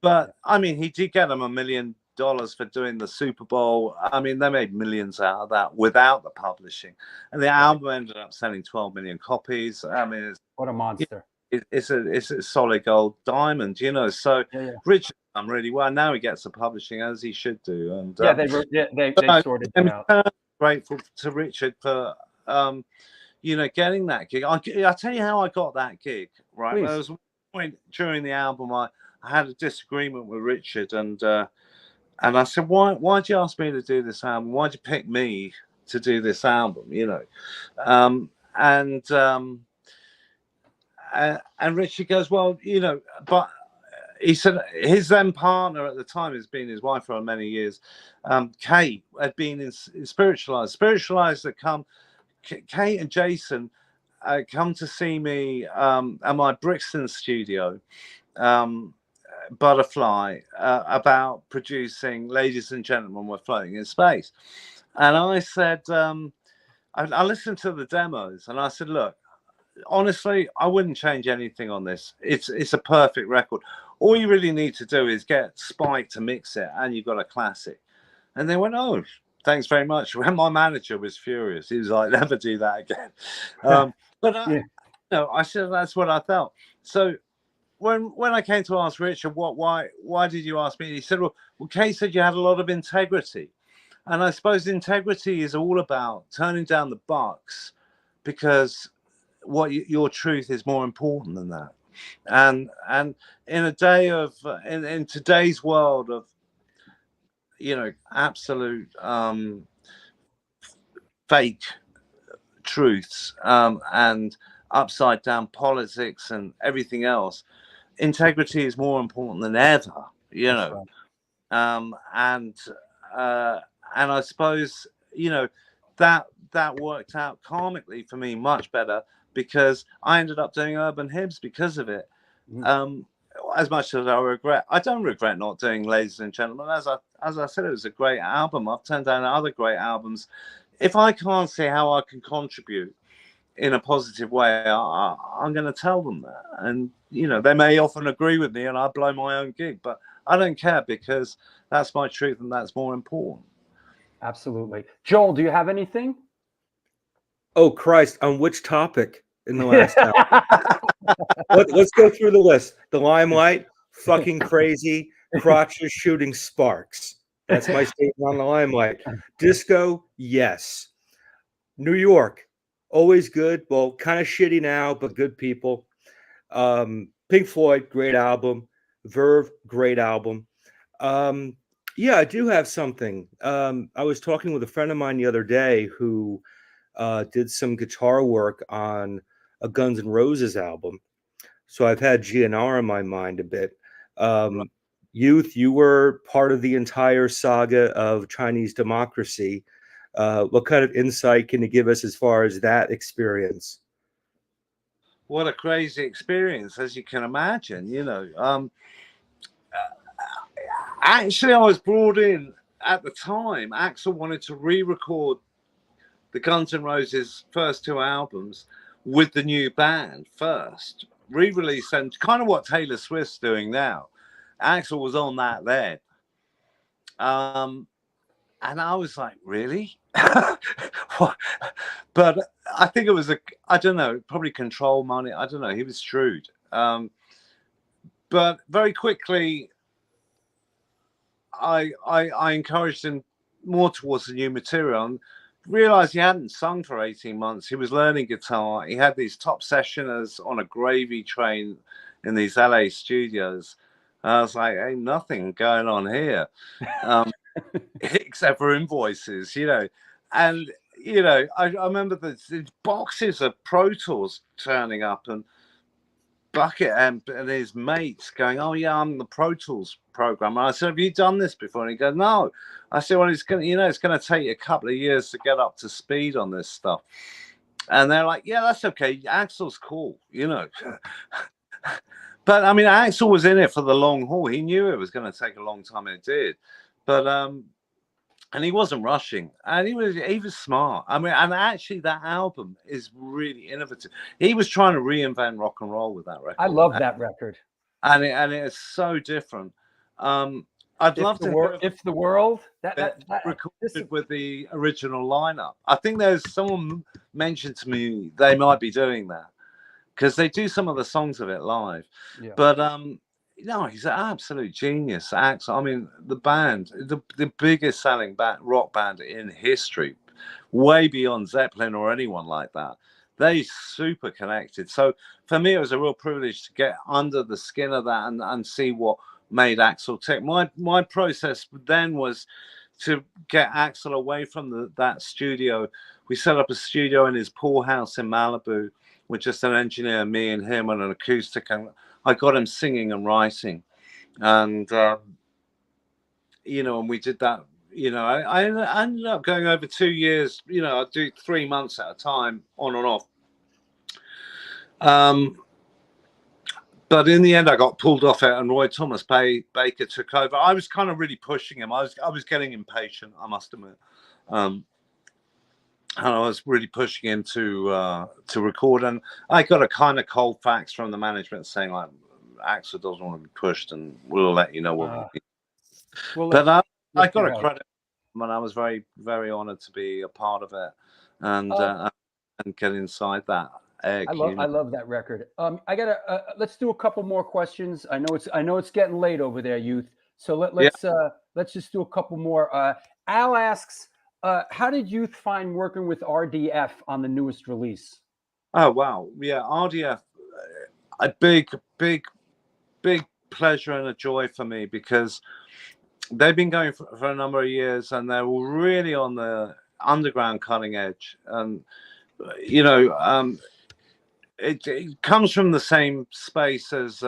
But I mean, he did get him $1 million for doing the Super Bowl. I mean, they made millions out of that without the publishing, and the album ended up selling 12 million copies. I mean, what a monster! It's a solid gold diamond, So Richard done really well. Now he gets the publishing, as he should do. And they sorted it out. I'm grateful to Richard for getting that gig. I'll tell you how I got that gig. Right, Please. There was one point during the album I had a disagreement with Richard, and I said, why'd you ask me to do this album? Why'd you pick me to do this album? And Richard goes, well, but he said his then partner at the time has been his wife for many years. Kate had been in Spiritualized that Kate and Jason come to see me at my Brixton studio, Butterfly, about producing Ladies and Gentlemen We're Floating in Space. And I said, I listened to the demos, and I said, look, honestly, I wouldn't change anything on this. It's a perfect record. All you really need to do is get Spike to mix it, and you've got a classic. And they went, oh, thanks very much. When my manager was furious, he was like, never do that again. I said, that's what I felt. So when I came to ask Richard, why did you ask me? He said, well, Kay said you had a lot of integrity. And I suppose integrity is all about turning down the bucks, because your truth is more important than that. And in a day of in today's world of absolute fake truths and upside down politics and everything else, integrity is more important than ever. And I suppose that worked out karmically for me much better, because I ended up doing Urban Hymns because of it. As much as I don't regret not doing Ladies and Gentlemen. As I said, it was a great album. I've turned down other great albums. If I can't see how I can contribute in a positive way, I'm going to tell them that. And they may often agree with me, and I blow my own gig, but I don't care, because that's my truth, and that's more important. Absolutely. Joel, do you have anything? Oh Christ! On which topic in the last hour? Let's go through the list. The Limelight, fucking crazy, crotches shooting sparks. That's my statement on the Limelight. Disco, yes. New York, always good. Well, kind of shitty now, but good people. Pink Floyd, great album. Verve, great album. Yeah, I do have something. I was talking with a friend of mine the other day who did some guitar work on a Guns N' Roses album. So I've had GNR in my mind a bit. Youth, you were part of the entire saga of Chinese democracy. What kind of insight can you give us as far as that experience? What a crazy experience, as you can imagine. Actually, I was brought in at the time. Axl wanted to re-record the Guns N' Roses first 2 albums with the new band first, re-release, and kind of what Taylor Swift's doing now. Axl was on that then. And I was like, really? What? But I think it was I don't know, probably control money. I don't know. He was shrewd. But very quickly, I encouraged him more towards the new material and realized he hadn't sung for 18 months. He was learning guitar. He had these top sessioners on a gravy train in these LA studios. I was like, ain't nothing going on here. Except for invoices, and I remember the boxes of Pro Tools turning up, and Bucket and his mates going, "Oh yeah, I'm the Pro Tools programmer." I said, "Have you done this before?" And he goes, "No." I said, "Well, it's gonna take you a couple of years to get up to speed on this stuff." And they're like, "Yeah, that's okay. Axl's cool, But I mean, Axl was in it for the long haul. He knew it was going to take a long time, and it did. But and he wasn't rushing, and he was smart. I mean, and actually, that album is really innovative. He was trying to reinvent rock and roll with that record. I love that record, and it's so different. I'd love to hear If the World that recorded with the original lineup. I think there's someone mentioned to me they might be doing that because they do some of the songs of it live. Yeah. But he's an absolute genius. Axl. I mean, the band, the biggest selling rock band in history, way beyond Zeppelin or anyone like that. They super connected. So for me, it was a real privilege to get under the skin of that and see what made Axl tick. My process then was to get Axl away from that studio. We set up a studio in his pool house in Malibu with just an engineer, me and him, and an acoustic, and I got him singing and writing, and and we did that. I ended up going over 2 years. I'd do 3 months at a time, on and off. But in the end, I got pulled off it, and Roy Thomas Baker took over. I was kind of really pushing him. I was getting impatient, I must admit. And I was really pushing him to record, and I got a kind of cold fax from the management saying like, Axl doesn't want to be pushed, and we'll let you know what. But I got a credit, and I was very, very honored to be a part of it, and get inside that. I love that record. I gotta let's do a couple more questions. I know it's getting late over there, Youth. So let's just do a couple more. Al asks, how did Youth find working with RDF on the newest release? Oh wow, yeah, RDF, a big pleasure and a joy for me because they've been going for a number of years, and they're really on the underground cutting edge, and it comes from the same space as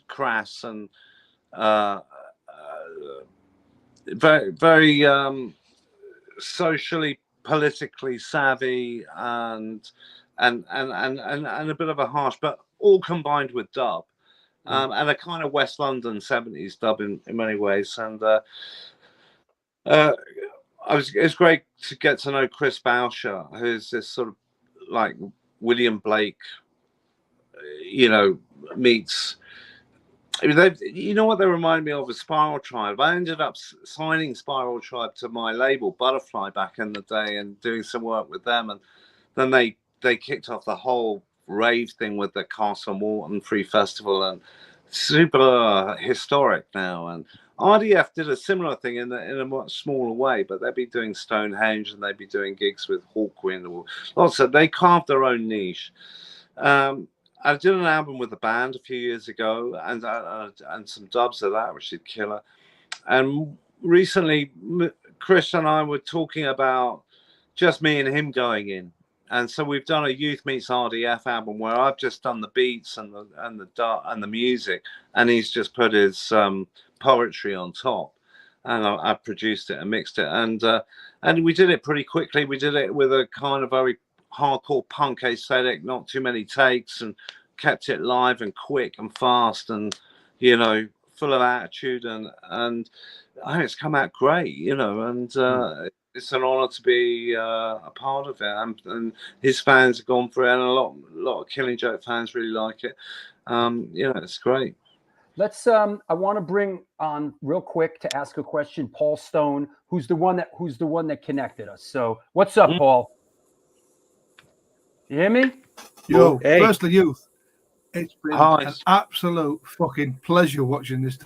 Crass, and very, very socially, politically savvy, and a bit of a harsh, but all combined with dub, and a kind of West London 70s dub in many ways. And it's great to get to know Chris Boucher, who's this sort of like William Blake, meets. You know what they remind me of? A Spiral Tribe. I ended up signing Spiral Tribe to my label Butterfly back in the day and doing some work with them, and then they kicked off the whole rave thing with the Castle Morton Free Festival, and super historic now. And RDF did a similar thing in a much smaller way, but they'd be doing Stonehenge, and they'd be doing gigs with Hawkwind, or lots of. They carved their own niche. I did an album with the band a few years ago, and some dubs of that, which is killer. And recently, Chris and I were talking about just me and him going in. And so we've done a Youth Meets RDF album where I've just done the beats and the music, and he's just put his poetry on top, and I produced it and mixed it, and we did it pretty quickly. We did it with a kind of very hardcore punk aesthetic, not too many takes, and kept it live and quick and fast, and you know, full of attitude, and I think it's come out great, you know, and it's an honor to be a part of it, and his fans have gone for it, and a lot of Killing Joke fans really like it. You know, it's great. Let's I want to bring on real quick to ask a question Paul Stone, who's the one that connected us. So what's up, Paul? You hear me? Yo, Hey. Firstly, Youth, it's been an absolute fucking pleasure watching this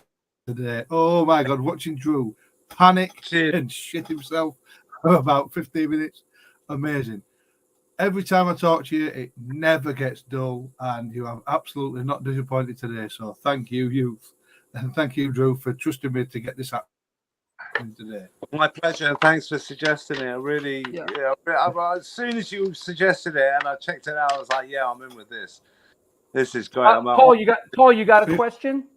today. Oh my God, watching Drew panic and shit himself for about 15 minutes. Amazing. Every time I talk to you, it never gets dull, and you have absolutely not disappointed today. So thank you, Youth, and thank you, Drew, for trusting me to get this happening today. My pleasure, and thanks for suggesting it. I really, as soon as you suggested it and I checked it out, I was like, yeah, I'm in with this. This is great. Paul, you got a question?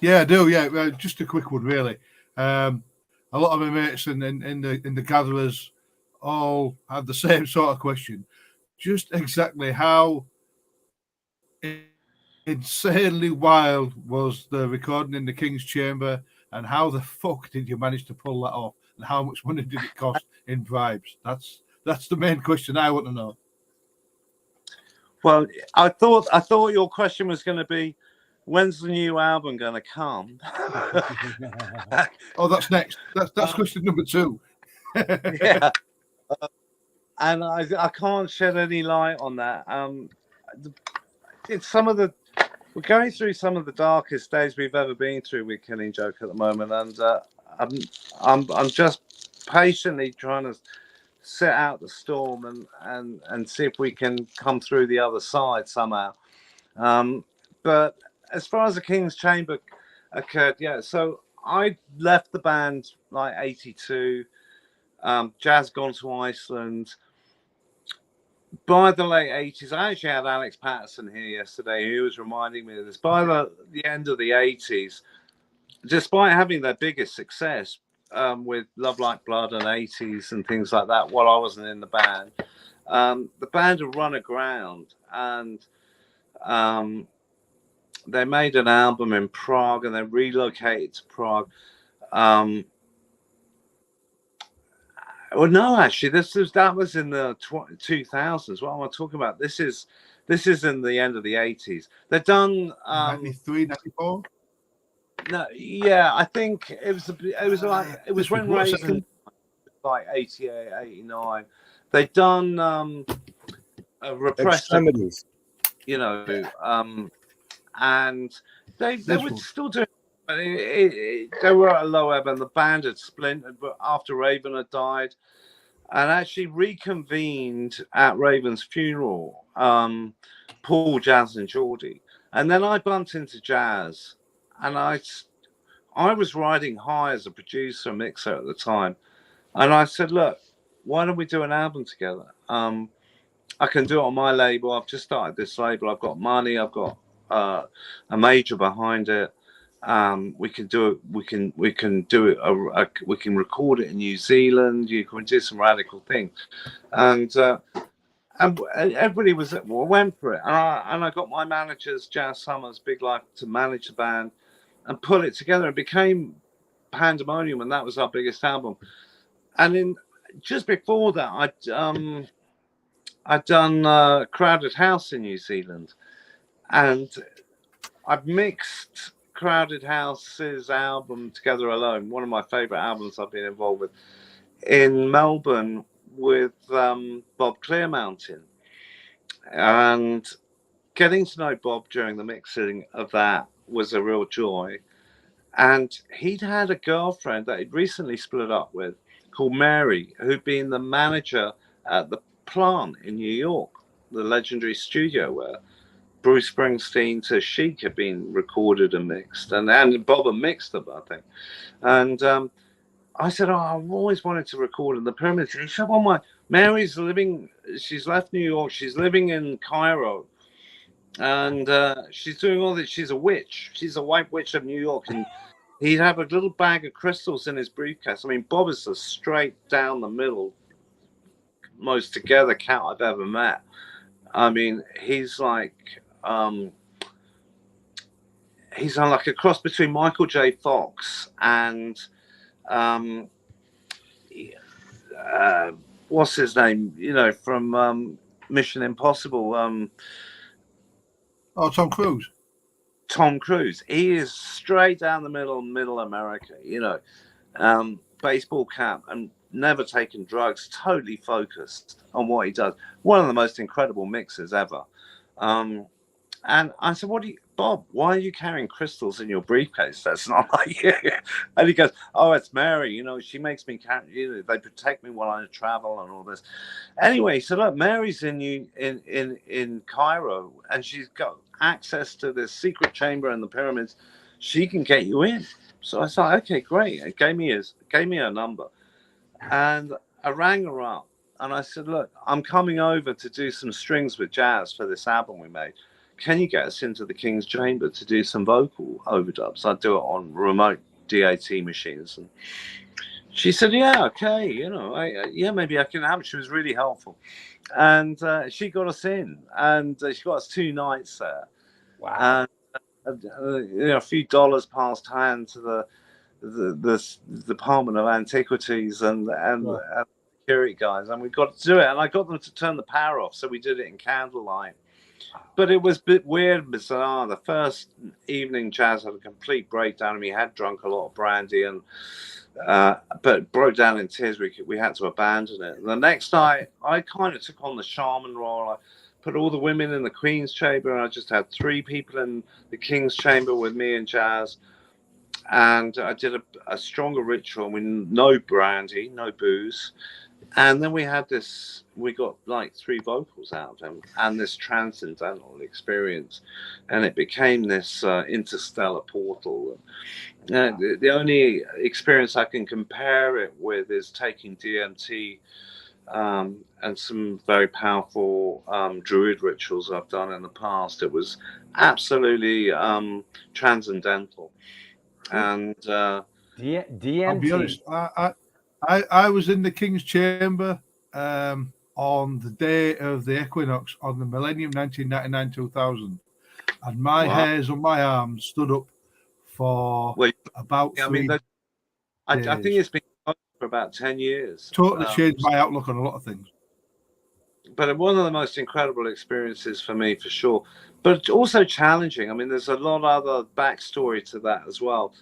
Yeah, I do. Yeah, just a quick one, really. A lot of my mates in the gatherers all had the same sort of question. Just exactly how insanely wild was the recording in the King's Chamber, and how the fuck did you manage to pull that off, and how much money did it cost in bribes? That's the main question I want to know. Well, I thought your question was going to be, when's the new album going to come? Oh, that's next. That's question number 2. Yeah. And I can't shed any light on that. It's we're going through some of the darkest days we've ever been through with Killing Joke at the moment, and I'm just patiently trying to sit out the storm and see if we can come through the other side somehow. But as far as the King's Chamber occurred, yeah. So I left the band like 82. Jazz gone to Iceland. By the late 80s, I actually had Alex Patterson here yesterday, who was reminding me of this. By the end of the 80s, despite having their biggest success with Love Like Blood and 80s and things like that, while I wasn't in the band, the band had run aground, and they made an album in Prague, and they relocated to Prague. Well, no, actually, that was in the 2000s. What am I talking about? This is in the end of the 80s. They've done 93, 94. No, yeah, I think it was when Reagan, like 88, 89. They've done a repressed, you know, and they were still doing. They were at a low ebb, and the band had splintered after Raven had died, and actually reconvened at Raven's funeral, Paul, Jazz, and Geordie. And then I bumped into Jazz, and I was riding high as a producer, mixer at the time, and I said, look, why don't we do an album together? I can do it on my label. I've just started this label. I've got money. I've got a major behind it. We can do it. We can do it. We can record it in New Zealand. You can do some radical things, and everybody went for it. And I got my managers, Jazz Summers, Big Life, to manage the band and put it together. It became Pandemonium, and that was our biggest album. And just before that, I'd done Crowded House in New Zealand, and I've mixed Crowded House's album Together Alone, one of my favorite albums I've been involved with, in Melbourne with Bob Clearmountain. And getting to know Bob during the mixing of that was a real joy. And he'd had a girlfriend that he'd recently split up with called Mary, who'd been the manager at the Plant in New York, the legendary studio where Bruce Springsteen to Chic had been recorded and mixed, and Bob had mixed them, I think. And I said, oh, I've always wanted to record in the pyramids. And he said, well, Mary's living, she's left New York. She's living in Cairo. And she's doing all this. She's a witch. She's a white witch of New York. And he'd have a little bag of crystals in his briefcase. I mean, Bob is the straight down the middle, most together cat I've ever met. I mean, he's like a cross between Michael J. Fox and what's his name? You know, from Mission Impossible. Tom Cruise. Tom Cruise. He is straight down the middle America. You know, baseball cap and never taken drugs. Totally focused on what he does. One of the most incredible mixers ever. And I said, Bob, why are you carrying crystals in your briefcase? That's not like you. And he goes, oh, it's Mary. You know, she makes me carry, you know, they protect me while I travel and all this. Anyway, he said, look, Mary's in Cairo, and she's got access to this secret chamber in the pyramids. She can get you in. So I said, okay, great. It gave me a number. And I rang her up and I said, look, I'm coming over to do some strings with jazz for this album we made. Can you get us into the King's Chamber to do some vocal overdubs? I'd do it on remote DAT machines. And she said, yeah, okay, you know, yeah, maybe I can have it. She was really helpful. And she got us in, and she got us 2 nights there. Wow. And you know, a few dollars passed hand to the Department of Antiquities and security guys, and we got to do it. And I got them to turn the power off, so we did it in candlelight. But it was a bit weird and bizarre. The first evening, Jazz had a complete breakdown, and he had drunk a lot of brandy, and but broke down in tears. We had to abandon it. And the next night, I kind of took on the shaman role. I put all the women in the Queen's Chamber, and I just had 3 people in the King's Chamber with me and Jazz. And I did a stronger ritual with no brandy, no booze. And then we got like 3 vocals out of him and this transcendental experience. And it became this interstellar portal. The only experience I can compare it with is taking DMT and some very powerful druid rituals I've done in the past. It was absolutely transcendental. And DMT. I'll be honest, I was in the King's Chamber on the day of the equinox on the millennium 1999-2000, and my hairs on my arms stood up for about 3 days. I think it's been for about 10 years. Totally changed my outlook on a lot of things. But one of the most incredible experiences for me, for sure. But also challenging. I mean, there's a lot of other backstory to that as well.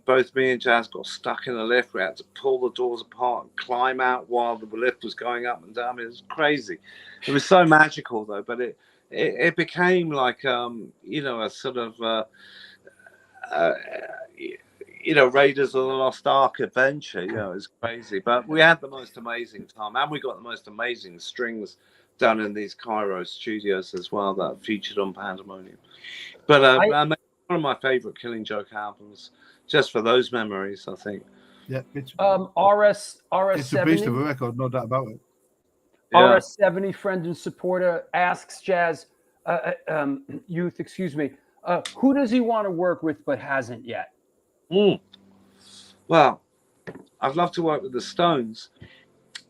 Both me and Jazz got stuck in a lift. We had to pull the doors apart and climb out while the lift was going up and down. I mean, it was crazy. It was so magical, though. But it became like, you know, a sort of, you know, Raiders of the Lost Ark adventure. You know, it was crazy. But we had the most amazing time. And we got the most amazing strings done in these Cairo studios as well that featured on Pandemonium. But one of my favorite Killing Joke albums, just for those memories, I think. Yeah, it's RS70. a beast of a record, no doubt about it. Yeah. RS70, friend and supporter, asks Jazz, Youth, excuse me, who does he want to work with but hasn't yet? Well, I'd love to work with the Stones,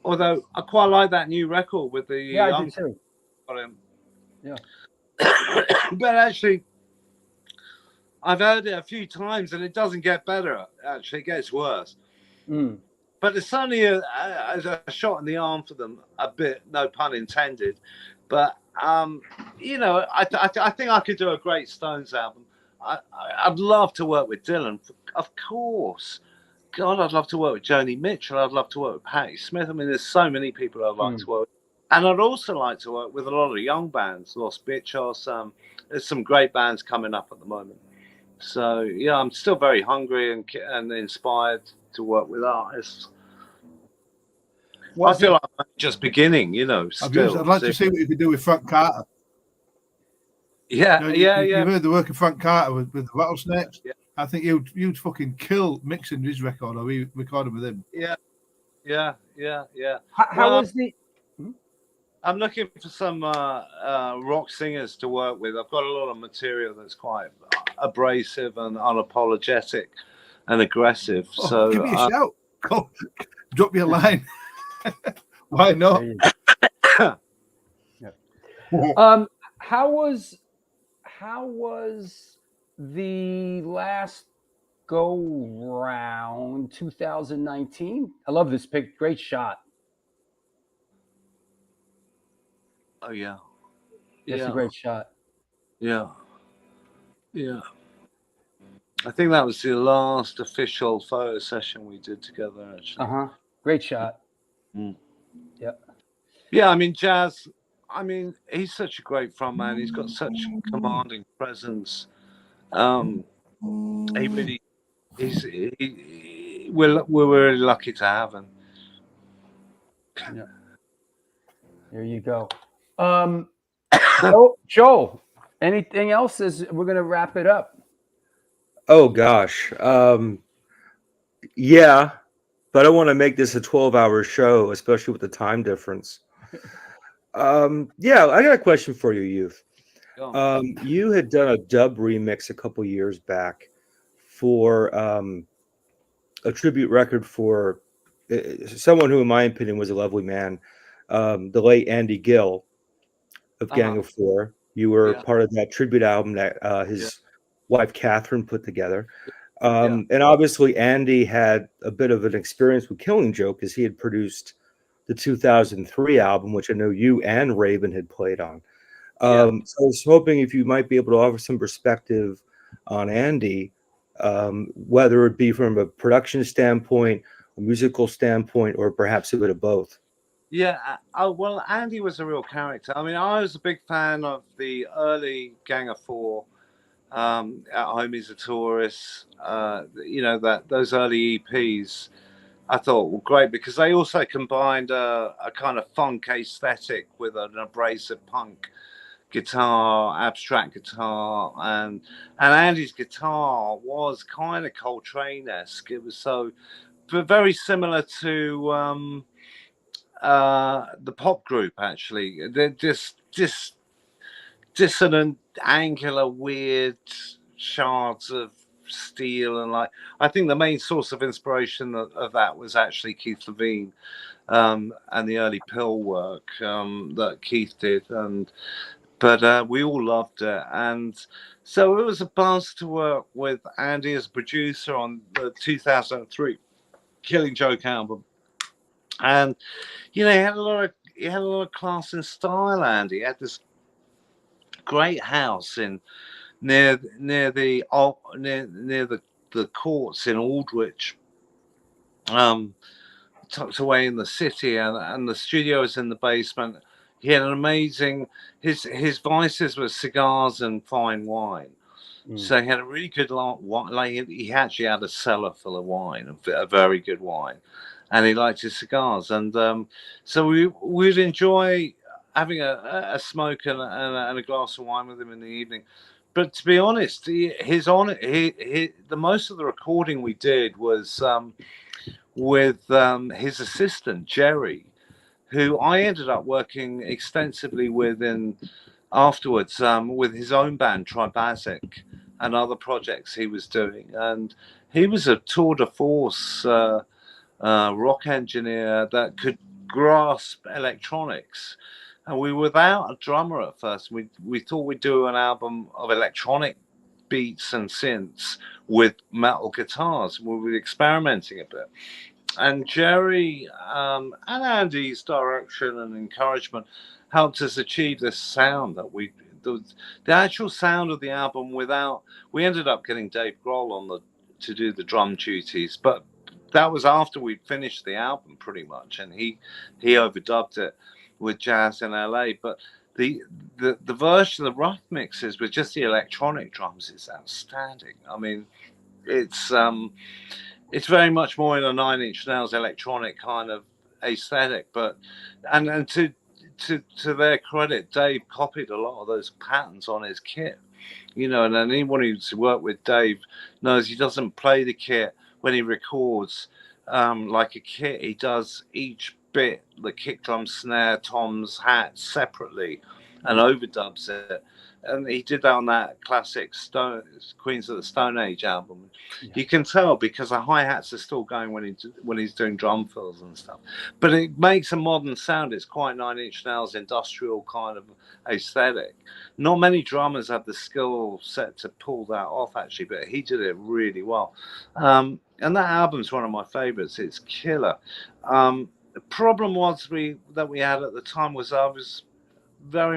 although I quite like that new record with the I do too. Yeah. But actually, I've heard it a few times and it doesn't get better. Actually, it gets worse. But it's certainly a shot in the arm for them, a bit, no pun intended. But you know, I think I could do a great Stones album. I'd love to work with Dylan, of course. God, I'd love to work with Joni Mitchell. I'd love to work with Patti Smith. I mean, there's so many people I'd like to work with. And I'd also like to work with a lot of young bands, Los Bichos. There's some great bands coming up at the moment. So, yeah, I'm still very hungry and inspired to work with artists. I feel like I'm just beginning, you know. Still. I'd like to see what you could do with Frank Carter. Yeah, You've heard the work of Frank Carter with the Rattlesnakes. Yeah. I think you'd fucking kill mixing his record or recording with him. Yeah. How was the? I'm looking for some rock singers to work with. I've got a lot of material that's quite abrasive and unapologetic and aggressive. Oh, so give me a shout. Go, drop me a line. Why not? How was the last go round 2019? I love this pic. Great shot. Oh yeah. That's a great shot. Yeah. I think that was the last official photo session we did together, actually. Great shot. Yeah, I mean, Jazz, I mean, he's such a great frontman. He's got such commanding presence. We're really lucky to have him. Yeah. There you go. Joel, anything else as we're going to wrap it up? Oh gosh. Yeah, but I want to make this a 12-hour show, especially with the time difference. Yeah, I got a question for you, Youth. You had done a dub remix a couple years back for a tribute record for someone who, in my opinion, was a lovely man, the late Andy Gill of Gang of Four. You were part of that tribute album that his wife Catherine put together. And obviously Andy had a bit of an experience with Killing Joke, as he had produced the 2003 album, which I know you and Raven had played on. So I was hoping if you might be able to offer some perspective on Andy, whether it be from a production standpoint, a musical standpoint, or perhaps a bit of both. Yeah, well, Andy was a real character. I mean, I was a big fan of the early Gang of Four, At Home He's a Tourist, those early EPs I thought were great because they also combined a kind of funk aesthetic with an abrasive punk guitar, abstract guitar, and Andy's guitar was kind of Coltrane-esque. It was so very similar to the pop group, actually. They're just dissonant, angular, weird shards of steel, and I think the main source of inspiration of that was actually Keith Levine and the early Pill work that Keith did, but we all loved it, and so it was a buzz to work with Andy as a producer on the 2003 Killing Joke album. And he had a lot of class and style. Andy he had this great house near the courts in Aldwych, tucked away in the city, and the studio was in the basement. He had an amazing his vices were cigars and fine wine. So he had a really good wine. He actually had a cellar full of wine, a very good wine. And he liked his cigars, and so we'd enjoy having a smoke and a glass of wine with him in the evening. But to be honest, the most of the recording we did was with his assistant Jerry, who I ended up working extensively with afterwards with his own band Tribazic and other projects he was doing, and he was a tour de force. Rock engineer that could grasp electronics, and we were without a drummer at first. We thought we'd do an album of electronic beats and synths with metal guitars. We were experimenting a bit, and Jerry and Andy's direction and encouragement helped us achieve this sound that the actual sound of the album. We ended up getting Dave Grohl to do the drum duties, but that was after we'd finished the album pretty much, and he overdubbed it with Jazz in LA. But the version, the rough mixes with just the electronic drums is outstanding. I mean, it's very much more in a Nine Inch Nails electronic kind of aesthetic. But and to their credit, Dave copied a lot of those patterns on his kit. you know. And anyone who's worked with Dave knows he doesn't play the kit when he records like a kit. He does each bit, the kick drum, snare, toms, hats separately, and overdubs it. And he did that on that classic Queens of the Stone Age album. Yeah. You can tell because the hi-hats are still going when he's doing drum fills and stuff. But it makes a modern sound. It's quite Nine Inch Nails, industrial kind of aesthetic. Not many drummers have the skill set to pull that off, actually, but he did it really well. And that album's one of my favorites. It's killer. The problem that we had at the time was I was very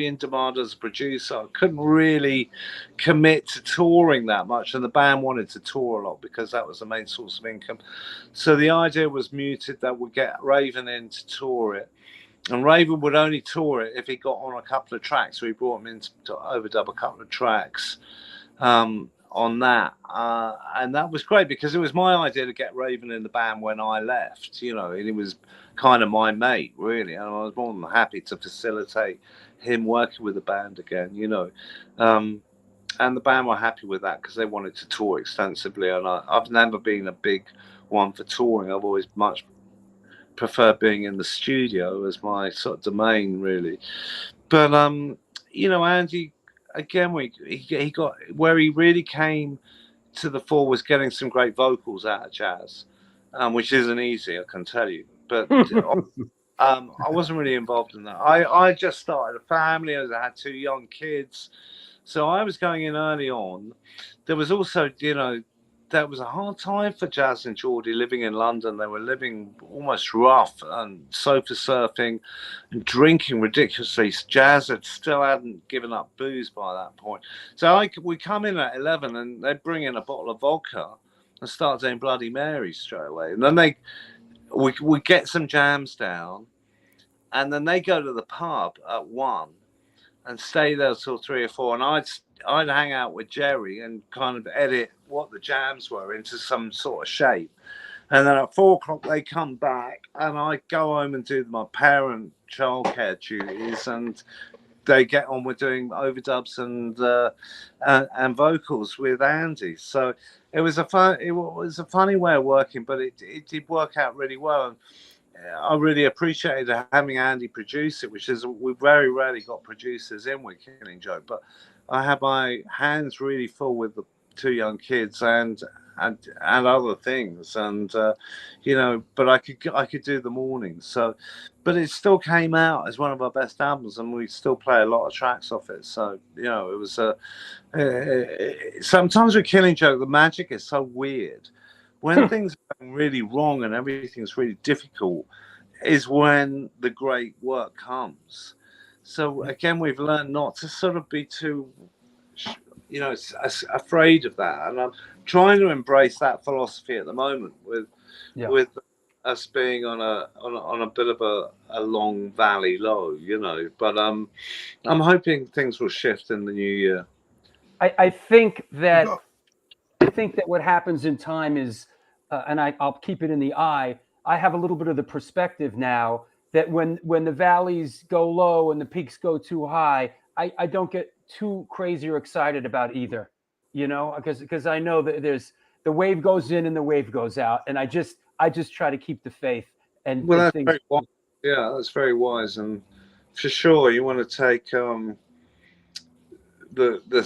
in demand as a producer. I couldn't really commit to touring that much, and the band wanted to tour a lot because that was the main source of income. So the idea was muted that we'd get Raven in to tour it, and Raven would only tour it if he got on a couple of tracks. So we brought him in to overdub a couple of tracks on that, and that was great because it was my idea to get Raven in the band when I left, you know, and he was kind of my mate, really, and I was more than happy to facilitate him working with the band again, you know. And the band were happy with that because they wanted to tour extensively, and I've never been a big one for touring. I've always much preferred being in the studio as my sort of domain, really. But you know, Andy, again, he got where he really came to the fore was getting some great vocals out of jazz, which isn't easy, I can tell you. But I wasn't really involved in that. I just started a family. I had 2 young kids, so I was going in early on. There was also, you know, that was a hard time for Jazz and Geordie living in London. They were living almost rough and sofa surfing and drinking ridiculously. Jazz still hadn't given up booze by that point. So we come in at 11 and they bring in a bottle of vodka and start doing Bloody Marys straight away. And then we get some jams down, and then they go to the pub at 1 and stay there till 3 or 4. And I'd hang out with Jerry and kind of edit what the jams were into some sort of shape. And then at 4 o'clock they come back, and I go home and do my parent childcare duties, and they get on with doing overdubs and vocals with Andy. So it was a funny way of working, but it did work out really well. And I really appreciated having Andy produce it, which is, we very rarely got producers in with Killing Joke, but I had my hands really full with the 2 young kids and other things, and you know, but I could do the mornings. So, but it still came out as one of our best albums, and we still play a lot of tracks off it. So, you know, it was sometimes with Killing Joke, the magic is so weird. When things are going really wrong and everything's really difficult, is when the great work comes. So again, we've learned not to sort of be too, you know, afraid of that, and I'm trying to embrace that philosophy at the moment with us being on a bit of a long valley low, you know. But I'm hoping things will shift in the new year. I think that what happens in time is, and I'll keep it in the eye. I have a little bit of the perspective now that when the valleys go low and the peaks go too high, I don't get too crazy or excited about either, you know, because I know that there's the wave goes in and the wave goes out, and I just try to keep the faith. And well, and that's very wise. Yeah, that's very wise, and for sure you want to take the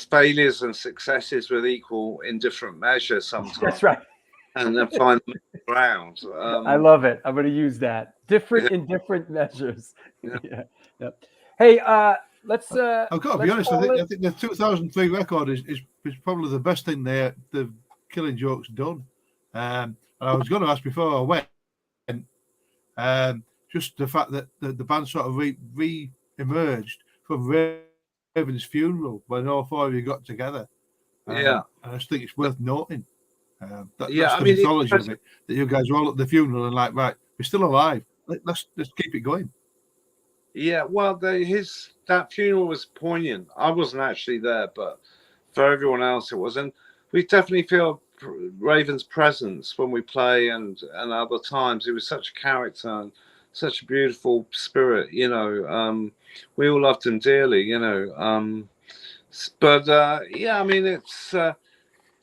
failures and successes with equal in different measures sometimes. That's right. And then find the ground. I love it. I'm going to use that. Different in different measures. Yeah. Hey, let's. I've got to be honest. I think the 2003 record is probably the best thing the Killing Joke's done. And I was going to ask before I went, just the fact that the band sort of re-emerged from Raven's funeral when all 4 of you got together. And I just think it's worth noting. That's the mythology of it. That you guys were all at the funeral and like, right, we're still alive. Let's keep it going. Yeah, well, that funeral was poignant. I wasn't actually there, but for everyone else it was, and we definitely feel Raven's presence when we play and other times. He was such a character and such a beautiful spirit, you know. We all loved him dearly, you know. But yeah, I mean, it's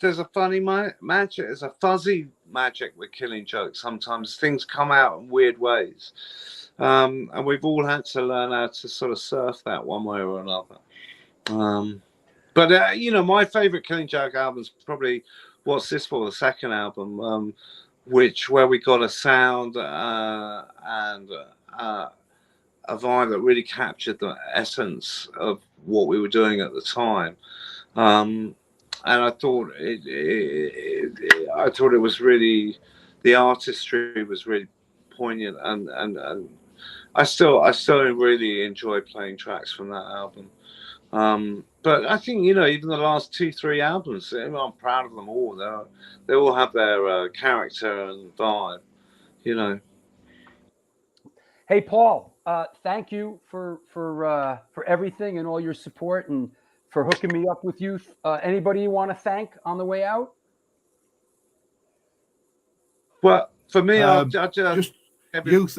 there's a funny magic. There's a fuzzy magic with Killing Joke. Sometimes things come out in weird ways, and we've all had to learn how to sort of surf that one way or another. But you know, my favorite Killing Joke album is probably What's This For, the second album, where we got a sound and a vibe that really captured the essence of what we were doing at the time. And I thought it was really, the artistry was really poignant, and I still really enjoy playing tracks from that album. But I think, you know, even the last 2-3 albums, I'm proud of them all. They all have their character and vibe, you know. Hey, Paul, thank you for everything and all your support and for hooking me up with you. Anybody you want to thank on the way out? Well, for me, I'll just youth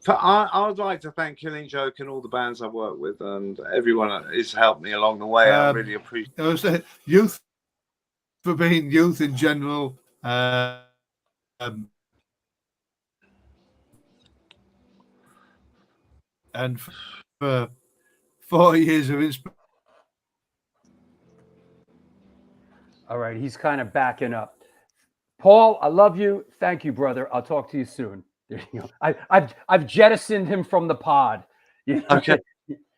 I would like to thank Killing Joke and all the bands I've worked with and everyone who's helped me along the way. I really appreciate it. I was saying, youth for being youth in general. And for 4 years of inspiration. All right, he's kind of backing up. Paul, I love you. Thank you, brother. I'll talk to you soon. There you go. I've jettisoned him from the pod. Okay.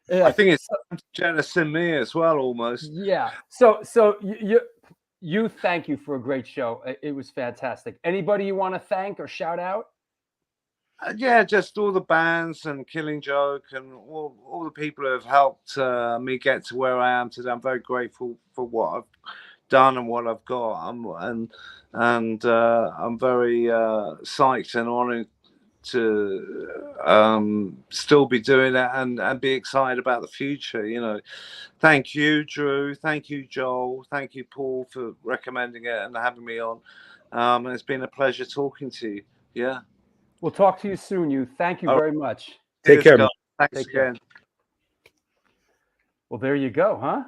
Yeah. I think it's jettison me as well, almost. Yeah. So you thank you for a great show. It was fantastic. Anybody you want to thank or shout out? Yeah, just all the bands and Killing Joke and all the people who have helped me get to where I am today. I'm very grateful for what I've done and what I've got. I'm very psyched and honored to still be doing it and be excited about the future. You know, thank you, Drew. Thank you, Joel. Thank you, Paul, for recommending it and having me on. And it's been a pleasure talking to you. Yeah. We'll talk to you soon, you. Thank you very much. Take care, man. Thanks again. Well, there you go, huh?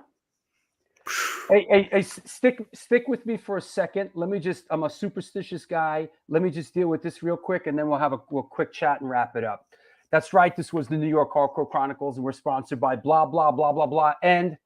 Hey, stick with me for a second. I'm a superstitious guy. Let me just deal with this real quick, and then we'll have a quick chat and wrap it up. That's right. This was the New York Hardcore Chronicles, and we're sponsored by blah, blah, blah, blah, blah, and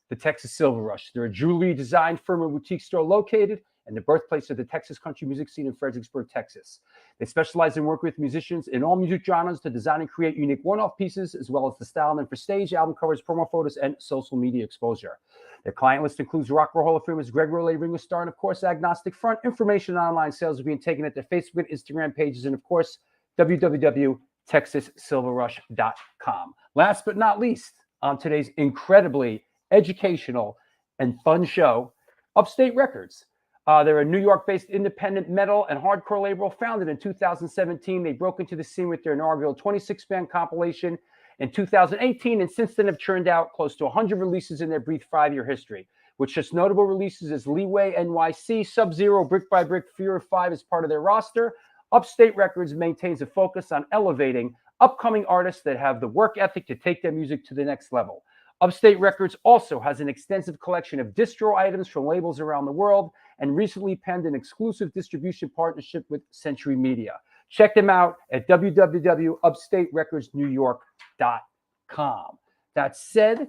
the Texas Silver Rush. They're a jewelry design firm and boutique store located and the birthplace of the Texas country music scene in Fredericksburg, Texas. They specialize in working with musicians in all music genres to design and create unique one-off pieces, as well as the style and for stage, album covers, promo photos, and social media exposure. Their client list includes Rock and Roll Hall of Famers Greg Rolle, Ringo Starr, and of course, Agnostic Front. Information on online sales are being taken at their Facebook and Instagram pages, and of course, www.texassilverrush.com. Last but not least, on today's incredibly educational and fun show, Upstate Records. They're a New York-based independent metal and hardcore label founded in 2017. They broke into the scene with their inaugural 26-band compilation in 2018, and since then have churned out close to 100 releases in their brief 5-year history, with just notable releases as Leeway, NYHC, Sub-Zero, Brick by Brick, Fear of 5 as part of their roster. Upstate Records maintains a focus on elevating upcoming artists that have the work ethic to take their music to the next level. Upstate Records also has an extensive collection of distro items from labels around the world and recently penned an exclusive distribution partnership with Century Media. Check them out at www.upstaterecordsnewyork.com. That said,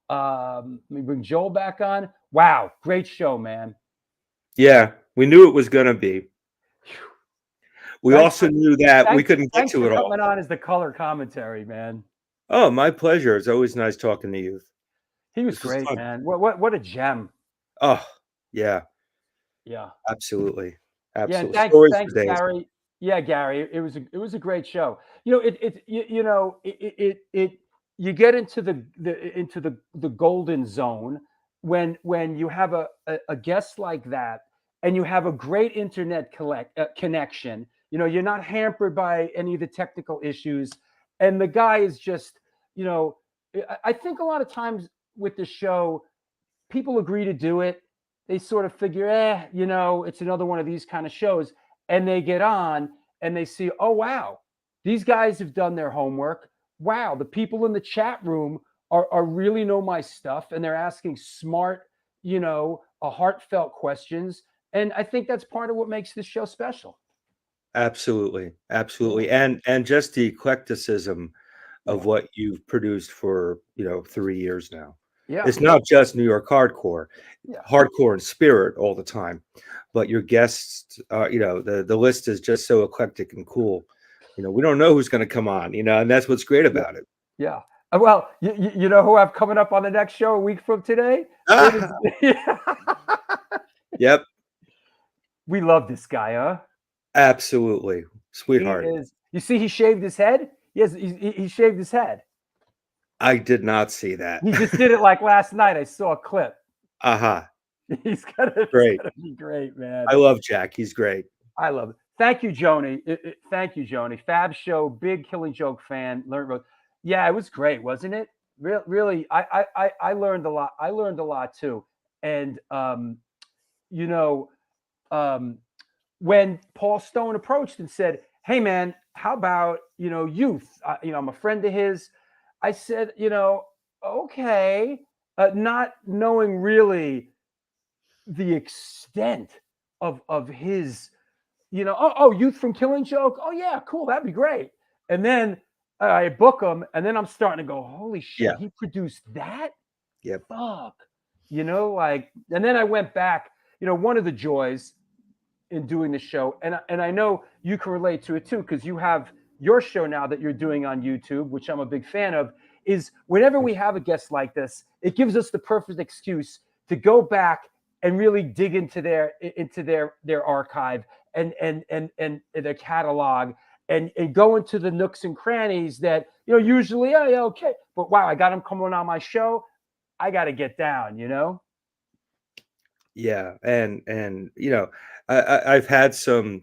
let me bring Joel back on. Wow, great show, man. Yeah, we knew it was going to be. We also knew that we couldn't get to it all. Coming on as the color commentary, man. Oh, my pleasure. It's always nice talking to you. He was great, man. What a gem. Oh, yeah. Yeah. Absolutely. Yeah, Absolutely. thanks, Gary. Yeah, Gary. It was a great show. You know, you get into the golden zone when you have a guest like that and you have a great internet connection. You know, you're not hampered by any of the technical issues. And the guy is just, you know, I think a lot of times with the show, people agree to do it. They sort of figure, you know, it's another one of these kind of shows. And they get on and they see, oh, wow, these guys have done their homework. wow, the people in the chat room are really know my stuff, and they're asking smart, heartfelt questions. And I think that's part of what makes this show special. Absolutely, absolutely, and just the eclecticism of what you've produced for 3 years now. Yeah, It's not just New York hardcore, hardcore in spirit all the time, but your guests, the list is just so eclectic and cool. We don't know who's going to come on, and that's what's great about it. Yeah. Well, you know who I'm coming up on the next show a week from today? Yep. We love this guy, huh? Absolutely. Sweetheart. You see, he shaved his head. Yes, he shaved his head. I did not see that. He just did it like last night. I saw a clip. He's gonna be great, man. I love Jack. He's great. I love it. Thank you, Joni. Thank you, Joni. Fab show, big Killing Joke fan. Yeah, it was great, wasn't it? Really, I learned a lot. I learned a lot too. And when Paul Stone approached and said, "Hey, man, how about youth?" I'm a friend of his. I said, okay, not knowing really the extent of his, youth from Killing Joke. Oh yeah, cool, that'd be great. And then I book him, and then I'm starting to go, holy shit, he produced that? Yep. Fuck. And then I went back, one of the joys in doing the show, and I know you can relate to it too, because you have your show now that you're doing on YouTube, which I'm a big fan of, is whenever we have a guest like this, it gives us the perfect excuse to go back and really dig into their archive and their catalog and go into the nooks and crannies that, usually, oh, yeah, okay. But wow, I got him coming on my show. I got to get down, Yeah. And I've had some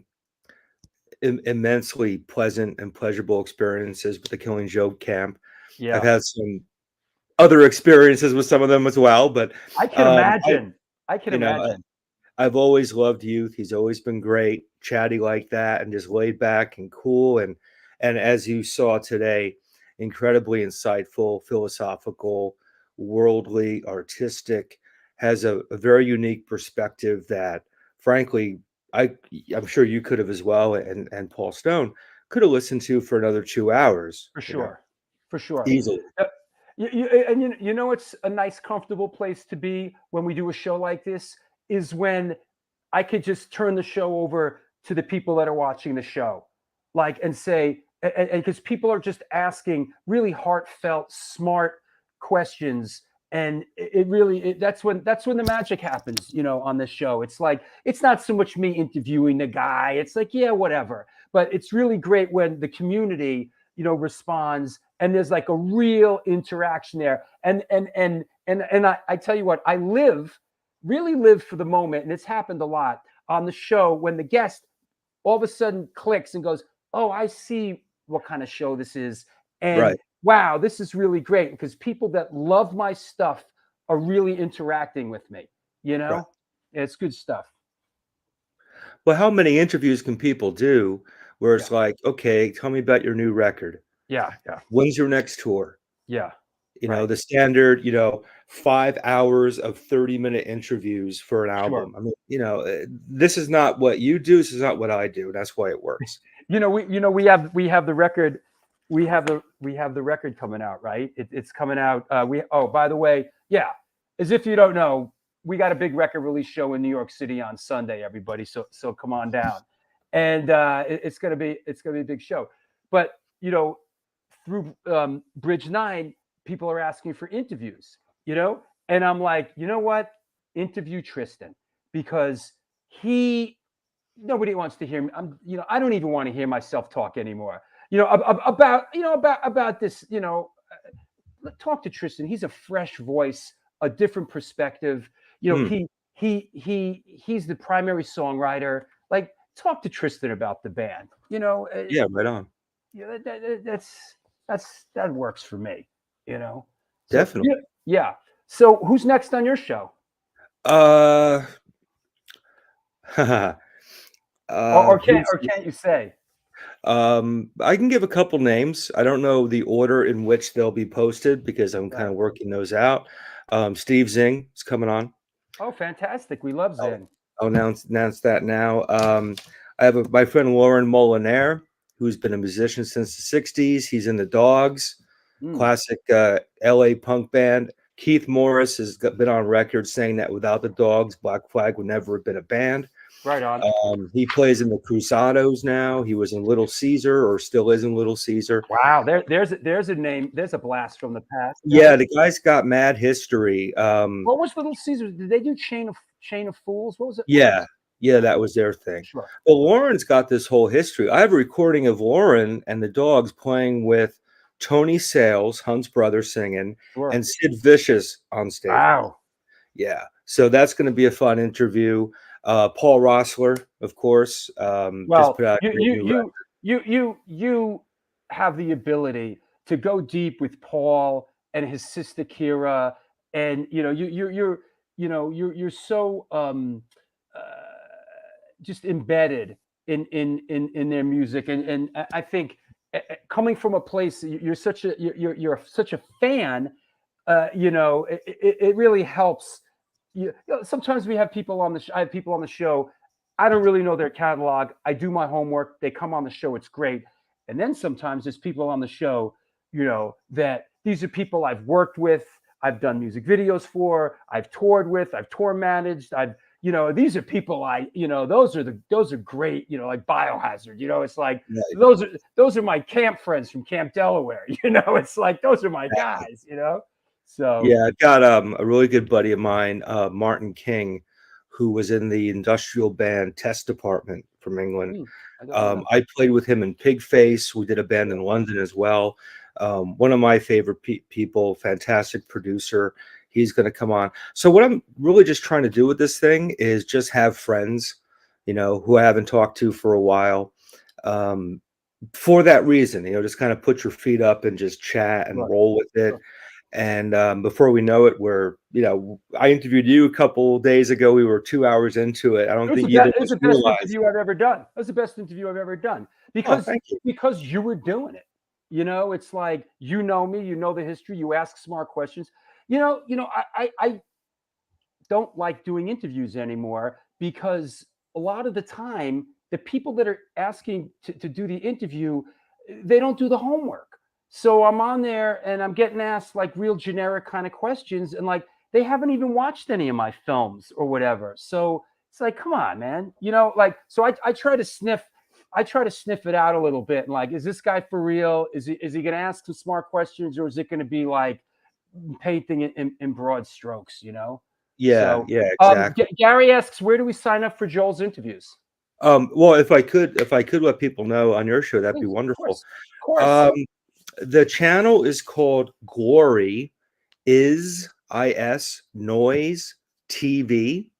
immensely pleasant and pleasurable experiences with the Killing Joke camp. Yeah. I've had some other experiences with some of them as well, but I can imagine. I can imagine. I've always loved Youth. He's always been great, chatty like that, and just laid back and cool. And as you saw today, incredibly insightful, philosophical, worldly, artistic, has a very unique perspective that, frankly, I'm sure you could have as well, and Paul Stone could have listened to for another 2 hours. For sure. For sure. Easily. It's a nice, comfortable place to be when we do a show like this, is when I could just turn the show over to the people that are watching the show, and say, and because people are just asking really heartfelt, smart questions. And that's when the magic happens, on this show. It's like, it's not so much me interviewing the guy. It's like, yeah, whatever. But it's really great when the community, responds, and there's like a real interaction there. And I tell you what, I really live for the moment. And it's happened a lot on the show when the guest all of a sudden clicks and goes, oh, I see what kind of show this is. And right. Wow, this is really great, because people that love my stuff are really interacting with me, Right. It's good stuff. Well, how many interviews can people do where it's like, okay, tell me about your new record? Yeah. When's your next tour? Yeah. The standard, 5 hours of 30-minute interviews for an album. Sure. I mean, this is not what you do. This is not what I do. That's why it works. We have the record. We have the record coming out, right? It's coming out. By the way, yeah. As if you don't know, we got a big record release show in New York City on Sunday, everybody. So come on down, and it's gonna be a big show. But through Bridge 9, people are asking for interviews, and I'm like, you know what? Interview Tristan, because nobody wants to hear me. I don't even want to hear myself talk anymore. About this, talk to Tristan. He's a fresh voice, a different perspective. He's the primary songwriter. Like, talk to Tristan about the band. Yeah, right on. Yeah, that works for me. Definitely. Yeah. So who's next on your show? Or can't you say? I can give a couple names. I don't know the order in which they'll be posted because I'm kind of working those out. Steve Zing is coming on. Oh, fantastic. We love Zing. I'll announce that now. I have my friend Lauren Molinaire, who's been a musician since the 60s. He's in the Dogs, classic LA punk band. Keith Morris has been on record saying that without the Dogs, Black Flag would never have been a band. Right on. He plays in the Cruzados now. He was in Little Caesar, or still is in Little Caesar. Wow, there's a name. There's a blast from the past. Yeah, the guy's got mad history. What was Little Caesar? Did they do Chain of Fools? What was it? Yeah, that was their thing. Sure. Well, Lauren's got this whole history. I have a recording of Lauren and the Dogs playing with Tony Sales, Hunt's brother, singing, and Sid Vicious on stage. Wow. Yeah, so that's going to be a fun interview. Paul Rossler, of course. Well, just put out you have the ability to go deep with Paul and his sister Kira, and you're so just embedded in their music, and I think coming from a place you're such a fan, it really helps. Sometimes we have people on the I have people on the show. I don't really know their catalog. I do my homework. They come on the show. It's great. And then sometimes there's people on the show, that these are people I've worked with. I've done music videos for. I've toured with. I've tour managed. These are people those are great. Like Biohazard. It's like those are my camp friends from Camp Delaware. It's like those are my guys. So yeah, I've got a really good buddy of mine, Martin King, who was in the industrial band Test Department from England. I played with him in Pigface. We did a band in London as well. One of my favorite people, fantastic producer. He's going to come on. So what I'm really just trying to do with this thing is just have friends, who I haven't talked to for a while. For that reason, just kind of put your feet up and just chat and roll with it. And before we know it, I interviewed you a couple days ago. We were 2 hours into it. I don't think it was the best interview I've ever done. It was the best interview I've ever done because you were doing it. It's like me, the history. You ask smart questions. I don't like doing interviews anymore because a lot of the time the people that are asking to do the interview, they don't do the homework. So I'm on there and I'm getting asked like real generic kind of questions, and like they haven't even watched any of my films or whatever. So it's like, come on, man. So I try to sniff it out a little bit. And like, is this guy for real? Is he going to ask some smart questions, or is it going to be like painting it in broad strokes? Yeah, exactly. Gary asks, where do we sign up for Joel's interviews? Well, if I could let people know on your show, that'd be wonderful. Of course. The channel is called Glory is Noise TV.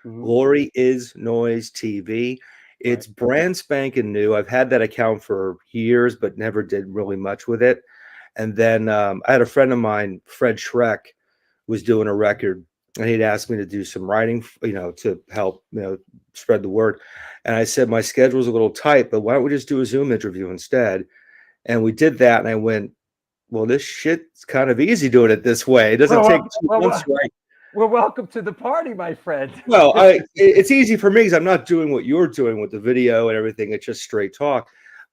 Glory is Noise TV. It's brand spanking new. I've had that account for years, but never did really much with it. And then I had a friend of mine, Fred Schreck, was doing a record, and he'd asked me to do some writing, to help, spread the word. And I said, my schedule's a little tight, but why don't we just do a Zoom interview instead? And we did that, and I went, well, this shit's kind of easy doing it this way. It doesn't take 2 months, right? Well, welcome to the party, my friend. Well, it's easy for me because I'm not doing what you're doing with the video and everything. It's just straight talk.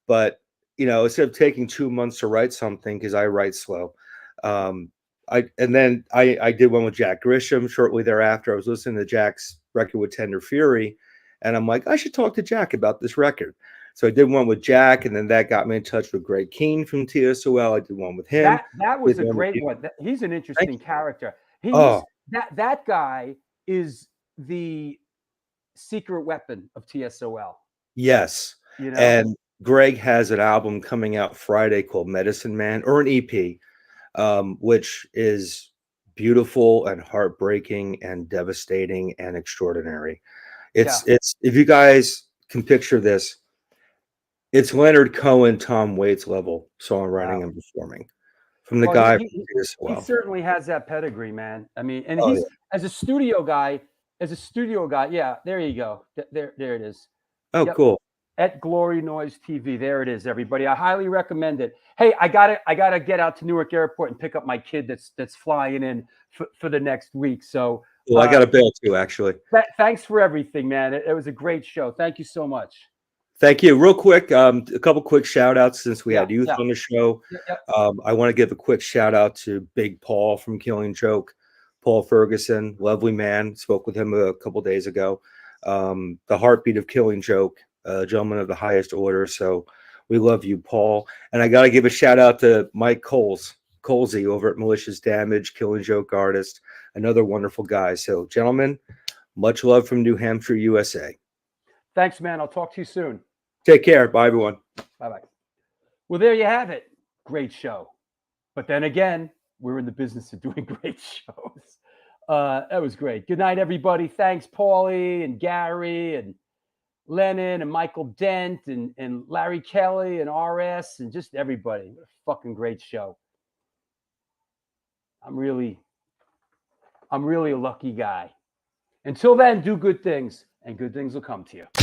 But, instead of taking 2 months to write something, because I write slow, I did one with Jack Grisham shortly thereafter. I was listening to Jack's record with Tender Fury, and I'm like, I should talk to Jack about this record. So I did one with Jack, and then that got me in touch with Greg Keane from TSOL. I did one with him. That was a great one. He's an interesting character. That guy is the secret weapon of TSOL. Yes. And Greg has an album coming out Friday called Medicine Man, or an EP, which is beautiful and heartbreaking and devastating and extraordinary. It's if you guys can picture this, it's Leonard Cohen, Tom Waits level songwriting and performing from the guy. He certainly has that pedigree, man. I mean, and he's as a studio guy. Yeah, there you go. There it is. Oh, cool. at Glory Noise TV. There it is, everybody. I highly recommend it. Hey, I gotta get out to Newark Airport and pick up my kid that's flying in for the next week. So, well, I got a bill too, actually. Thanks for everything, man. It was a great show. Thank you so much. Thank you. Real quick, a couple quick shout outs since we had youth on the show. I want to give a quick shout out to Big Paul from Killing Joke, Paul Ferguson, lovely man. Spoke with him a couple days ago. The heartbeat of Killing Joke, gentleman of the highest order. So we love you, Paul. And I got to give a shout out to Mike Colsey over at Malicious Damage, Killing Joke artist, another wonderful guy. So, gentlemen, much love from New Hampshire, USA. Thanks, man. I'll talk to you soon. Take care. Bye, everyone. Bye-bye. Well, there you have it. Great show. But then again, we're in the business of doing great shows. That was great. Good night, everybody. Thanks, Paulie and Gary and Lennon and Michael Dent and Larry Kelly and RS and just everybody. What a fucking great show. I'm really a lucky guy. Until then, do good things, and good things will come to you.